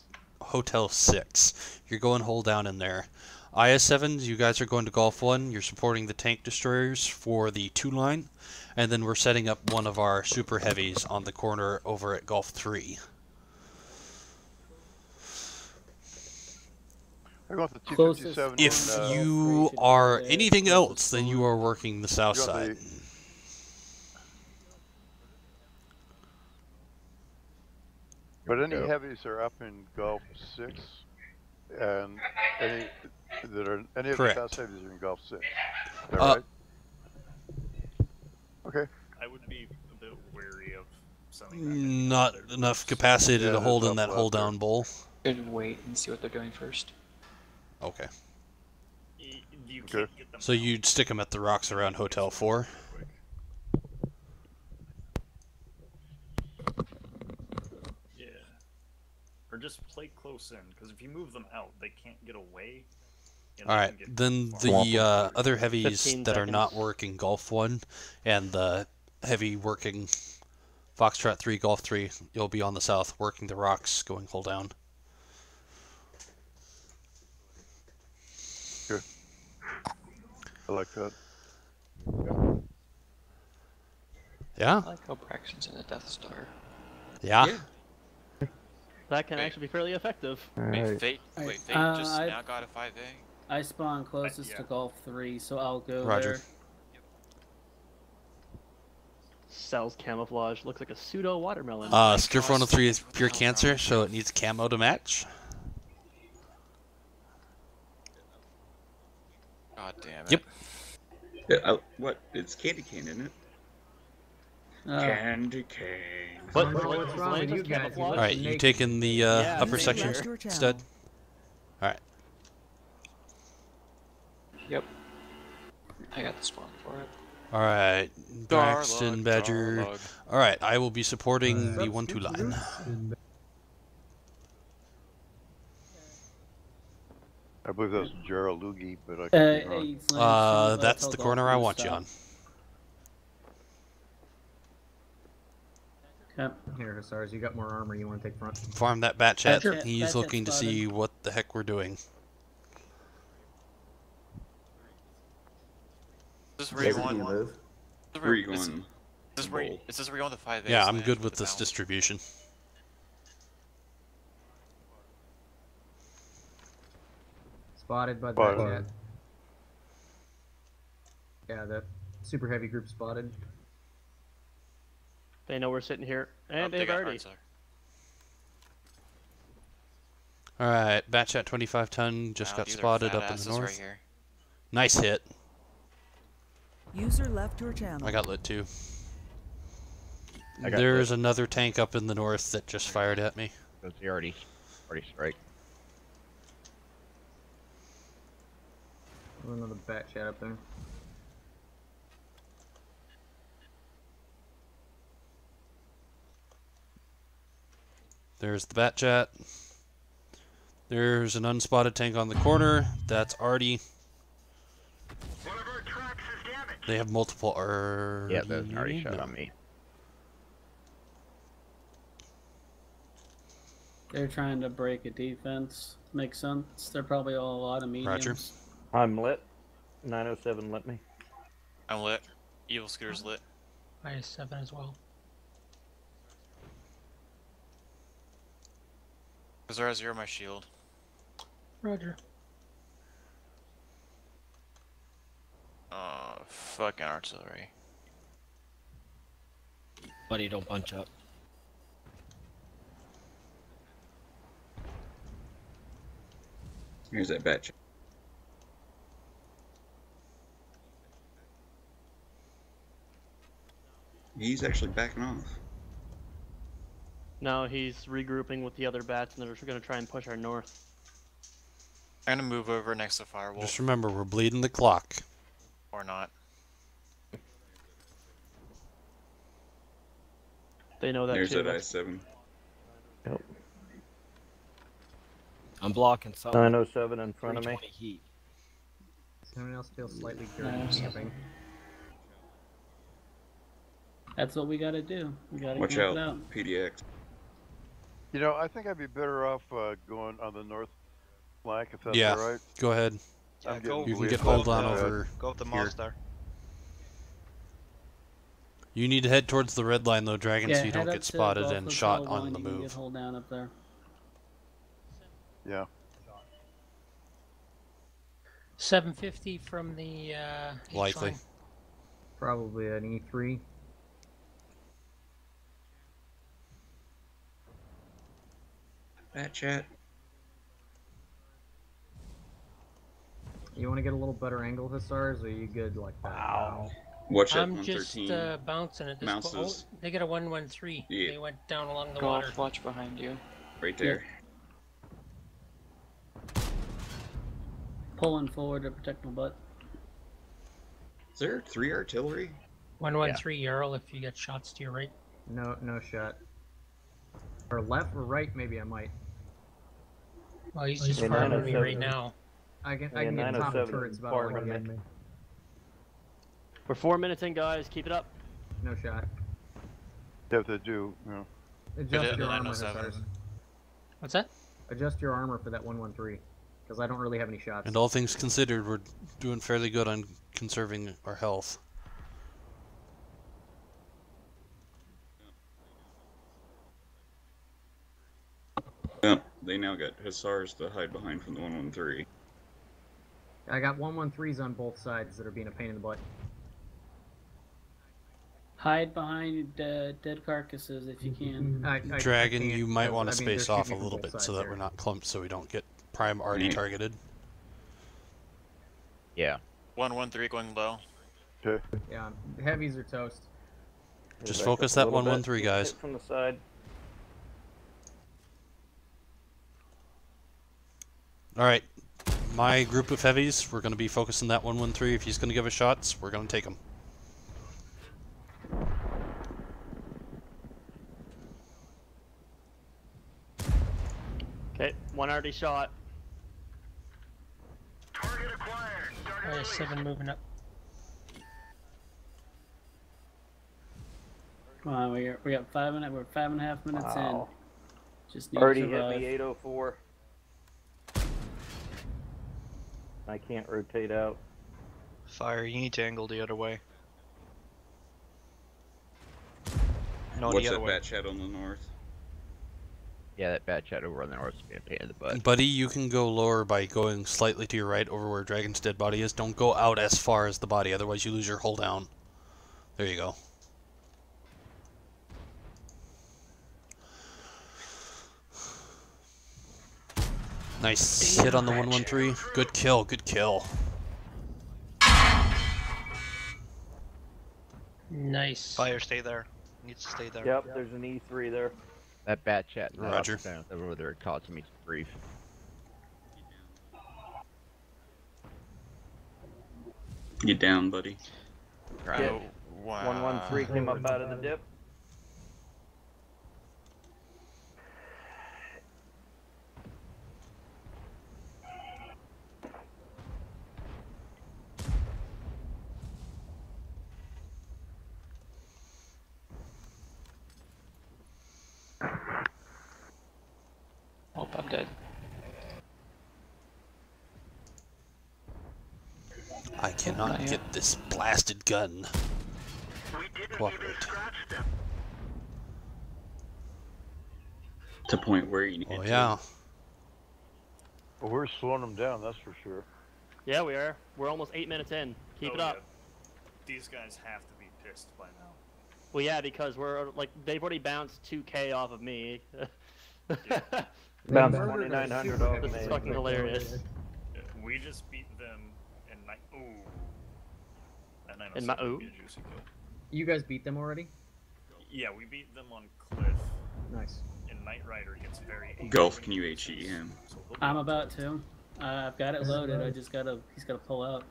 Hotel 6. You're going hold down in there. IS-7s, you guys are going to Golf 1. You're supporting the tank destroyers for the 2-line. And then we're setting up one of our super heavies on the corner over at Golf 3. I want the Closest- T-57. If one, you are anything else, then you are working the south you want side. the- But any heavies are up in Gulf 6. and any that are any of Correct. the fast heavies are in Gulf 6. Is that Uh, right? Okay. I would be a bit wary of sending that many. Not enough capacity Yeah, to there's hold an in that awful hold lot there. down bowl. Good wait and see what they're doing first. Okay. You can't get them So you'd stick them at the rocks around Hotel 4? Yeah. Or just play close in, because if you move them out, they can't get away. and they can Alright, get then far. the other heavies 15 that are not seconds. working Golf 1 and the heavy working Foxtrot 3, Golf 3, you'll be on the south working the rocks going hull down. Good. I like that. Yeah? I like how Braxton's in the Death Star. Yeah? That can actually be fairly effective. Wait, Fate just I've- now got a 5A? I spawn closest to Golf 3, so I'll go Roger. there. Cell's camouflage looks like a pseudo watermelon. Skiff 103 is pure cancer, so it needs camo to match. God damn it. Yep. Yeah, what? It's candy cane, isn't it? Candy cane. What? What's wrong with you guys? You look Alright, you naked. taking the Yeah, upper same section here. instead? Alright. Yep. I got the spawn for it. Alright, Braxton, Darlug, Badger. Darlug. Alright, I will be supporting the 1-2 line. I believe that's Gerald Loogie, but I could be wrong. That's the corner I want you on. Yep. Here, Hussars, you got more armor. You want to take front? Farm that bat chat. Badger- He's Badger looking to spotted. see what the heck we're doing. Is this where you want? Where are you Is going? this where you want the 5A? Yeah, I'm good with this distribution. Spotted by the Spotted. jet. Yeah, the super heavy group spotted. They know we're sitting here, and Oh, they they've got already. Artsar. Alright, bat chat 25 ton just Wow, got these are spotted fat up in the asses north. right here. Nice hit. User left your channel. I got lit too. I got There's another tank up in the north that just fired at me. Does he already strike? There's another bat chat up there. There's the bat chat. There's an unspotted tank on the corner. That's Artie. They have multiple Artie. Yeah, there's an already shot on me. They're trying to break a defense. Makes sense. They're probably all a lot of mediums. Roger. I'm lit. 907 lit me. I'm lit. Evil Scooter's lit. -7 as well. Azura zero my shield. Roger. Oh, fucking artillery. Buddy, don't bunch up. Here's that batch. He's actually backing off. No, he's regrouping with the other bats, and they're going to try and push our north. I'm gonna move over next to Firewolf. Just remember, we're bleeding the clock. Or not. They know that There's too. that I-7. Yep. I'm blocking something. 907 in front of me. 320 heat. Someone else feels slightly No, dirty camping. That's what we gotta do. We gotta Watch camp out, it out. PDX. You know, I think I'd be better off going on the north flank if that's Yeah, all right. go ahead. Yeah, I'm go. getting You can bleed get so hold on bad. over Go with the here. Mostar. You need to head towards the red line though, Dragon, so you don't head get up to spotted Gulf and of shot Hotel on 1, the you can move. Get hold down up there. Yeah. 750 from the Likely. H-line. Probably an E3. Bat chat. You want to get a little better angle, Hussars, or are you good like that? Wow. Watch that I'm just 113. bouncing at this point. Oh, Mounces. they got a 113. Yeah. They went down along the Golf, water. watch behind you. Right there. Pulling forward to protect my butt. Is there 3 artillery? 113 Jarl if you get shots to your right. No shot. Or left or right, maybe I might. Well, he's just farming me right now. I can get top of turrets about all I can get. We're 4 minutes in, guys. Keep it up. No shot. You have to do, you know. Adjust your armor, Hussars. What's that? Adjust your armor for that 113. Because I don't really have any shots. And all things considered, we're doing fairly good on conserving our health. Yeah, they now got Hussars to hide behind from the 113. I got 113s on both sides that are being a pain in the butt. Hide behind dead carcasses if you can. Dragon, you might want to space off a little bit so that we're not clumped, so we don't get prime already targeted. Yeah. 113 going low. Okay. Yeah, heavies are toast. Just focus that 113, guys. From the side. Alright, my group of heavies, we're going to be focusing that 113. If he's going to give us shots, we're going to take him. Okay, one already shot. Target acquired. Target 7 moving up. Come on, we got 5 minutes. We're 5.5 minutes in. Just need Already to hit survive. me 804. I can't rotate out. Fire, you need to angle the other way. No, What's the other that way. bat chat on the north? Yeah, that bad chat over on the north is being a pain in the butt. Buddy, you can go lower by going slightly to your right over where Dragon's dead body is. Don't go out as far as the body, otherwise you lose your hull down. There you go. Nice hit on the 113. Good kill, good kill. Nice. Fire, stay there. Needs to stay there. Yep, there's an E3 there. That bat chat Roger. over there causing me some grief. Get down, buddy. Yep. Wow. 113 came up out of the dip. Oh, I'm dead. I cannot get this blasted gun. Cooperate. To point where you need Oh to. yeah. Well, we're slowing them down, that's for sure. Yeah, we are. We're almost 8 minutes in. Keep it up. Yeah. These guys have to be pissed by now. Well, yeah, because we're like they've already bounced 2K off of me. Bounced 2,900 off This me. is fucking hilarious. Yeah, we just beat them in night. Ooh. That 907 In my would be a juicy kill. You guys beat them already? Yeah, we beat them on Cliff. Nice. In Knight Rider, he gets very. Gulf, can you HE him? I'm about to. I've got it loaded. He's gotta pull out.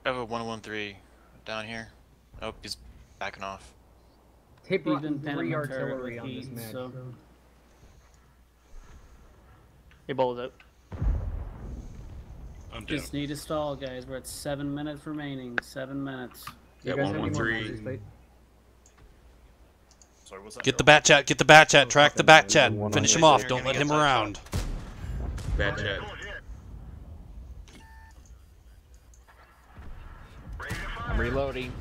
I have a 113 down here. Oh, he's backing off. They brought Even 3 Panama artillery turret on this with match. heat, so. Your ball's out. I'm down. Just need to stall, guys. We're at 7 minutes remaining. 7 minutes. Yeah, 113. Sorry, what's that? Get the bat chat, get the bat chat, track the bat chat. Finish him off, don't let him around. Bat chat. I'm reloading.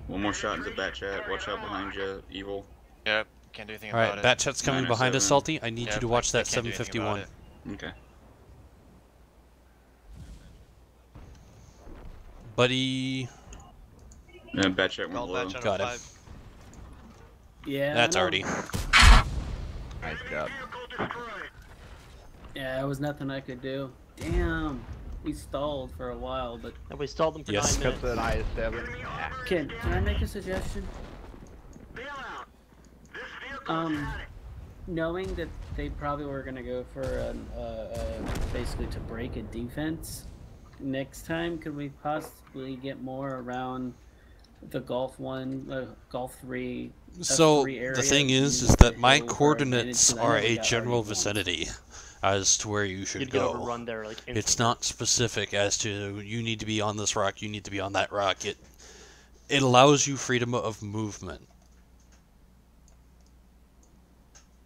One more shot into bat chat. Watch out behind you, evil. Yep, can't do anything about Alright, it. bat chat's coming behind us, 907. Salty. I need Yep, you to watch I that can't do anything about 751. Okay. Buddy. Bat chat went Call low. batch out Got of it. 5. Yeah. That's I know. already. Nice job. Yeah, it was nothing I could do. Damn. we stalled for a while, but And we stalled them for Yes. 9 minutes. Kept an IS-7. can I make a suggestion? Knowing that they probably were gonna go for basically to break a defense, next time could we possibly get more around the Golf 1, Golf 3? So F3 the thing area, is use that the my hill for coordinates advantage, 'cause I are know we a got general already once. vicinity as to where you should You'd get go. overrun there like It's instantly. not specific as to you need to be on this rock, you need to be on that rock. It allows you freedom of movement.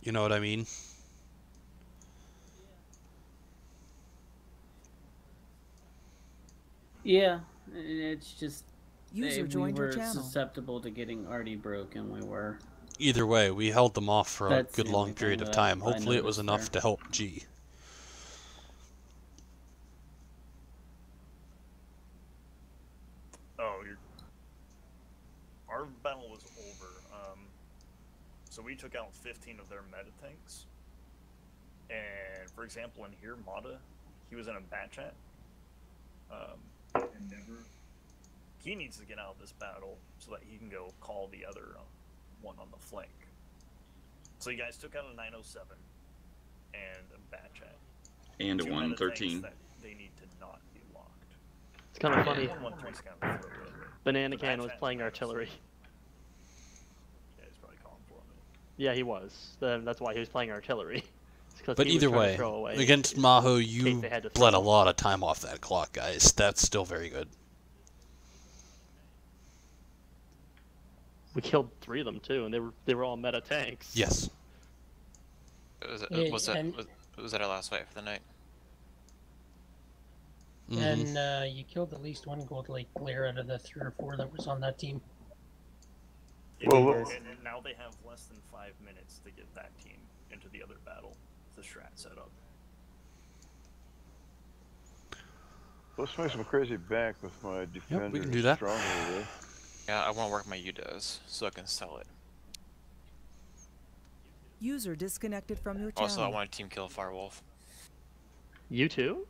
You know what I mean? Yeah, it's just User we joined your were channel. susceptible to getting already broken. We were. Either way, we held them off for a That's good the long only thing period of that time. I Hopefully it was noticed enough there. to help G. Oh, our battle was over. So we took out 15 of their meta tanks. And for example, in here, Mata, he was in a bat chat. He needs to get out of this battle so that he can go call the other one on the flank. So you guys took out a 907 and a bat chat. And a Two meta 113. tanks that they need to not be locked. It's kind of funny. 113's kind of throw in. Banana The Can bat was chat playing and artillery. Yeah, he's probably calling for him. Yeah, he was. That's why he was playing artillery. But either way, against Maho, you they had to bled a throw. lot of time off that clock, guys. That's still very good. We killed 3 of them too, and they were all meta tanks. Yes. Was that our last fight for the night? And you killed at least one gold lake player out of the 3 or 4 that was on that team. And now they have less than 5 minutes to get that team into the other battle. The strat setup. Let's make some crazy back with my defender. we can do that. Strongly, Yeah, I want to work my UDES so I can sell it. User disconnected from your channel. Also, I want to team kill Firewolf. You too?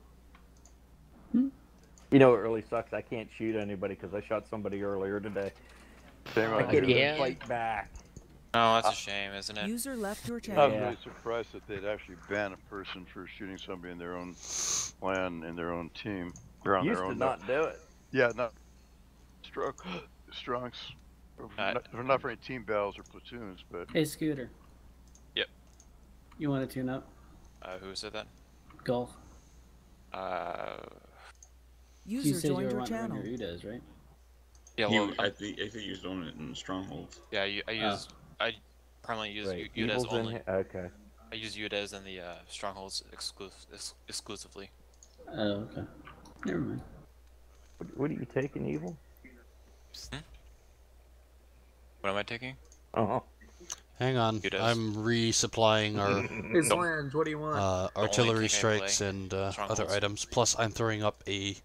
You know what really sucks? I can't shoot anybody because I shot somebody earlier today. I can't even fight back. Oh, that's a shame, isn't it? User left your I'm channel. really surprised that they'd actually ban a person for shooting somebody in their own clan, in their own team. Or on Used their to own. not do it. Yeah, not Strongs. Not for any team battles or platoons, but. Hey, Scooter. Yep. You want to tune up? Who said that? Golf. User you said joined you were your wanting to channel. run your UDES, right? Yeah, well, I think you was doing it in Strongholds. Yeah, I primarily use UDES Evil's in only. here? Okay. I use UDES in the Strongholds exclusively. Oh, okay. Never mind. What are you taking, Evil? What am I taking? Hang on, UDES. I'm resupplying our It's Lange, what do you want? artillery strikes and other items. Plus, I'm throwing up a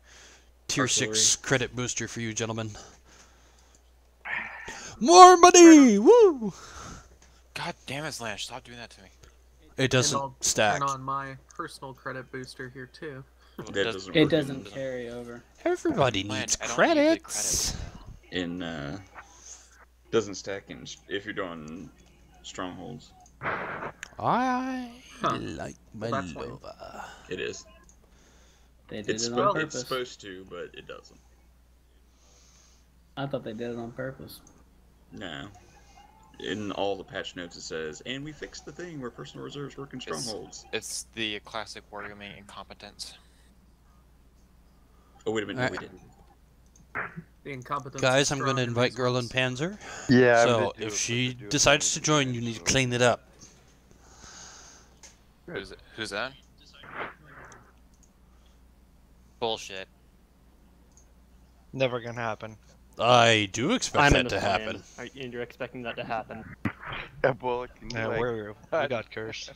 tier 6 credit booster for you, gentlemen. More money! Woo! God damn it, Lange, stop doing that to me. It doesn't and I'll stack. turn on my personal credit booster here too. It doesn't carry over. Everybody needs credits. Doesn't stack in if you're doing Strongholds. I like my That's why. Nova. It is. They did It's it on purpose. it's supposed to, but it doesn't. I thought they did it on purpose. No. In all the patch notes it says, and we fixed the thing where personal reserves work in Strongholds. It's the classic wargaming incompetence. Oh, wait a minute, no, we didn't. The incompetence. Guys, I'm going to invite Girl in Panzer. Yeah, So if she decides to join, you need to clean it up. Who's that? Bullshit. Never gonna happen. I do expect I'm in that the to plan. happen. And you're expecting that to happen. Yeah, well, we got cursed.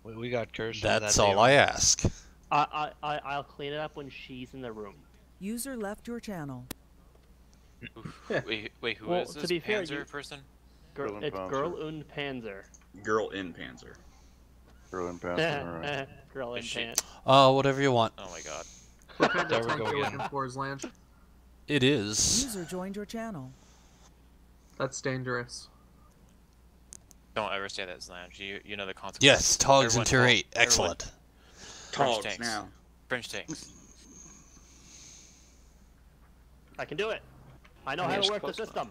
We got cursed. That's all I ask. I'll clean it up when she's in the room. User left your channel. Wait, who Well, is this to be fair, Panzer person? It's Girl und Panzer. Girl in Panzer. Girl in Panzer, alright. Girl in Panzer. Whatever you want. Oh my god. What kind There of we tank go you again. looking for, Lange? It is. User joined your channel. That's dangerous. Don't ever say that, Slange. You know the consequences. Yes, Togs Everyone and Tier talk. 8. Excellent. French Togs tanks. now. French tanks. I can do it. I know how to work the system.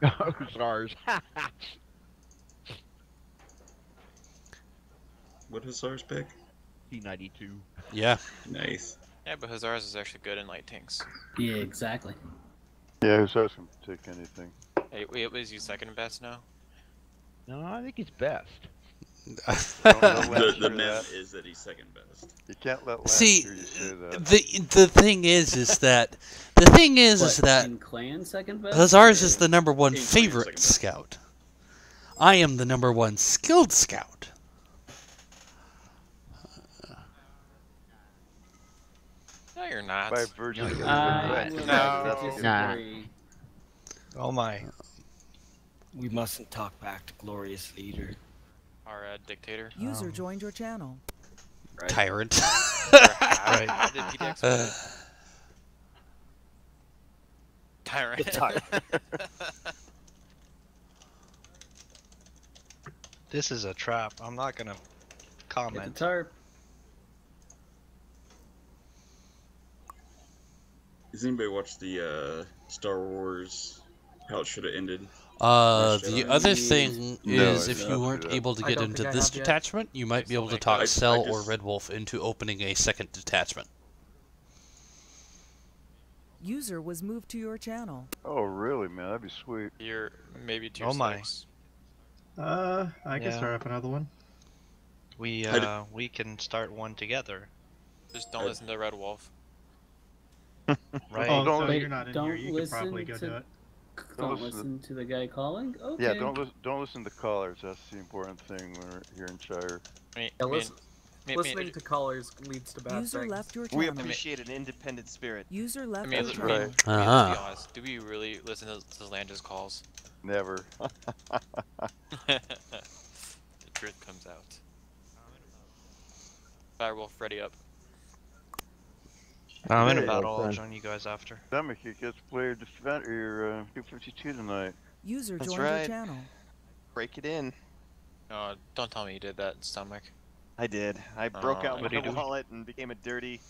Hussars. What does ours pick? T92. Yeah. Nice. Yeah, but Hussars is actually good in light tanks. Yeah, exactly. Yeah, Hussars can take anything. Hey, wait, was you second best now? No, I think he's best. The mem is that he's second best. You can't let Lance See, hear you say that. the thing is that in clan second best. Hussars is the number one In clan favorite second best. scout. I am the number one skilled scout. No, you're not. By virtue of I the would No. like to Nah. disagree. Oh my. We mustn't talk back to glorious leader. Our dictator. User joined your channel. Right. Tyrant. Right. How did PDX win it? Tyrant. The tyrant. This is a trap. I'm not gonna Get the comment. tarp. Does anybody watch the Star Wars How It Should Have Ended? The other thing No, is I if did you not weren't do that. able to I get don't into think I this have yet. detachment, you might be able to Something talk like that. Cell I or just- Red Wolf into opening a second detachment. User was moved to your channel. Oh, really, man? That'd be sweet. You're maybe tier Oh my. 6. I can Yeah. start up another one. We can start one together. Just don't listen to Red Wolf. Right. Oh, don't so Wait, you're not in don't here. You could listen probably go to- do it. Don't listen listen to the guy calling. Okay. Yeah, don't listen to callers. That's the important thing when we're here in Shire. Listening to callers leads to bad User things. left your channel. We appreciate an independent spirit. User left I mean, your let's channel. let's be honest. Do we really listen to Lange's calls? Never. The truth comes out. Firewolf, ready up. I'm in a Hey, battle. I'll friend. join you guys after. Stomach, you gets player defend your 252 tonight. User That's joined right. your channel. Break it in. Don't tell me you did that, stomach. I did. I broke out what my do you do? wallet and became a dirty